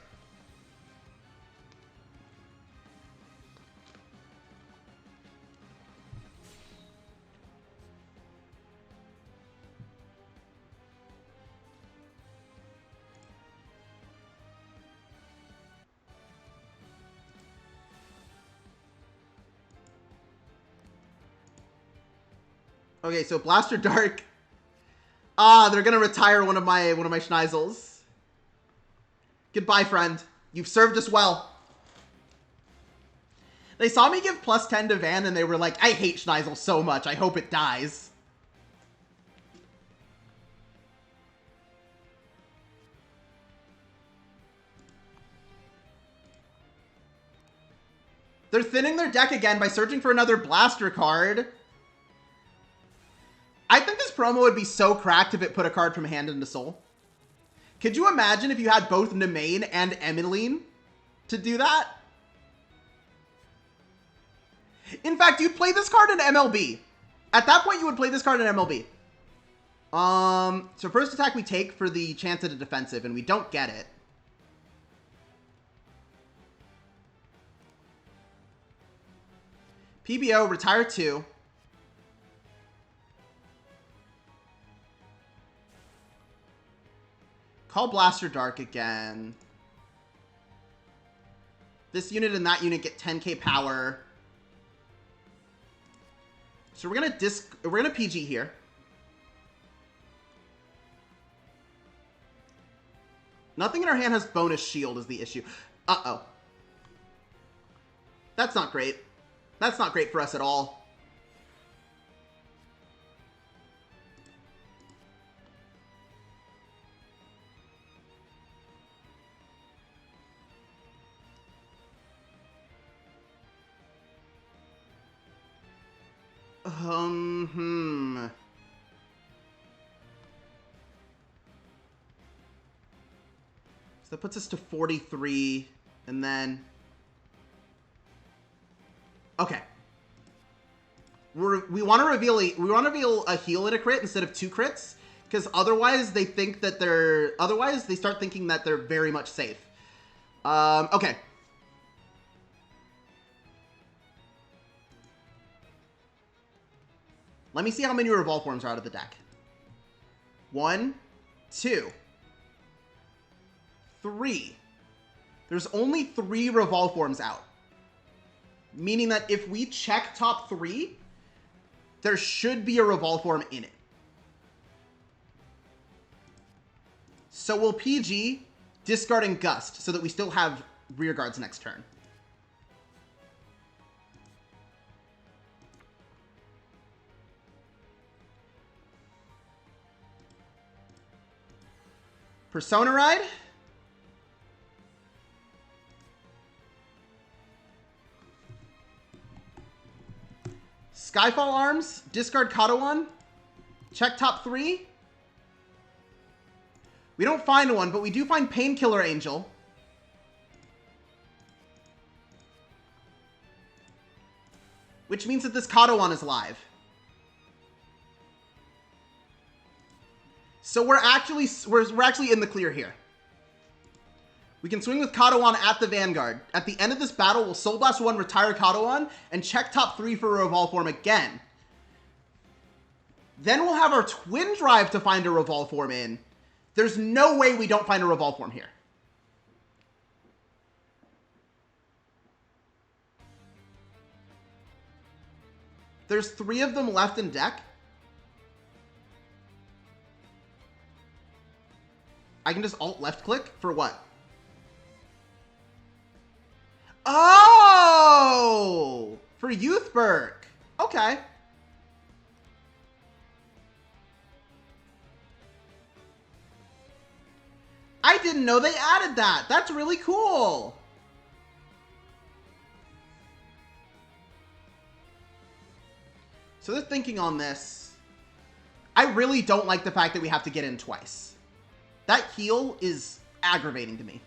[SPEAKER 1] Okay, so Blaster Dark. Ah, they're gonna retire one of my Schneisels. Goodbye, friend. You've served us well. They saw me give +10 to Van and they were like, I hate Schneisel so much. I hope it dies. They're thinning their deck again by searching for another Blaster card. I think this promo would be so cracked if it put a card from hand into soul. Could you imagine if you had both Nemain and Emmeline to do that? In fact, you'd play this card in MLB. At that point, you would play this card in MLB. So first attack we take for the chance at a defensive, and we don't get it. PBO, retire 2. Call Blaster Dark again. This unit and that unit get 10k power. So we're gonna PG here. Nothing in our hand has bonus shield is the issue. Uh-oh. That's not great. That's not great for us at all. So that puts us to 43, and then... Okay. We want to reveal a heal and a crit instead of 2 crits, because otherwise they think that they're... Otherwise, they start thinking that they're very much safe. Okay. Let me see how many Revolve Forms are out of the deck. 1, 2, 3. There's only 3 Revolve Forms out. Meaning that if we check top 3, there should be a Revolve Form in it. So we'll PG, discarding Gust, so that we still have rear guards next turn. Persona Ride. Skyfall Arms, discard Katawan, check top 3. We don't find one, but we do find Painkiller Angel. Which means that this Katawan is live. So we're actually in the clear here. We can swing with Katawan at the Vanguard. At the end of this battle, we'll Soul Blast 1, retire Katawan, and check top 3 for a Revolve Form again. Then we'll have our Twin Drive to find a Revolve Form in. There's no way we don't find a Revolve Form here. There's 3 of them left in deck. I can just alt left click for what? Oh! For Youthberk. Okay. I didn't know they added that. That's really cool. So they're thinking on this. I really don't like the fact that we have to get in twice. That heal is aggravating to me.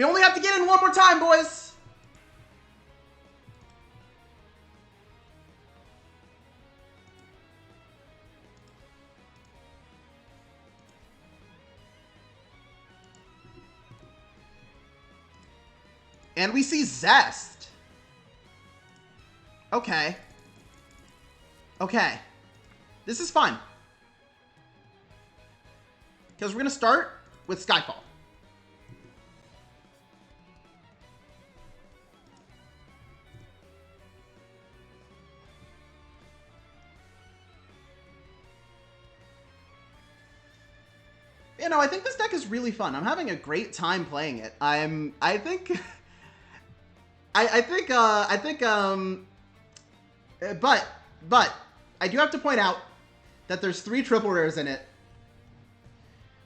[SPEAKER 1] We only have to get in one more time, boys. And we see Zest. Okay. Okay. This is fun. Because we're going to start with Skyfall. You know, I think this deck is really fun. I'm having a great time playing it. I think but I do have to point out that there's 3 triple rares in it,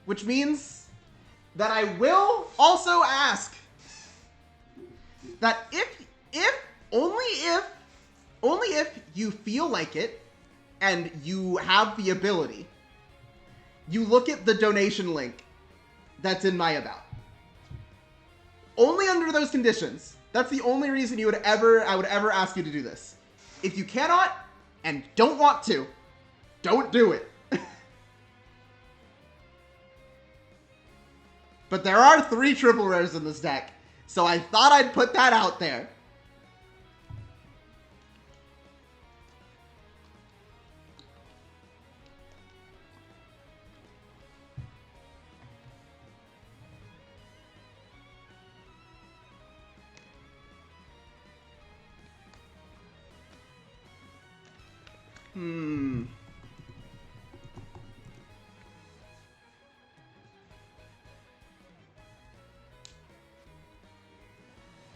[SPEAKER 1] which means that I will also ask that only if you feel like it and you have the ability, you look at the donation link that's in my about. Only under those conditions. That's the only reason I would ever ask you to do this. If you cannot and don't want to, don't do it. But there are 3 triple rares in this deck, so I thought I'd put that out there.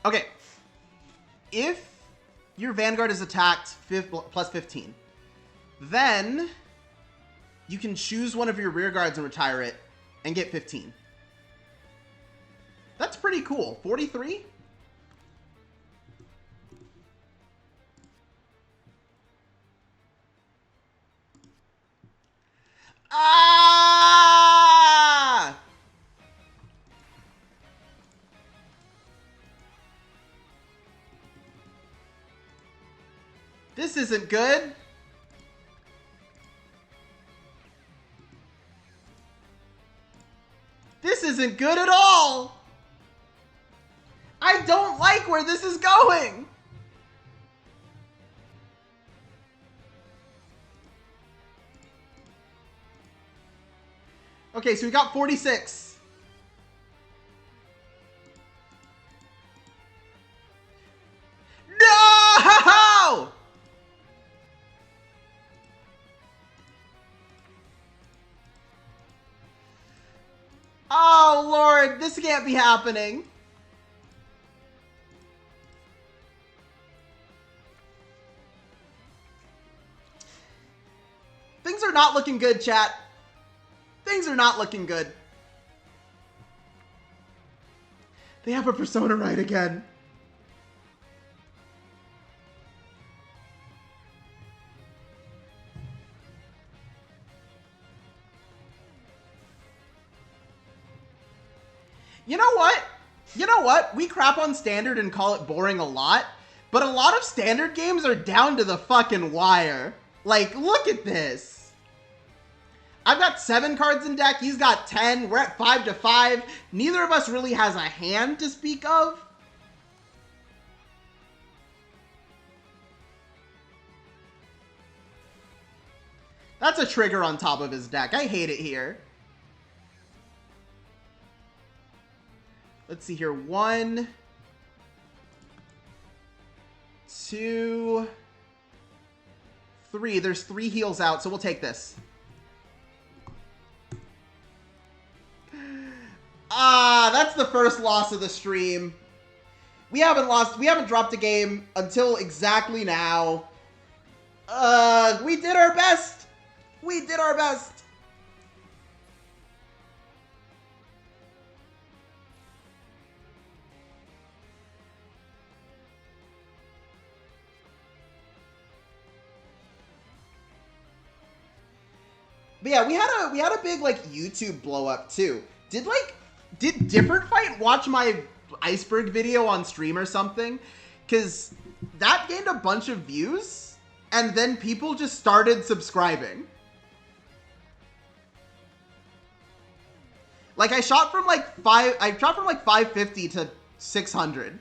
[SPEAKER 1] Okay. If your Vanguard is attacked plus 15, then you can choose one of your rear guards and retire it and get 15. That's pretty cool. 43? Ah! This isn't good. This isn't good at all. I don't like where this is going. Okay, so we got 46. No! Oh, Lord, this can't be happening. Things are not looking good, chat. Things are not looking good. They have a persona right again. You know what? You know what? We crap on Standard and call it boring a lot, but a lot of Standard games are down to the fucking wire. Like, look at this. I've got 7 cards in deck. He's got 10. We're at 5-5. Neither of us really has a hand to speak of. That's a trigger on top of his deck. I hate it here. Let's see here. 1, 2, 3. There's 3 heals out, so we'll take this. Ah, that's the first loss of the stream. We haven't dropped a game until exactly now. We did our best. We did our best. But yeah, we had a big like YouTube blow up too. Did Different Fight watch my iceberg video on stream or something, because that gained a bunch of views, and then people just started subscribing. Like, I shot from like 550 to 600.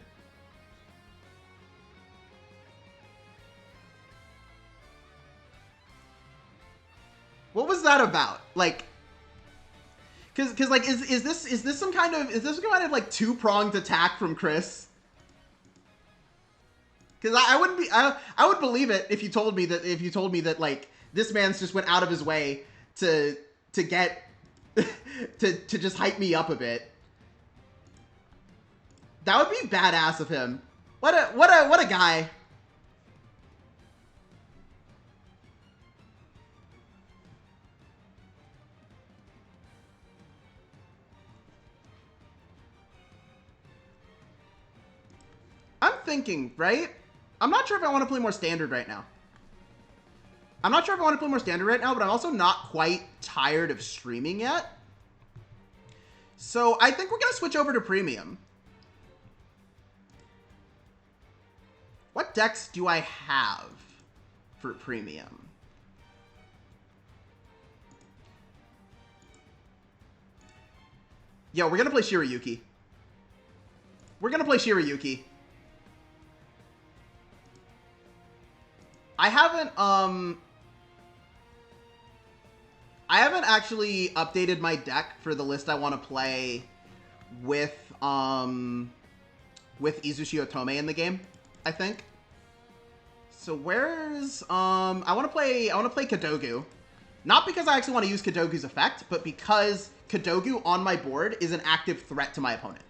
[SPEAKER 1] What was that about? Like, cause like, is this some kind of like two-pronged attack from Chris? Cause I would believe it if you told me that like this man's just went out of his way to get to just hype me up a bit. That would be badass of him. What a guy. I'm thinking, right? I'm not sure if I want to play more standard right now. But I'm also not quite tired of streaming yet. So I think we're going to switch over to premium. What decks do I have for premium? Yo, we're going to play Shirayuki. I haven't actually updated my deck for the list I want to play with Izushi Otome in the game, I think. So where's I want to play Kadogu. Not because I actually want to use Kadogu's effect, but because Kadogu on my board is an active threat to my opponent.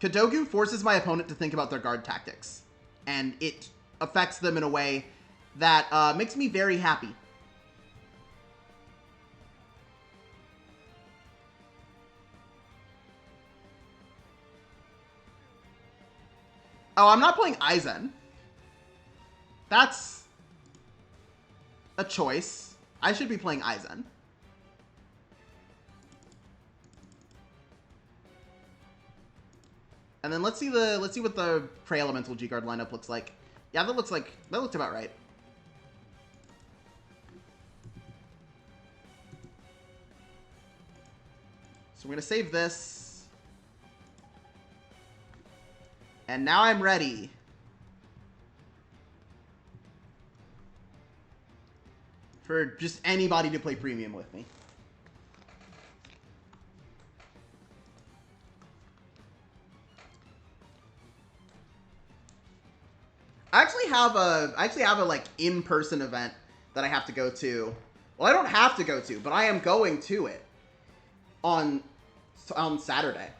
[SPEAKER 1] Kadogu forces my opponent to think about their guard tactics, and it affects them in a way that makes me very happy. Oh, I'm not playing Aizen. That's a choice. I should be playing Aizen. And then let's see what the Prey Elemental G-Guard lineup looks like. Yeah, that looks about right. So we're gonna save this. And now I'm ready. For just anybody to play premium with me. I actually have a like in-person event that I have to go to. Well, I don't have to go to, but I am going to it on Saturday.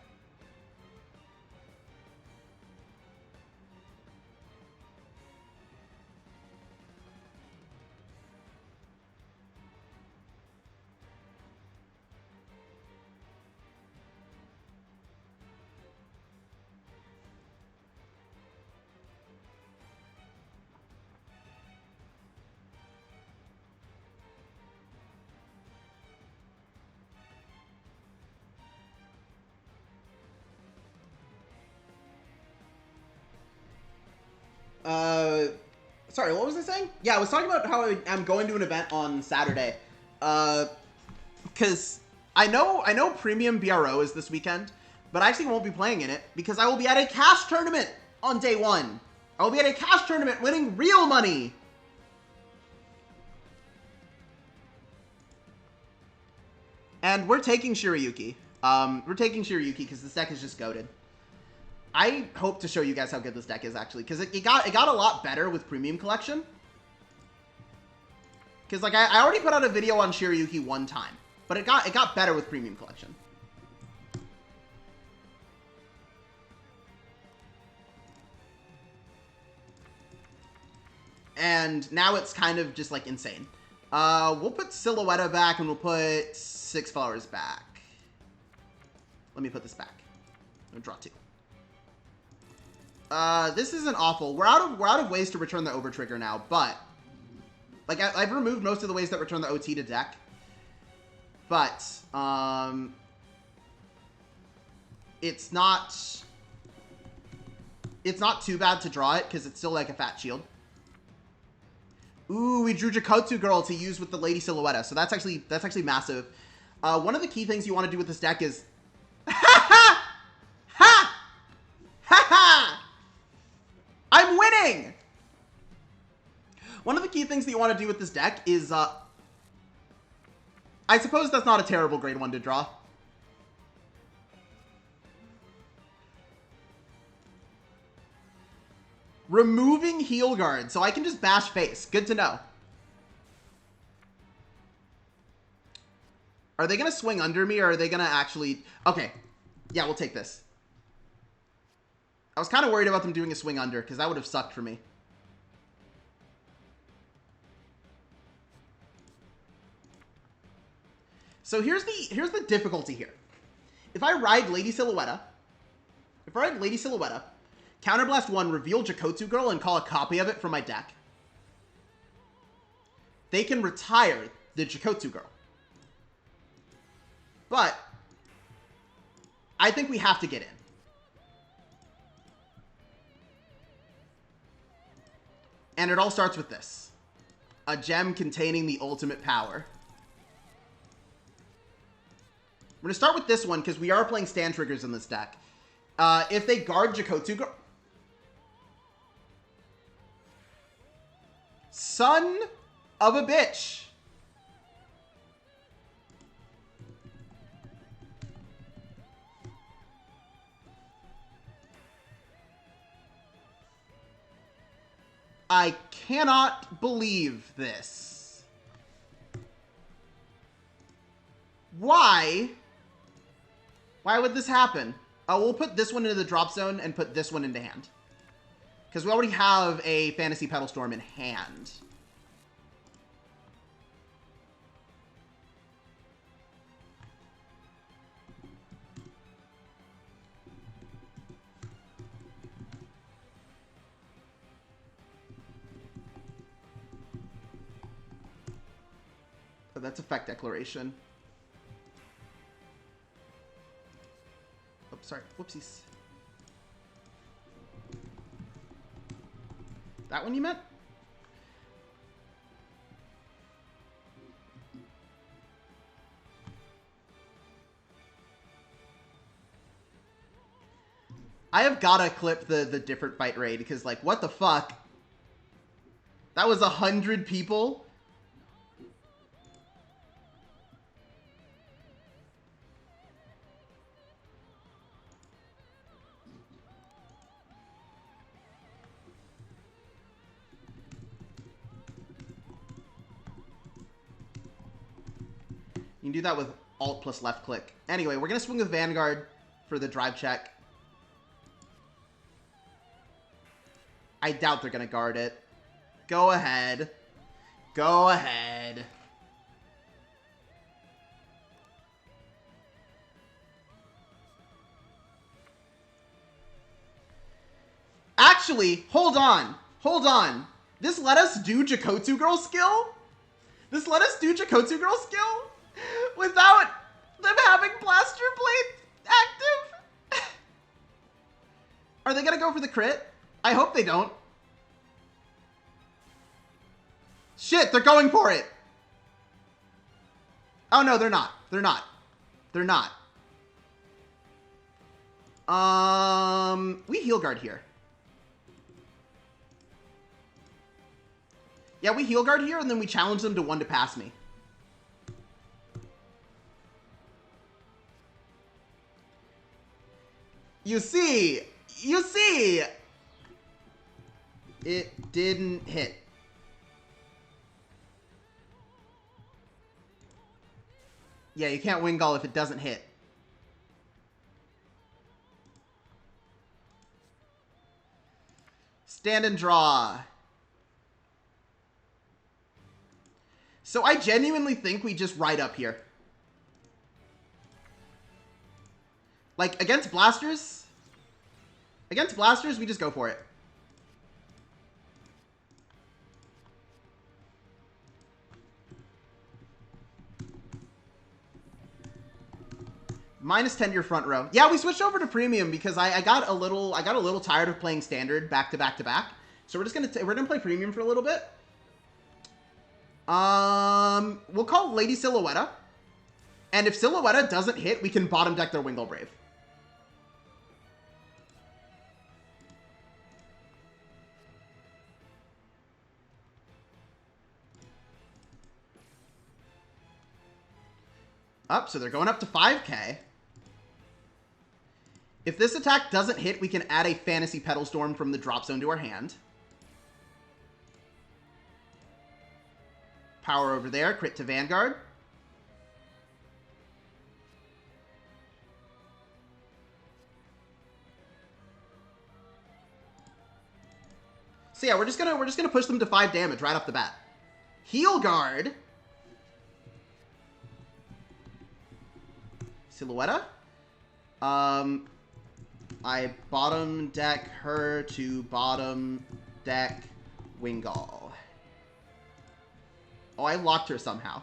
[SPEAKER 1] Sorry, what was I saying? Yeah, I was talking about how I'm going to an event on Saturday. Because I know Premium BRO is this weekend, but I actually won't be playing in it because I will be at a cash tournament on day one. I will be at a cash tournament winning real money. And we're taking Shirayuki. We're taking Shirayuki because this deck is just goated. I hope to show you guys how good this deck is, actually, because it got a lot better with Premium Collection. Because, like, I already put out a video on Shirayuki one time, but it got better with Premium Collection. And now it's kind of just, like, insane. We'll put Silhouetta back, and we'll put 6 Flowers back. Let me put this back. I'm gonna draw 2. This isn't awful. We're out of ways to return the Overtrigger now, but like I've removed most of the ways that return the OT to deck. But it's not too bad to draw it because it's still like a fat shield. Ooh, we drew Jakotsu Girl to use with the Lady Silhouette, so that's actually massive. One of the key things you want to do with this deck is ha ha. I'm winning. One of the key things that you want to do with this deck is I suppose that's not a terrible grade 1 to draw. Removing Heal Guard, so I can just bash face. Good to know. Are they going to swing under me, or are they going to actually... Okay. Yeah, we'll take this. I was kind of worried about them doing a swing under, because that would have sucked for me. So here's the difficulty here. If I ride Lady Silhouette, Counterblast 1, reveal Jakotsu Girl, and call a copy of it from my deck, they can retire the Jakotsu Girl. But I think we have to get in. And it all starts with this. A gem containing the ultimate power. We're going to start with this one because we are playing stand triggers in this deck. If they guard Jakotsu Girl... Son of a bitch. I cannot believe this. Why? Why would this happen? We'll put this one into the drop zone and put this one into hand. Because we already have a Fantasy Petal Storm in hand. Oh, that's effect declaration. Oh, sorry. Whoopsies. That one you meant? I have gotta clip the different fight raid because, like, what the fuck? That was 100 people? You can do that with Alt plus left click. Anyway, we're going to swing with Vanguard for the drive check. I doubt they're going to guard it. Go ahead. Go ahead. Actually, hold on. Hold on. This let us do Jakotsu Girl skill? This let us do Jakotsu Girl skill? Without them having Blaster Blade active? Are they gonna go for the crit? I hope they don't. Shit, they're going for it! Oh no, they're not. They're not. They're not. We heal guard here. Yeah, we heal guard here, and then we challenge them to 1 to pass me. You see, it didn't hit. Yeah, you can't wing gull if it doesn't hit. Stand and draw. So I genuinely think we just ride up here. Like, against blasters, we just go for it. -10 to your front row. Yeah, we switched over to premium because I got a little tired of playing standard back to back to back. So we're gonna play premium for a little bit. We'll call Lady Silhouetta. And if Silhouetta doesn't hit, we can bottom deck their Wingull Brave. Up, so they're going up to 5k. If this attack doesn't hit, we can add a Fantasy Petal Storm from the drop zone to our hand. Power over there, crit to Vanguard. So yeah, we're just gonna push them to 5 damage right off the bat. Heal Guard. Silhouetta. I bottom deck her to bottom deck Wingull. Oh, I locked her somehow.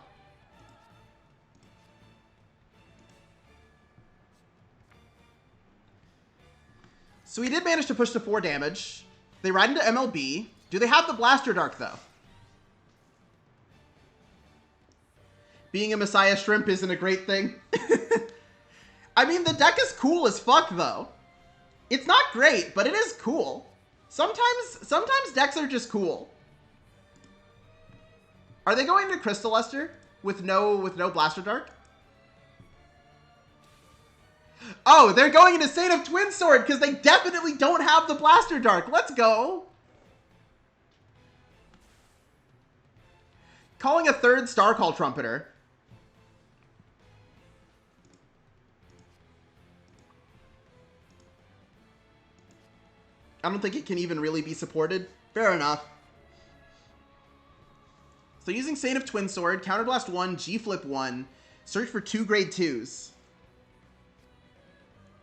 [SPEAKER 1] So we did manage to push to 4 damage. They ride into MLB. Do they have the Blaster Dark, though? Being a Messiah Shrimp isn't a great thing. I mean, the deck is cool as fuck, though. It's not great, but it is cool. Sometimes decks are just cool. Are they going to Crystal Luster with no Blaster Dark? Oh, they're going into Saint of Twin Sword because they definitely don't have the Blaster Dark. Let's go. Calling a third Starcall Trumpeter. I don't think it can even really be supported. Fair enough. So using Saint of Twin Sword, Counterblast 1, G-Flip 1, search for 2 grade 2s.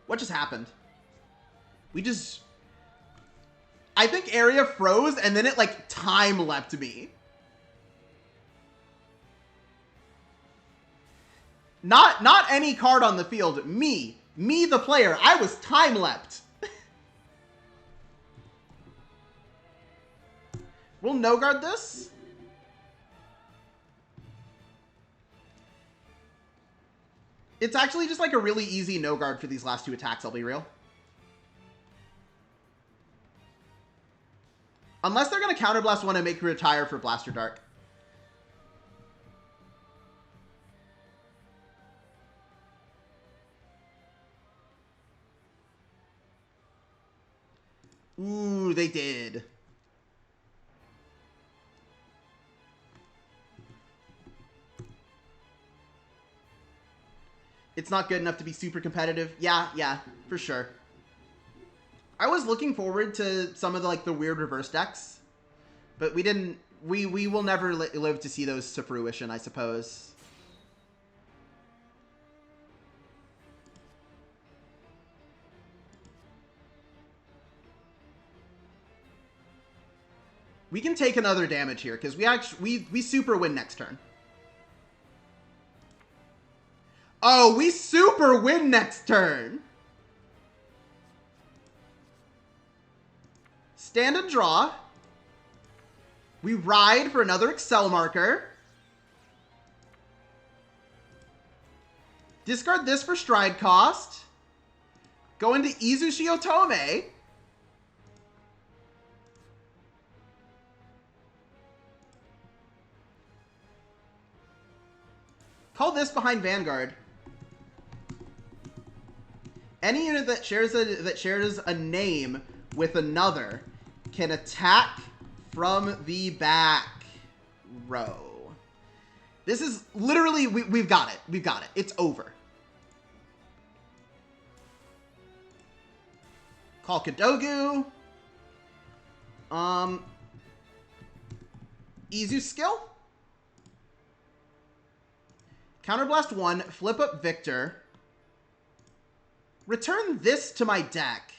[SPEAKER 1] What just happened? I think area froze and then it like time leapt me. Not any card on the field. Me the player. I was time leapt. We'll no guard this. It's actually just like a really easy no guard for these last 2 attacks, I'll be real. Unless they're going to counterblast 1 and make you retire for Blaster Dark. Ooh, they did. It's not good enough to be super competitive. Yeah, for sure. I was looking forward to some of the weird reverse decks, but we didn't. We will never live to see those to fruition, I suppose. We can take another damage here because we super win next turn. Oh, we super win next turn. Stand and draw. We ride for another Excel marker. Discard this for stride cost. Go into Izushi Otome. Call this behind Vanguard. Any unit that shares a name with another can attack from the back row. This is literally, we've got it. We've got it. It's over. Call Kadogu. Izu skill. Counterblast 1, flip up Victor. Return this to my deck.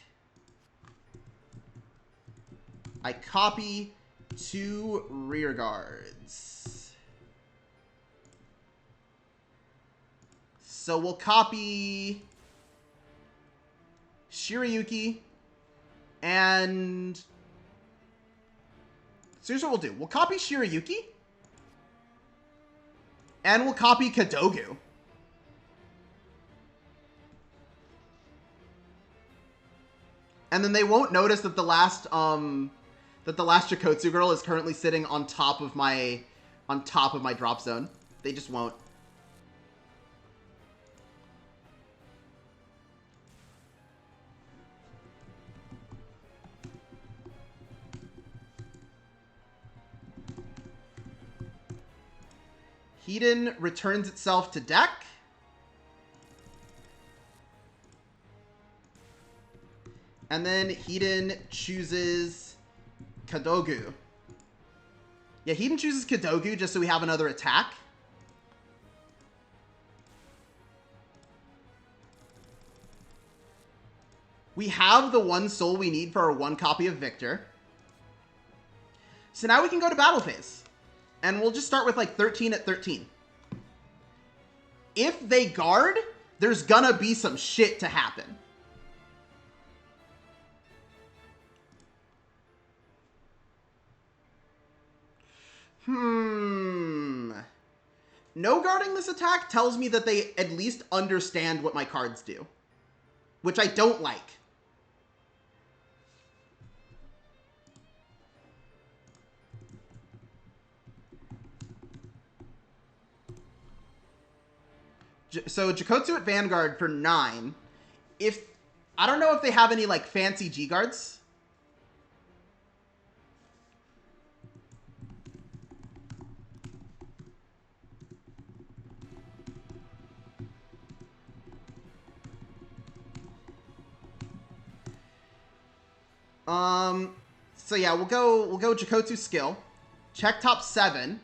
[SPEAKER 1] I copy 2 rear guards. So we'll copy Shirayuki, and... So here's what we'll do. We'll copy Shirayuki, and we'll copy Kadogu. And then they won't notice that the last Chikotsu girl is currently sitting on top of my drop zone. They just won't. Hiden returns itself to deck. And then Hiden chooses Kadogu. Yeah, Hiden chooses Kadogu just so we have another attack. We have the one soul we need for our one copy of Victor. So now we can go to battle phase. And we'll just start with like 13 at 13. If they guard, there's gonna be some shit to happen. No guarding this attack tells me that they at least understand what my cards do. Which I don't like. So Chikotsu at Vanguard for 9. I don't know if they have any like fancy G guards. So yeah, we'll go Chikotsu skill. Check top 7.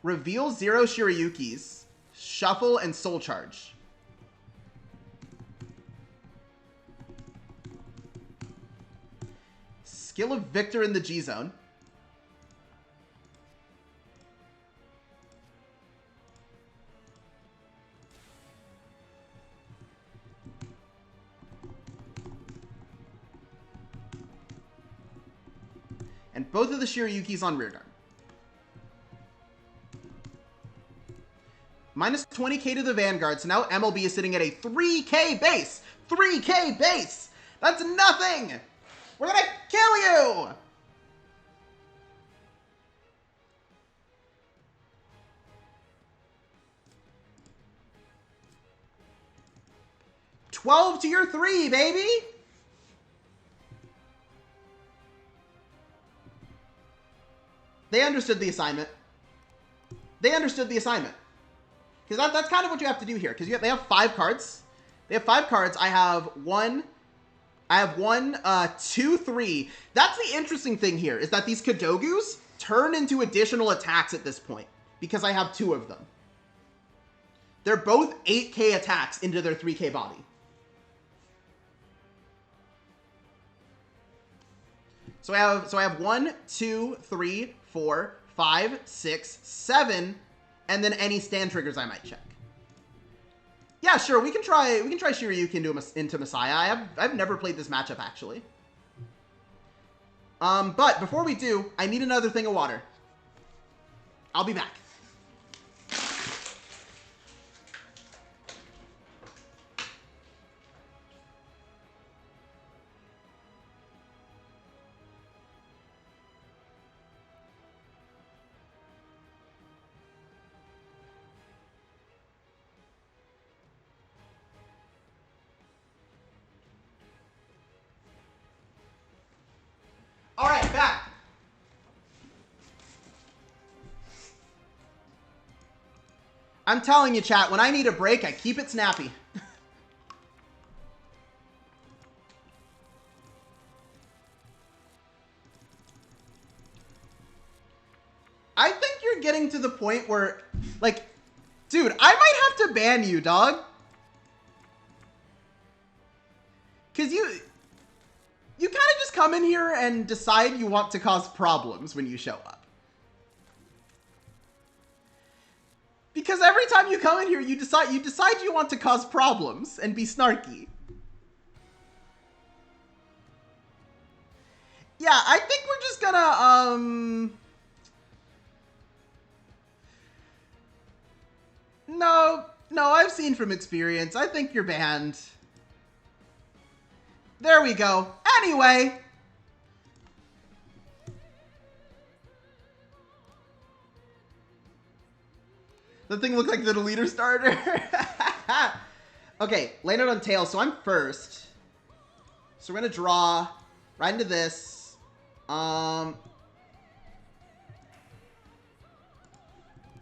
[SPEAKER 1] Reveal 0 Shirayukis. Shuffle and soul charge. Skill of Victor in the G zone. And both of the Shirayukis on rear guard. Minus 20k to the Vanguard, so now MLB is sitting at a 3k base! 3k base! That's nothing! We're gonna kill you! $12 to your 3, baby! They understood the assignment. They understood the assignment. Because that's kind of what you have to do here. Because they have 5 cards. They have 5 cards. I have 1, 2, 3. That's the interesting thing here, is that these Kadogus turn into additional attacks at this point. Because I have 2 of them. They're both 8k attacks into their 3k body. So I have 1, 2, 3, 4, 5, 6, 7, and then any stand triggers I might check. Yeah, sure, we can try Shirayuki into Messiah. I've never played this matchup actually. But before we do, I need another thing of water. I'll be back. All right, back. I'm telling you, chat, when I need a break, I keep it snappy. I think you're getting to the point where, like, dude, I might have to ban you, dog. Because you kind of just come in here and decide you want to cause problems when you show up. Because every time you come in here, you decide you want to cause problems and be snarky. Yeah, I think we're just gonna, No, no, I've seen from experience. I think you're banned. There we go. Anyway. The thing looked like the leader starter. Okay, landed on tail, so I'm first. So we're gonna draw right into this.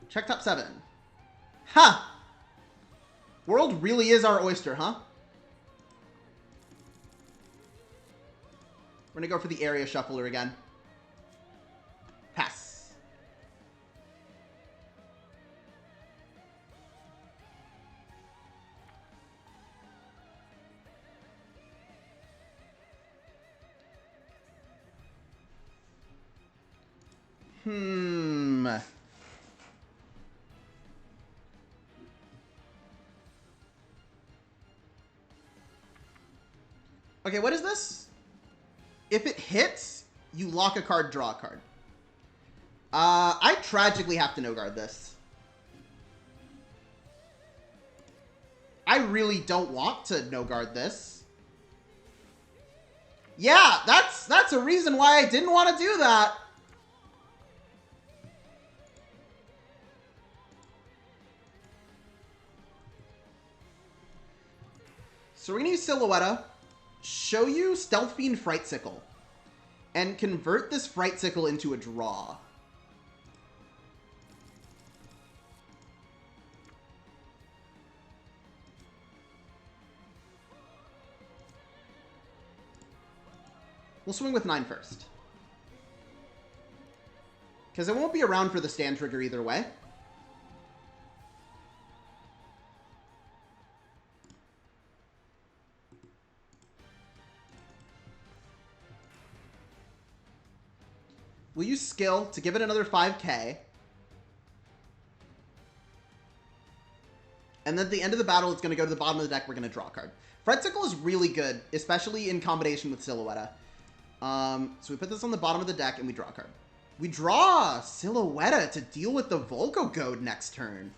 [SPEAKER 1] Check top 7. Huh! World really is our oyster, huh? We're gonna go for the area shuffler again. Pass. Okay, what is this? If it hits, you lock a card, draw a card. I tragically have to no-guard this. I really don't want to no-guard this. Yeah, that's a reason why I didn't want to do that. So we're going to use Silhouette, show you Stealth Fiend Fright Sickle, and convert this Fright Sickle into a draw. We'll swing with 9 first. Because it won't be around for the stand trigger either way. We'll use skill to give it another 5k. And then at the end of the battle, it's going to go to the bottom of the deck. We're going to draw a card. Fretzicle is really good, especially in combination with Silhouette. So we put this on the bottom of the deck, and we draw a card. We draw Silhouette to deal with the Volco Goad next turn.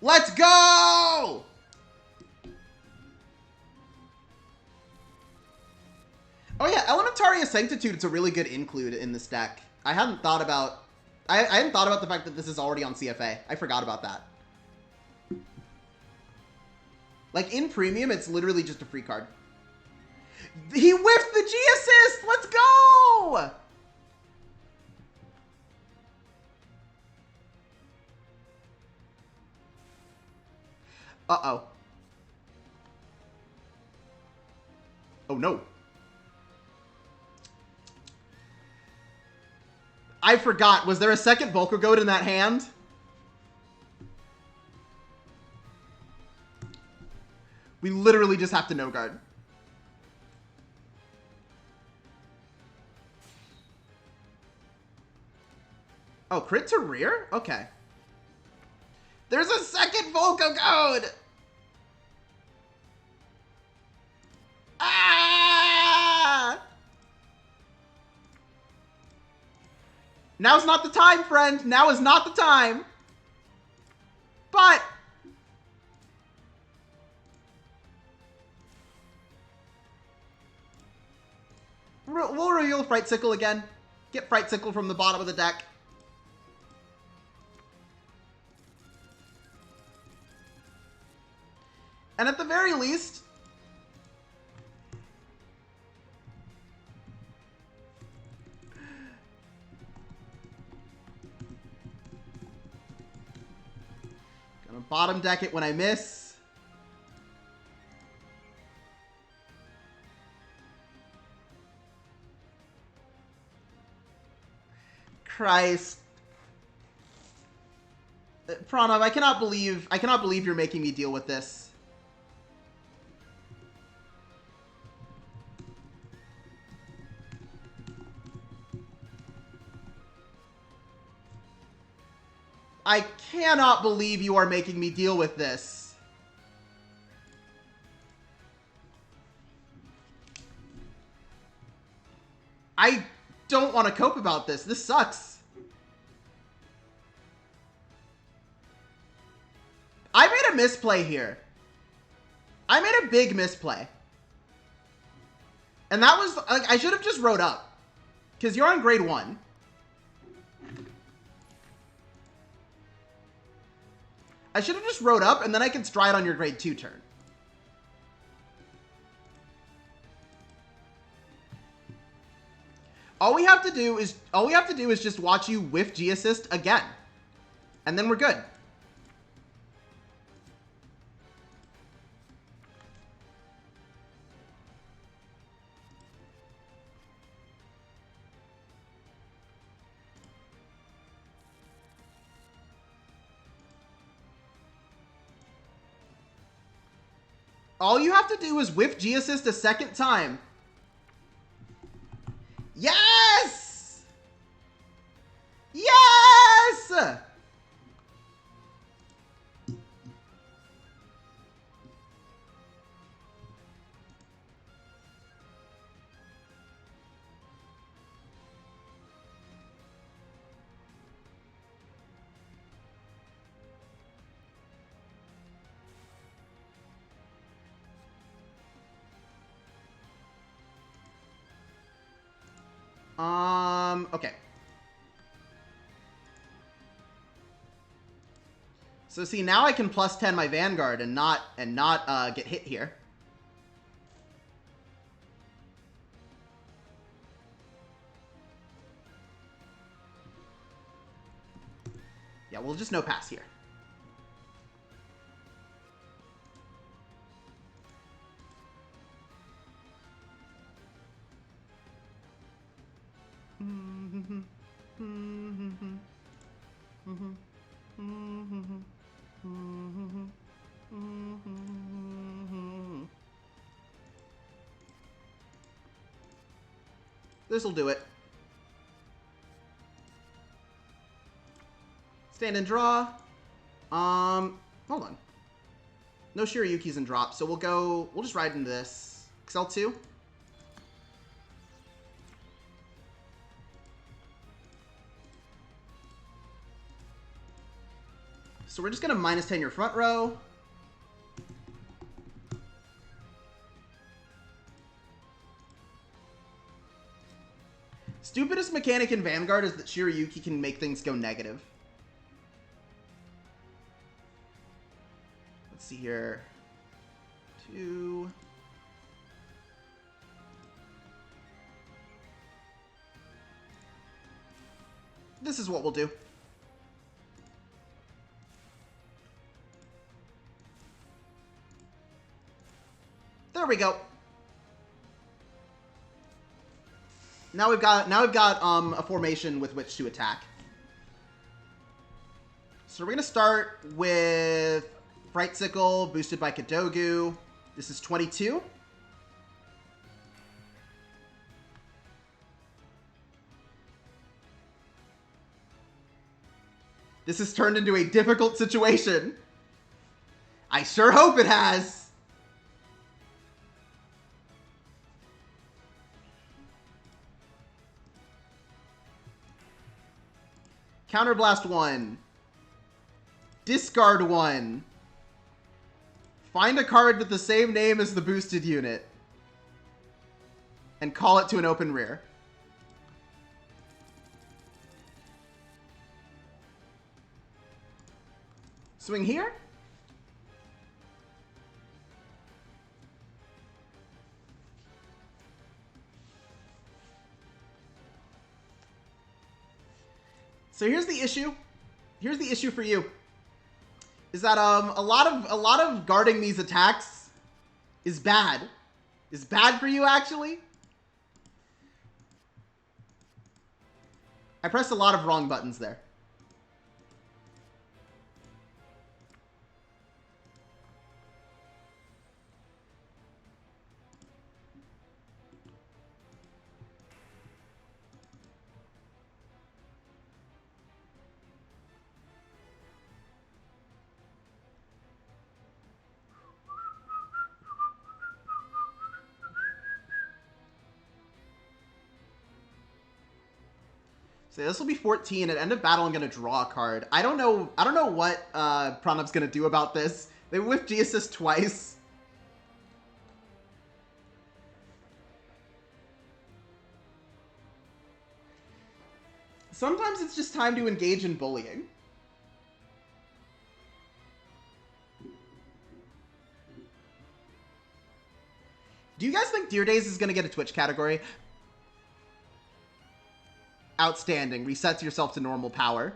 [SPEAKER 1] Let's go! Oh yeah, Elementaria Sanctitude, it's a really good include in this deck. I hadn't thought about... I hadn't thought about the fact that this is already on CFA. I forgot about that. Like, in Premium, it's literally just a free card. He whiffed the G-Assist! Let's go! Uh-oh. Oh, no. I forgot. Was there a second Volco Goat in that hand? We literally just have to no-guard. Oh, crit to rear? Okay. There's a second Volco Goat! Ah! Now's not the time, friend. Now is not the time. But... we'll reveal Fright Sickle again. Get Fright Sickle from the bottom of the deck. And at the very least... gonna bottom deck it when I miss. Christ. Pranav, I cannot believe you're making me deal with this. I cannot believe you are making me deal with this. I don't want to cope about this. This sucks. I made a misplay here. I made a big misplay. And that was, like, I should have just wrote up. Because you're on grade 1. I should have just wrote up, and then I could stride on your grade 2 turn. All we have to do is just watch you whiff G-Assist again. And then we're good. All you have to do is whiff G-Assist a second time. Yes! Yes! Okay. So see, now I can plus 10 my Vanguard and not get hit here. Yeah, we'll just no pass here. This'll do it. Stand and draw. Hold on. No Shiryuki's in drop, so we'll just ride into this. XL2. So we're just gonna minus 10 your front row. Stupidest mechanic in Vanguard is that Shiryuki can make things go negative. Let's see here. 2. This is what we'll do. There we go. Now we've got a formation with which to attack. So we're gonna start with Frightsicle boosted by Kadogu. This is 22. This has turned into a difficult situation. I sure hope it has. Counterblast 1. Discard 1. Find a card with the same name as the boosted unit. And call it to an open rear. Swing here. So here's the issue. Here's the issue for you. Is that a lot of guarding these attacks is bad. Is bad for you actually. I pressed a lot of wrong buttons there. So this will be 14. At end of battle, I'm gonna draw a card. I don't know what Pranav's gonna do about this. They whiffed G-Assist twice. Sometimes it's just time to engage in bullying. Do you guys think Deer Days is gonna get a Twitch category? Outstanding. Resets yourself to normal power.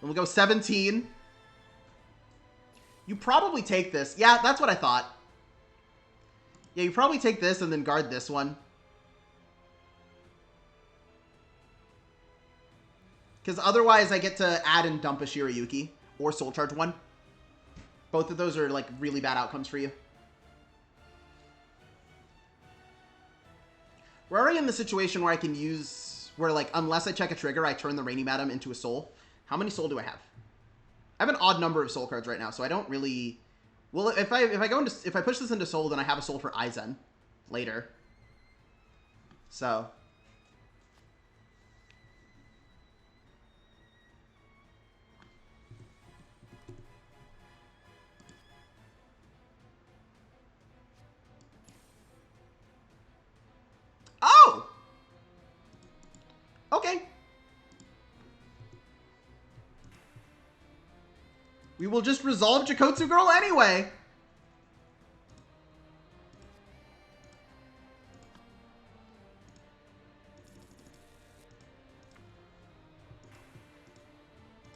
[SPEAKER 1] And we'll go 17. You probably take this. Yeah, that's what I thought. Yeah, you probably take this and then guard this one. Because otherwise I get to add and dump a Shirayuki. Or Soul Charge 1. Both of those are, like, really bad outcomes for you. We're already in the situation where I can use... Where, like, unless I check a trigger, I turn the Rainy Madam into a soul. How many soul do I have? I have an odd number of soul cards right now, so I don't really... Well, if I push this into soul, then I have a soul for Aizen later. So... Oh! Okay. We will just resolve Jakotsu Girl anyway.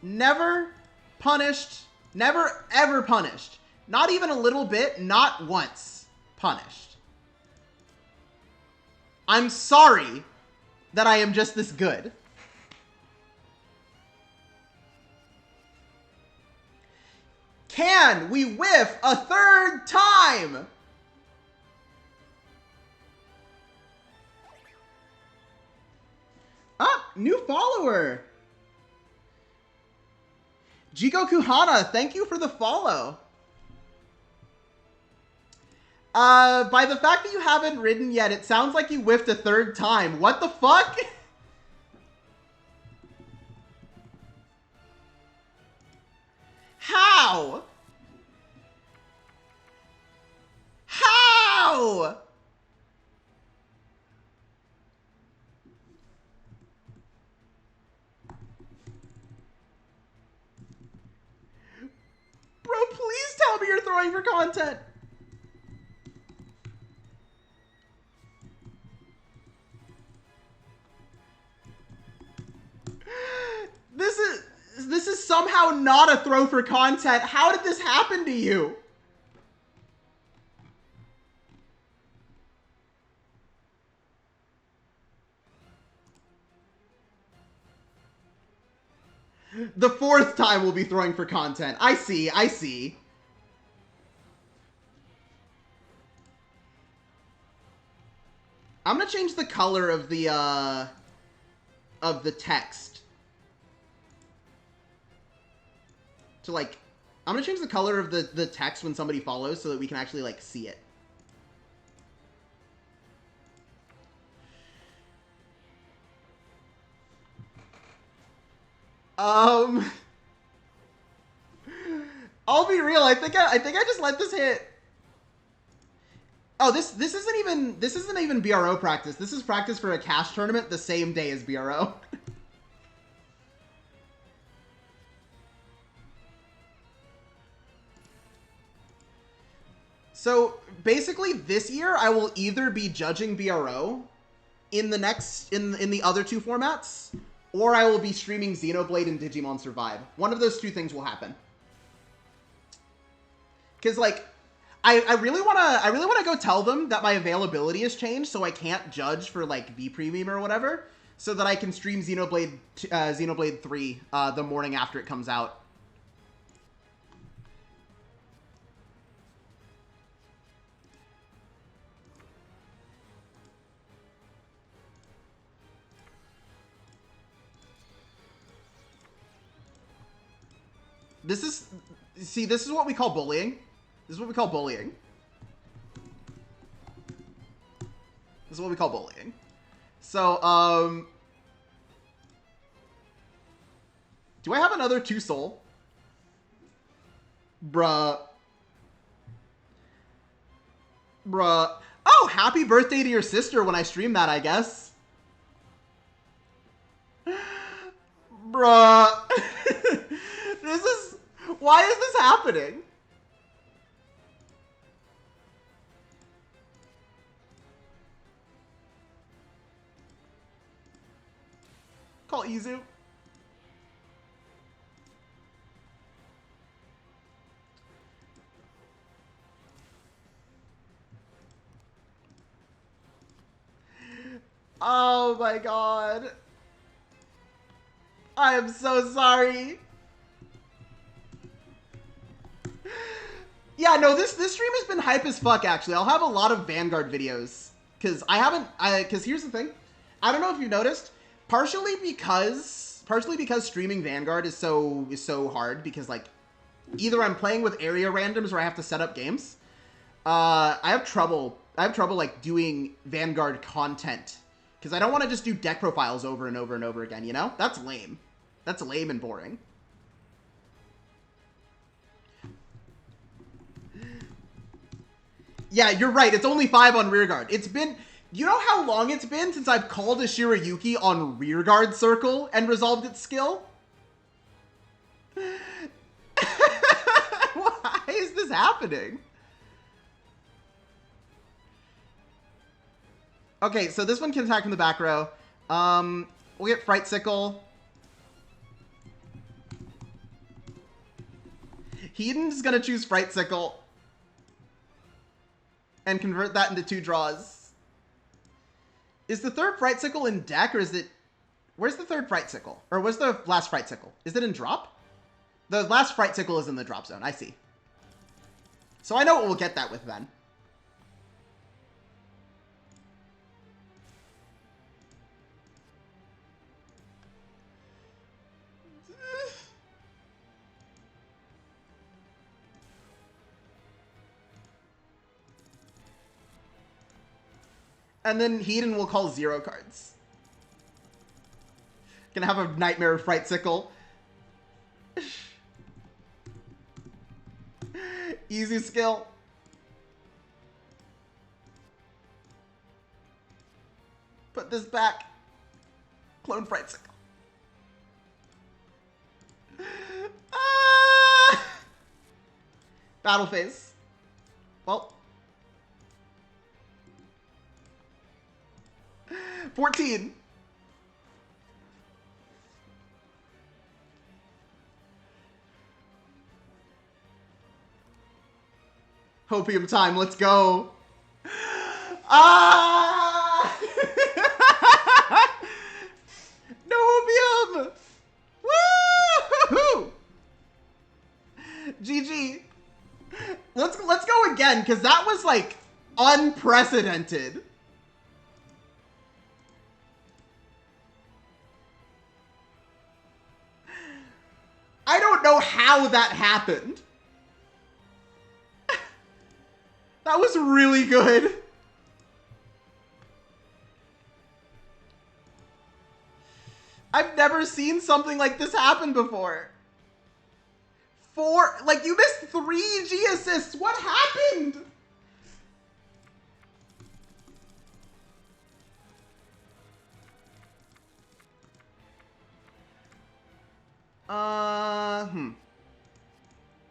[SPEAKER 1] Never punished. Never ever punished. Not even a little bit. Not once punished. I'm sorry that I am just this good. Can we whiff a third time? Ah, new follower. Jigoku Hana, thank you for the follow. By the fact that you haven't ridden yet, it sounds like you whiffed a third time. What the fuck? How? How? Bro, please tell me you're throwing for content. This is somehow not a throw for content. How did this happen to you? The fourth time we'll be throwing for content. I see, I see. I'm gonna change the color of the text. To, like, I'm gonna change the color of the text when somebody follows so that we can actually, like, see it. I'll be real. I think I just let this hit. Oh, this isn't even BRO practice. This is practice for a cash tournament the same day as BRO. So basically, this year I will either be judging BRO in the other two formats, or I will be streaming Xenoblade and Digimon Survive. One of those two things will happen. Because, like, I really wanna go tell them that my availability has changed, so I can't judge for, like, B Premium or whatever, so that I can stream Xenoblade 3 the morning after it comes out. This is what we call bullying. This is what we call bullying. This is what we call bullying. So, do I have another 2 soul? Bruh. Oh, happy birthday to your sister when I stream that, I guess. Bruh. Why is this happening? Call Izu. Oh my god. I am so sorry. Yeah, no, this stream has been hype as fuck, actually. I'll have a lot of Vanguard videos. Because because here's the thing. I don't know if you noticed. Partially because streaming Vanguard is so hard. Because, like, either I'm playing with area randoms or I have to set up games. I have trouble, like, doing Vanguard content. Because I don't want to just do deck profiles over and over and over again, you know? That's lame. That's lame and boring. Yeah, you're right. It's only 5 on rearguard. It's been... You know how long it's been since I've called a Shirayuki on rearguard circle and resolved its skill? Why is this happening? Okay, so this one can attack from the back row. We'll get Fright Sickle. Heden's gonna choose Fright Sickle. And convert that into 2 draws. Is the third Fright Sickle in deck, or is it... Where's the third Fright Sickle? Or where's the last Fright Sickle? Is it in drop? The last Fright Sickle is in the drop zone. I see. So I know what we'll get that with then. And then Heden will call 0 cards. Gonna have a Nightmare of Fright Sickle. Easy skill. Put this back. Clone Fright Sickle. Battle phase. Well. 14. Hopium time, let's go. Ah! No Hopium! Woo! GG. Let's go again, because that was like unprecedented. I don't know how that happened. That was really good. I've never seen something like this happen before. Like, you missed 3 G assists. What happened?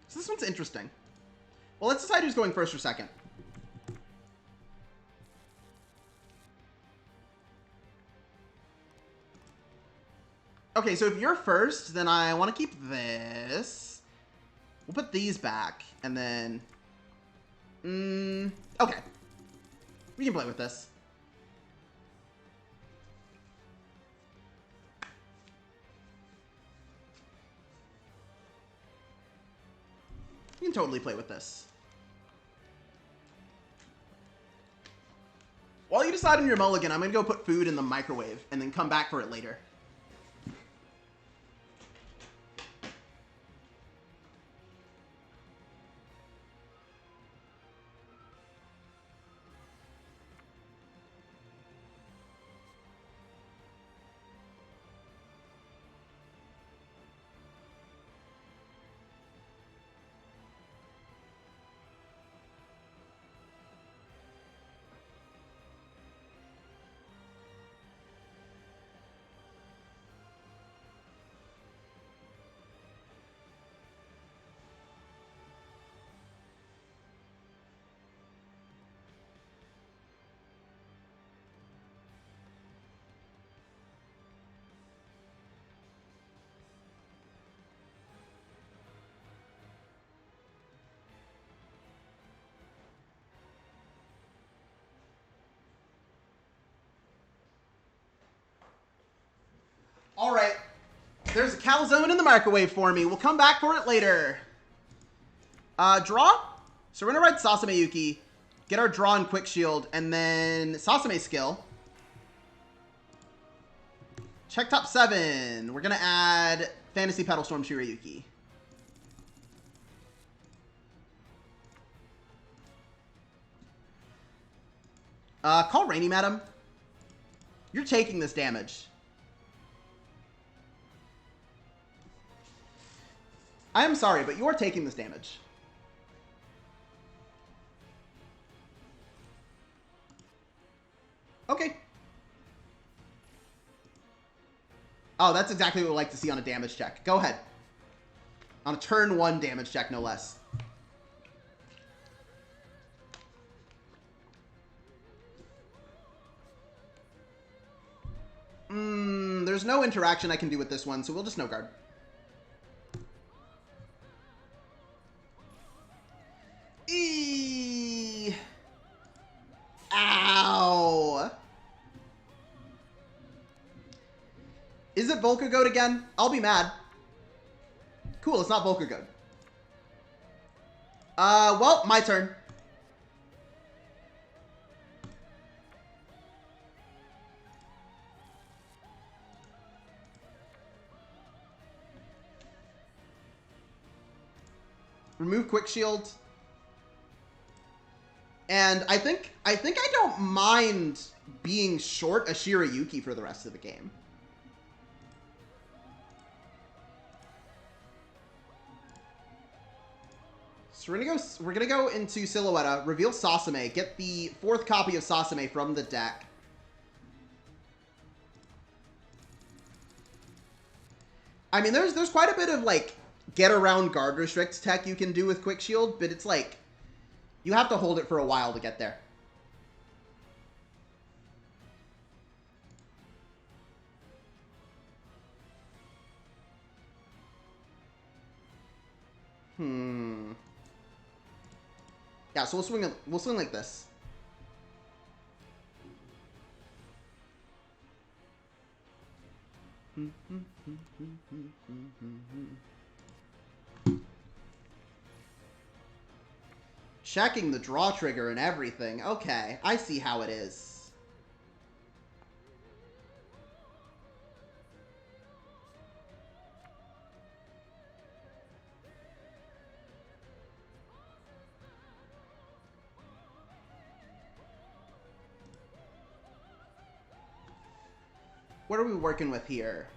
[SPEAKER 1] So this one's interesting. Well, let's decide who's going first or second. Okay, so if you're first, then I want to keep this. We'll put these back, and then... okay. We can play with this. You can totally play with this. While you decide on your mulligan, I'm going to go put food in the microwave and then come back for it later. There's a calzone in the microwave for me. We'll come back for it later. Draw. So we're going to ride Sasame Yuki, get our draw and quick shield, and then Sasame skill. Check top 7. We're going to add Fantasy Petal Storm Shirayuki. Call Rainy, madam. You're taking this damage. I am sorry, but you are taking this damage. Okay. Oh, that's exactly what we like to see on a damage check. Go ahead. On a turn 1 damage check, no less. There's no interaction I can do with this one, so we'll just no guard. Eee! Ow! Is it Volca Goat again? I'll be mad. Cool, it's not Volca Goat. Well, my turn. Remove quick shield. And I think I don't mind being short a Shirayuki for the rest of the game. So we're gonna go into Silhouetta, reveal Sasame, get the 4th copy of Sasame from the deck. I mean, there's quite a bit of like get around guard restrict tech you can do with quick shield, but it's like you have to hold it for a while to get there. Yeah, so we'll swing like this. Checking the draw trigger and everything. Okay, I see how it is. What are we working with here?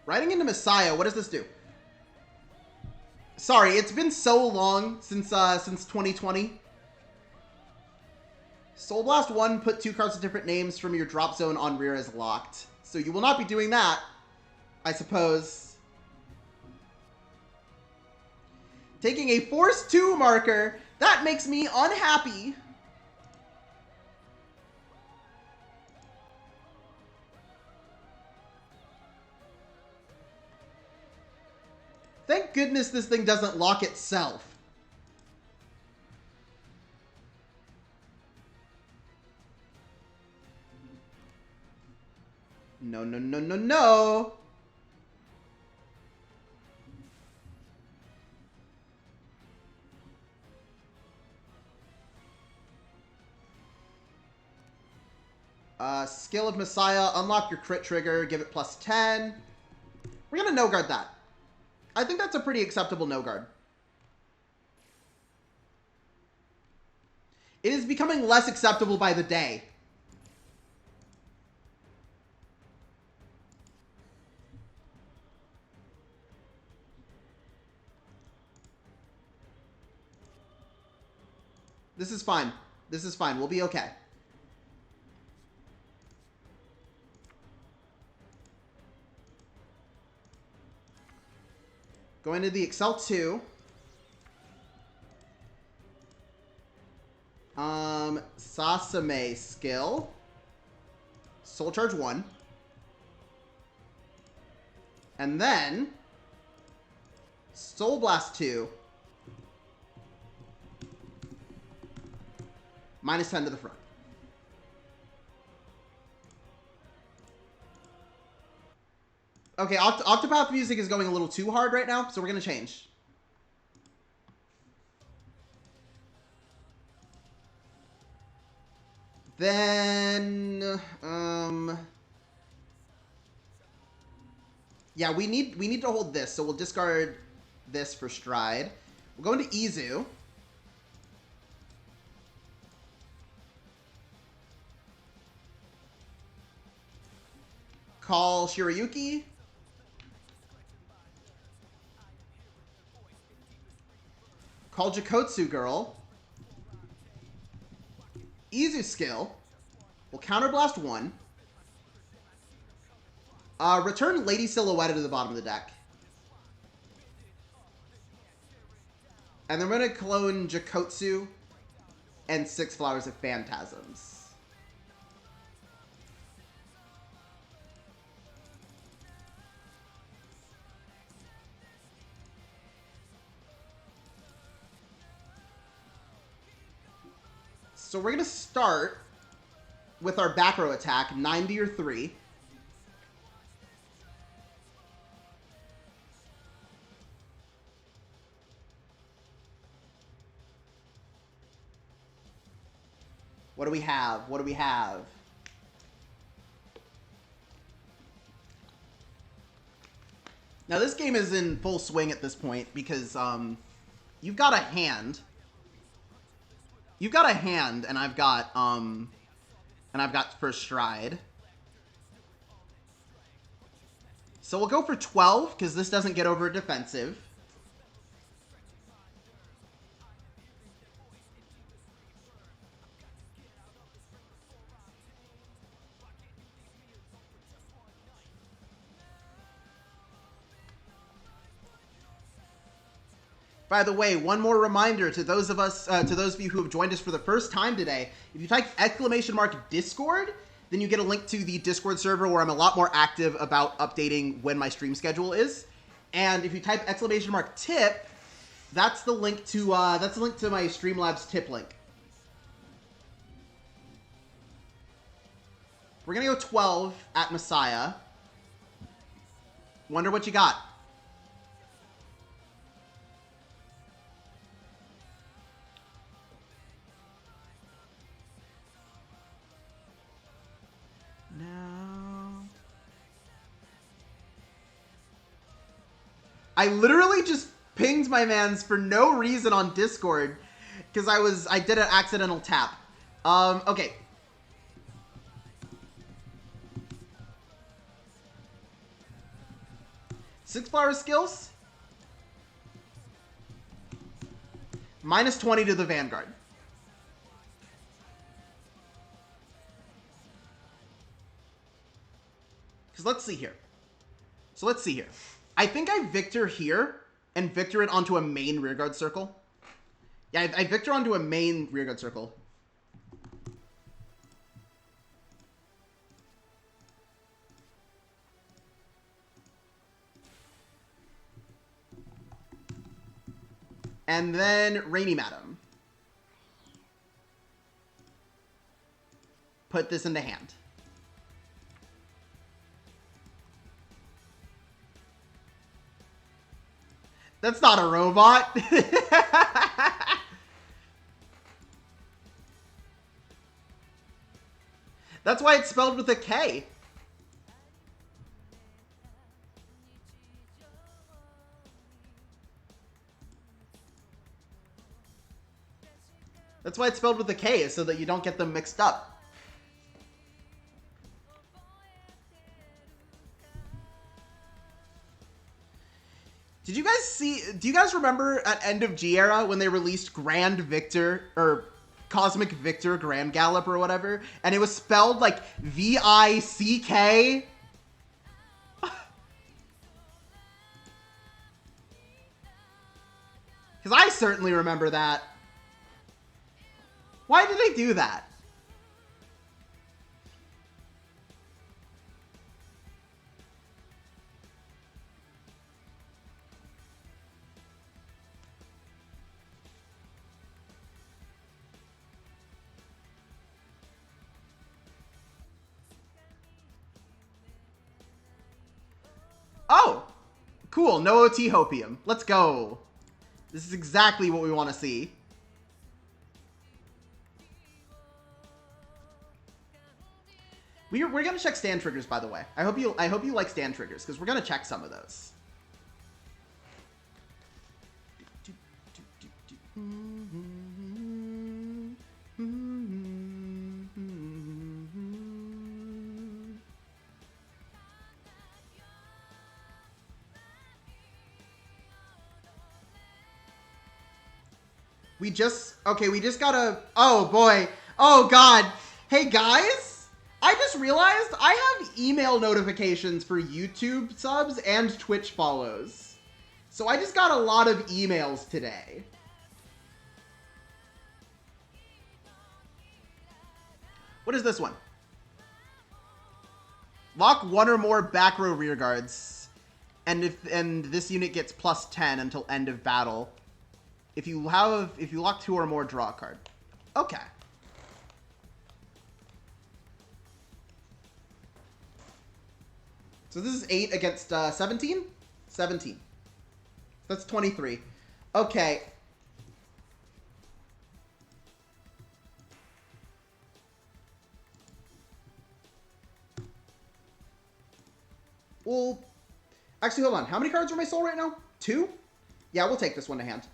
[SPEAKER 1] Riding into Messiah, what does this do? Sorry, it's been so long since 2020. Soul Blast 1, put 2 cards with different names from your drop zone on rear as locked. So you will not be doing that, I suppose. Taking a Force 2 marker, that makes me unhappy. Thank goodness this thing doesn't lock itself. No, no, no, no, no. Skill of Messiah, unlock your crit trigger, give it +10. We're going to no-guard that. I think that's a pretty acceptable no-guard. It is becoming less acceptable by the day. This is fine. This is fine. We'll be okay. Going to the Excel 2. Sasame skill. Soul Charge 1. And then Soul Blast 2. -10 to the front. Okay, Octopath music is going a little too hard right now, so we're going to change. Then, yeah, we need to hold this, so we'll discard this for Stride. We'll go into Izu. Call Shirayuki. Call Jakotsu Girl. Izu skill. We'll counterblast 1. Return Lady Silhouette to the bottom of the deck. And then we're going to clone Jakotsu and 6 Flowers of Phantasms. So we're going to start with our back row attack, 90 or 3. What do we have? What do we have? Now this game is in full swing at this point because you've got a hand. You've got a hand, and I've got first Stride. So we'll go for 12, because this doesn't get over defensive. By the way, one more reminder to those of you who have joined us for the first time today, if you type !Discord, then you get a link to the Discord server where I'm a lot more active about updating when my stream schedule is. And if you type !Tip, that's the link to my Streamlabs tip link. We're gonna go 12 at Messiah. Wonder what you got. I literally just pinged my mans for no reason on Discord because I did an accidental tap. Okay. Six flower skills. -20 to the Vanguard. Because let's see here. So let's see here. I think I Victor here and Victor it onto a main rearguard circle. Yeah, I Victor onto a main rearguard circle. And then Rainy Madam. Put this into hand. That's not a robot. That's why it's spelled with a K. That's why it's spelled with a K, is so that you don't get them mixed up. Did you guys see, do you guys remember at end of G era when they released Grand Victor, or Cosmic Victor Grand Gallop or whatever, and it was spelled like V-I-C-K? Because I certainly remember that. Why did they do that? Oh! Cool, no OT Hopium. Let's go. This is exactly what we want to see. We're gonna check stand triggers, by the way. I hope you like stand triggers, because we're gonna check some of those. We just gotta, oh boy, oh god. Hey guys, I just realized I have email notifications for YouTube subs and Twitch follows. So I just got a lot of emails today. What is this one? Lock one or more back row rear guards. And this unit gets +10 until end of battle. If you lock 2 or more, draw a card. Okay. So this is 8 against 17? 17. That's 23. Okay. Well, actually, hold on. How many cards are my soul right now? 2? Yeah, we'll take this one to hand.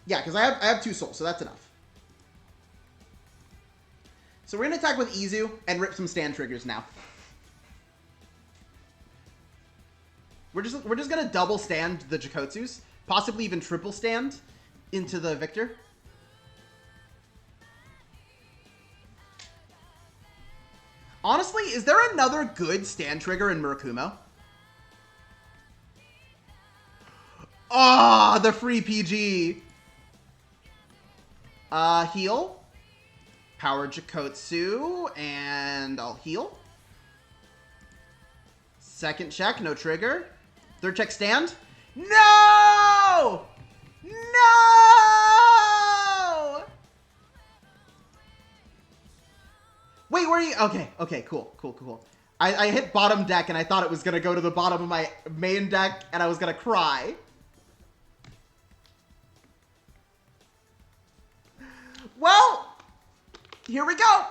[SPEAKER 1] Yeah, because I have 2 souls, so that's enough. So we're going to attack with Izu and rip some stand triggers now. We're just going to double stand the Jokotsus, possibly even triple stand into the Victor. Honestly, is there another good stand trigger in Murakumo? Ah, oh, the free PG. Heal. Power Jokotsu, and I'll heal. Second check, no trigger. Third check, stand. No! No! Wait, where are you? Okay, cool. I hit bottom deck, and I thought it was going to go to the bottom of my main deck, and I was going to cry. Well, here we go.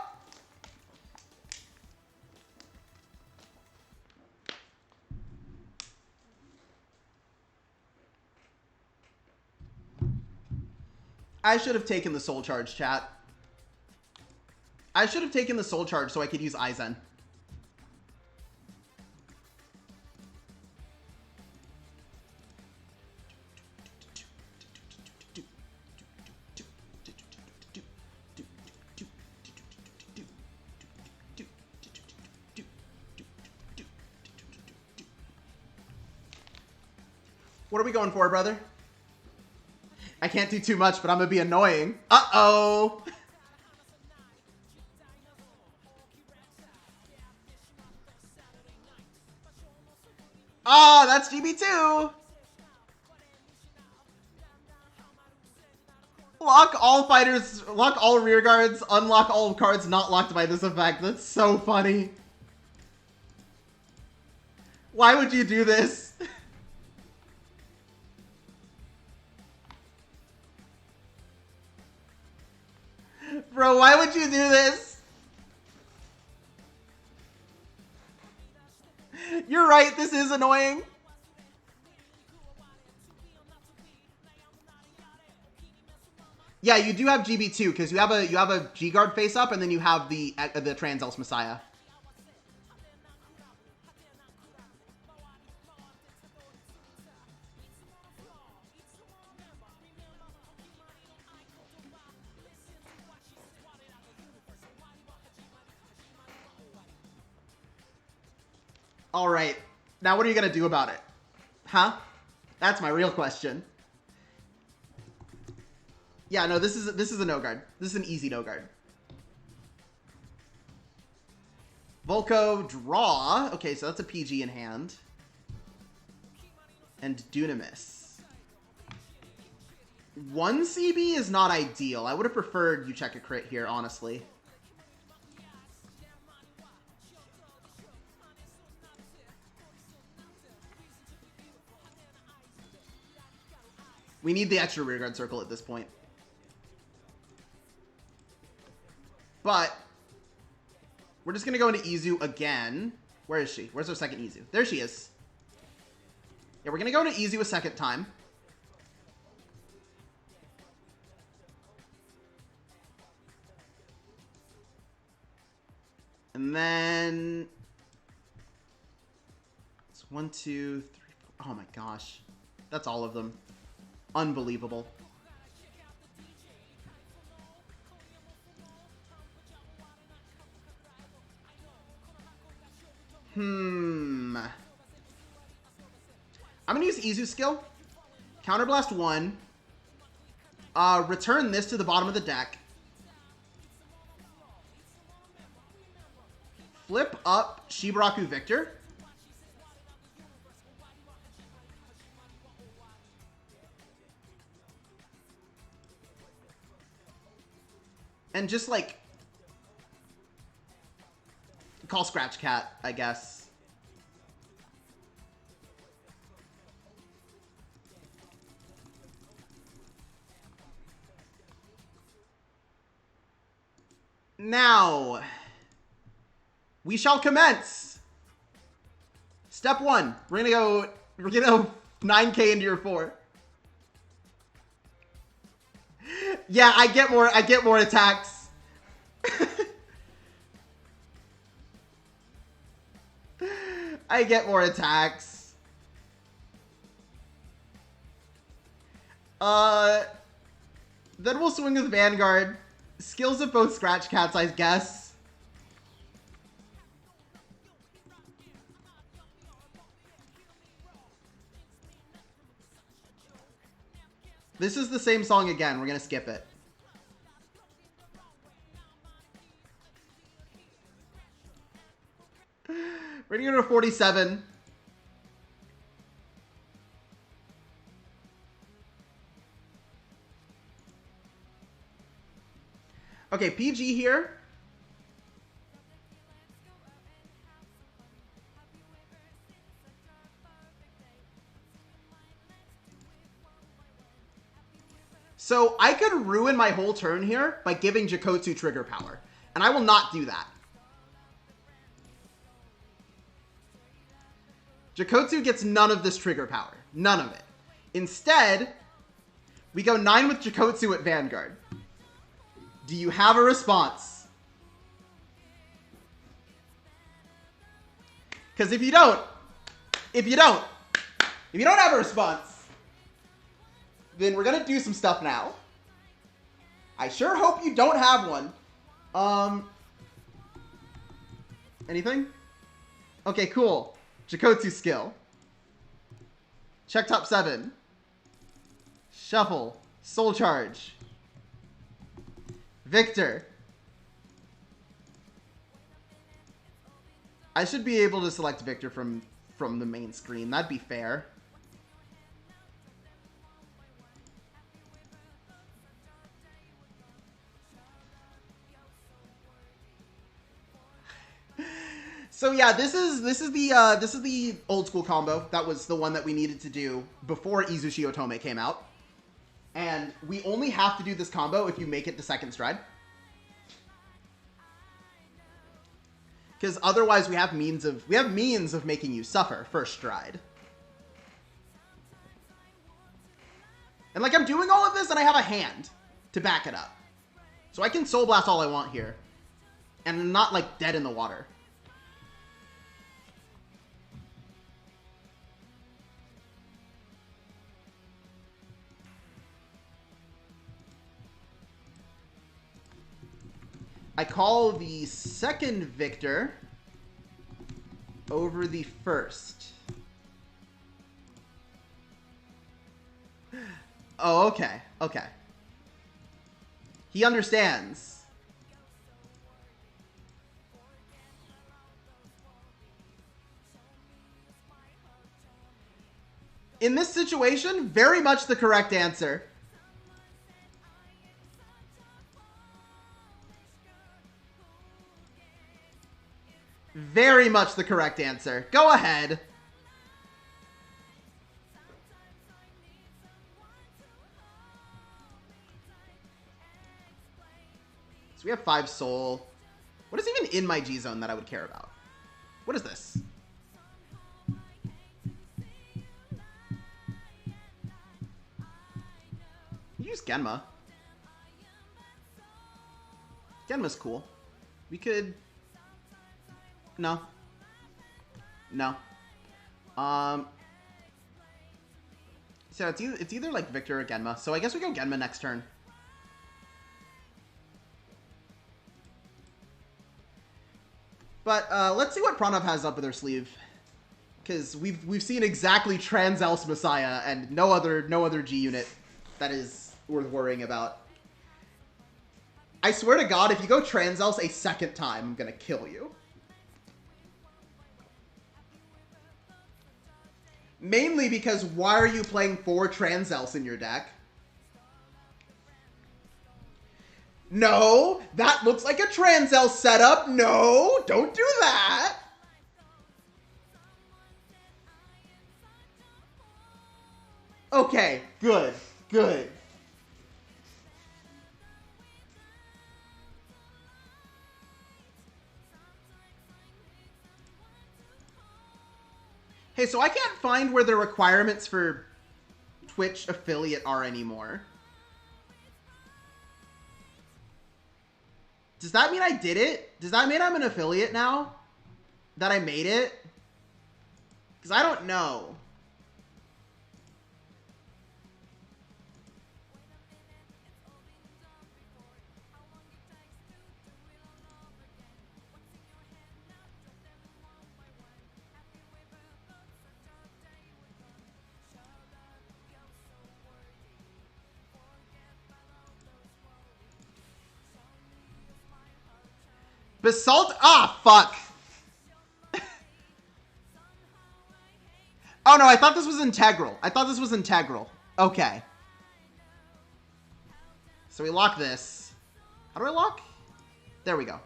[SPEAKER 1] I should have taken the soul charge, chat. I should have taken the soul charge so I could use Aizen. What are we going for, brother? I can't do too much, but I'm gonna be annoying. Uh-oh! Oh, that's GB2! Lock all fighters, lock all rear guards, unlock all cards not locked by this effect. That's so funny. Why would you do this? Bro, why would you do this? You're right, this is annoying. Yeah, you do have GB2 because you have a G guard face up, and then you have the Trans-Else Messiah. All right. Now what are you going to do about it? Huh? That's my real question. Yeah, no, this is a no guard. This is an easy no guard. Volko, draw. Okay, so that's a PG in hand. And Dunamis. 1 CB is not ideal. I would have preferred you check a crit here, honestly. We need the extra rearguard circle at this point. But we're just going to go into Izu again. Where is she? Where's our second Izu? There she is. Yeah, we're going to go into Izu a second time. And then it's 1, 2, 3, 4. Oh my gosh. That's all of them. Unbelievable. I'm going to use Izu's skill. Counterblast 1. Return this to the bottom of the deck. Flip up Shibaraku Victor. And just, like, call Scratch Cat, I guess. Now, we shall commence. Step 1. We're gonna go 9k into your 4. Yeah, I get more attacks. I get more attacks. Then we'll swing with Vanguard. Skills of both Scratch Cats, I guess. This is the same song again. We're gonna skip it. We're gonna go to 47. Okay, PG here. So I could ruin my whole turn here by giving Jakotsu trigger power. And I will not do that. Jakotsu gets none of this trigger power. None of it. Instead, we go 9 with Jakotsu at Vanguard. Do you have a response? Because if you don't have a response, then we're gonna do some stuff now. I sure hope you don't have one. Anything? Okay, cool. Jakotsu skill. Check top 7. Shuffle. Soul charge. Victor. I should be able to select Victor from the main screen. That'd be fair. So yeah, this is the old school combo. That was the one that we needed to do before Izushi Otome came out. And we only have to do this combo if you make it to second stride. Because otherwise we have means of making you suffer first stride. And like I'm doing all of this and I have a hand to back it up. So I can Soul Blast all I want here. And I'm not like dead in the water. I call the second Victor over the first. Oh, okay. Okay. He understands. In this situation, very much the correct answer. Very much the correct answer. Go ahead. we have 5 soul? What is even in my G zone that I would care about? What is this? Use Genma. Genma's cool. We could... No. No. So it's either like Victor or Genma. So I guess we go Genma next turn. But let's see what Pranav has up with her sleeve. Because we've seen exactly Trans-Else Messiah and no other G unit that is worth worrying about. I swear to God, if you go Trans-Else a second time, I'm gonna kill you. Mainly because why are you playing 4 Trans-Else in your deck? No, that looks like a Trans-Else setup. No, don't do that. Okay, good, good. Hey, so I can't find where the requirements for Twitch affiliate are anymore. Does that mean I did it? Does that mean I'm an affiliate now? That I made it? Because I don't know. Basalt? Ah, fuck. Oh no, I thought this was integral. I thought this was integral. Okay. So we lock this. How do I lock? There we go.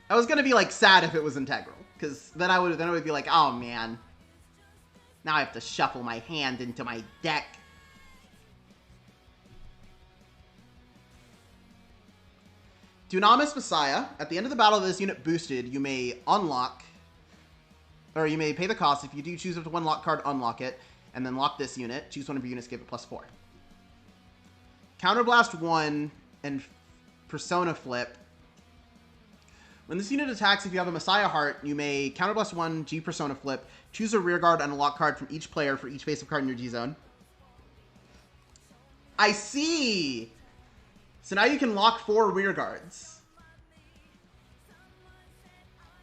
[SPEAKER 1] I was gonna be like sad if it was integral, because then I would be like, oh man. Now I have to shuffle my hand into my deck. Dunamis Messiah. At the end of the battle of this unit boosted, you may unlock, or you may pay the cost. If you do choose to one lock card, unlock it, and then lock this unit. Choose one of your units, give it +4. Counterblast 1 and Persona Flip. When this unit attacks, if you have a Messiah Heart, you may Counterblast 1, G Persona Flip, choose a rear guard and a lock card from each player for each face-up card in your G zone. I see! So now you can lock 4 rear guards.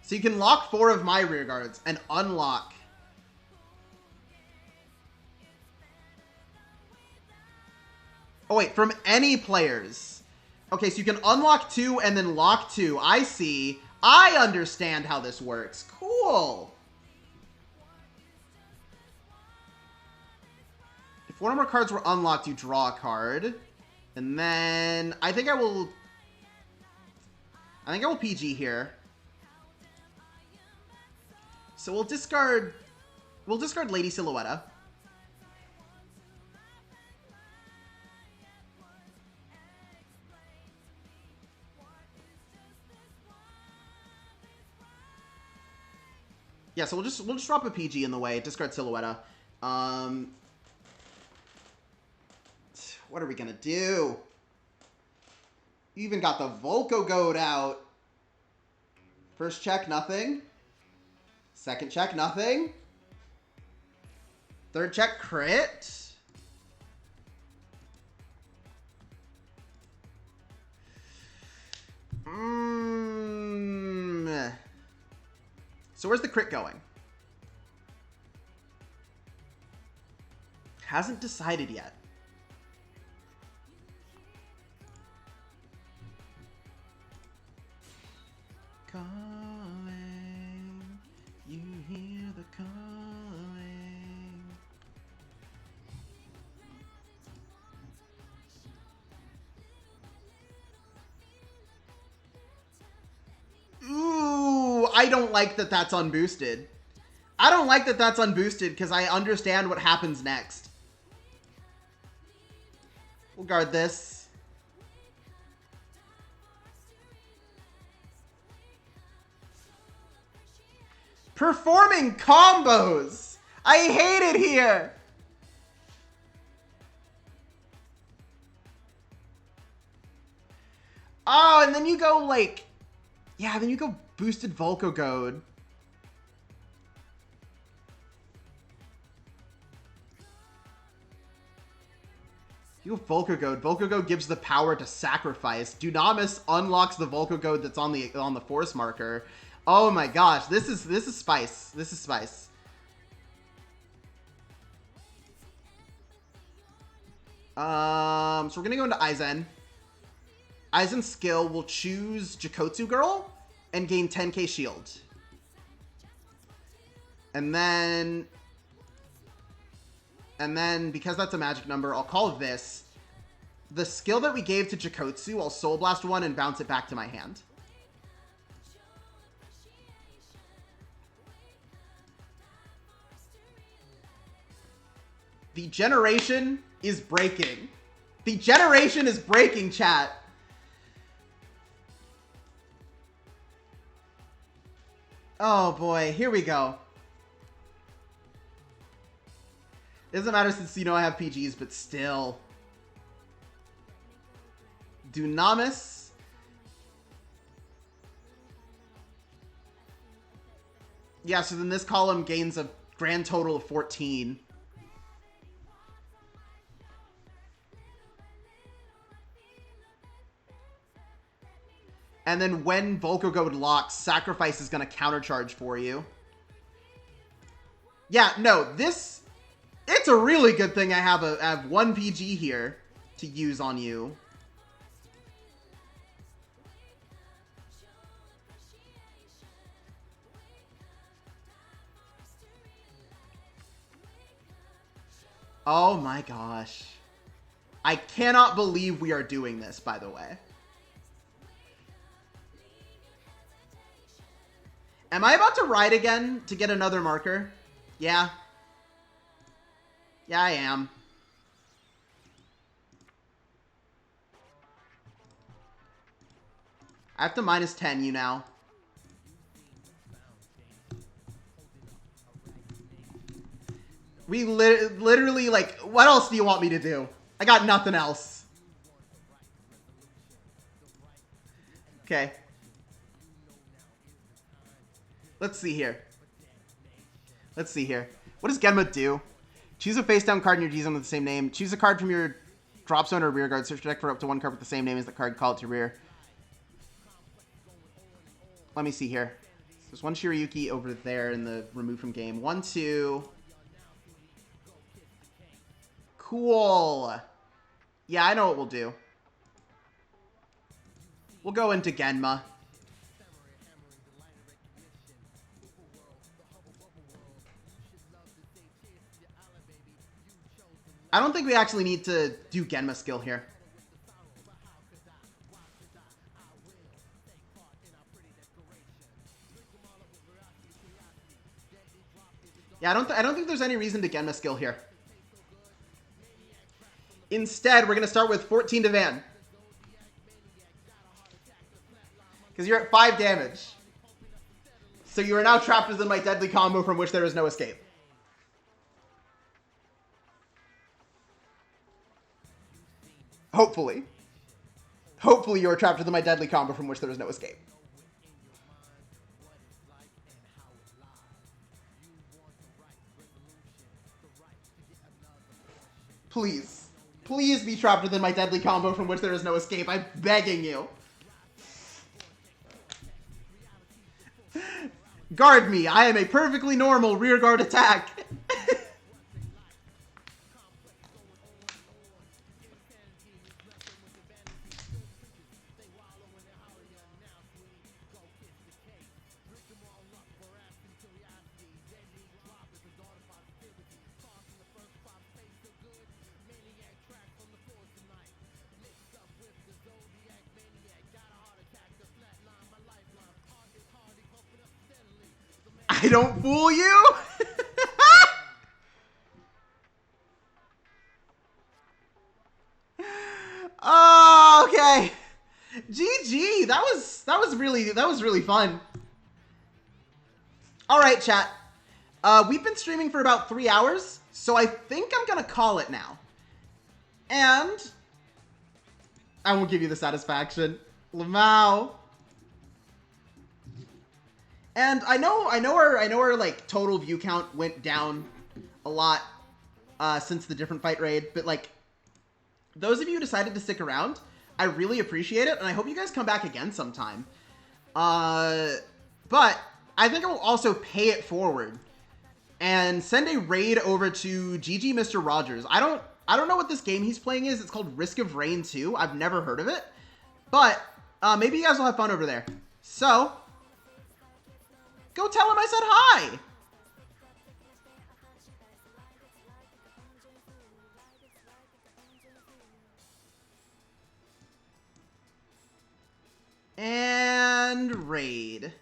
[SPEAKER 1] So you can lock 4 of my rear guards and unlock. Oh wait, from any players. Okay, so you can unlock 2 and then lock 2. I see. I understand how this works. Cool. If one or more cards were unlocked, you draw a card. And then I think I will PG here. So we'll discard Lady Silhouetta. Yeah, so we'll just drop a PG in the way, discard Silhouetta. What are we gonna do? You even got the Volco Goat out. First check, nothing. Second check, nothing. Third check, crit. So where's the crit going? Hasn't decided yet. Calling, you hear the calling. Ooh, I don't like that that's unboosted. I don't like that that's unboosted because I understand what happens next. We'll guard this. Performing combos! I hate it here! Oh, and then you go like... Yeah, then you go boosted Volcogode. You have Volcogode. Volcogode gives the power to sacrifice. Dunamis unlocks the Volcogode that's on the force marker. Oh my gosh, this is spice. This is spice. So we're gonna go into Aizen. Aizen's skill will choose Jakotsu Girl and gain 10k shield. And then because that's a magic number, I'll call this. The skill that we gave to Jakotsu, I'll Soul Blast one and bounce it back to my hand. The generation is breaking. The generation is breaking, chat. Oh boy, here we go. It doesn't matter since you know I have PGs, but still. Dunamis. Yeah, so then this column gains a grand total of 14. And then when Volcogode locks, Sacrifice is going to countercharge for you. Yeah, no, this... It's a really good thing I have one PG here to use on you. Oh my gosh. I cannot believe we are doing this, by the way. Am I about to ride again to get another marker? Yeah. Yeah, I am. I have to minus 10 you now. We literally, like, what else do you want me to do? I got nothing else. Okay. Let's see here. Let's see here. What does Genma do? Choose a face-down card in your G-Zone with the same name. Choose a card from your drop zone or rear guard. Search your deck for up to one card with the same name as the card. Call it to rear. Let me see here. There's one Shiryuki over there in the remove from game. 1, 2. Cool. Yeah, I know what we'll do. We'll go into Genma. I don't think we actually need to do Genma skill here. Yeah, I don't think there's any reason to Genma skill here. Instead, we're going to start with 14 to Van. Because you're at 5 damage. So you are now trapped within my deadly combo from which there is no escape. Hopefully. Hopefully you are trapped within my deadly combo from which there is no escape. Please. Please be trapped within my deadly combo from which there is no escape. I'm begging you. Guard me. I am a perfectly normal rear guard attack. I don't fool you. GG. That was really fun. All right, chat. We've been streaming for about 3 hours, so I think I'm gonna call it now. And I won't give you the satisfaction, Lamau. And I know our like total view count went down a lot since the different fight raid, but like those of you who decided to stick around, I really appreciate it, and I hope you guys come back again sometime. But I think I will also pay it forward and send a raid over to GG Mr. Rogers. I don't know what this game he's playing is. It's called Risk of Rain 2. I've never heard of it, but maybe you guys will have fun over there. So go tell him I said hi. And raid.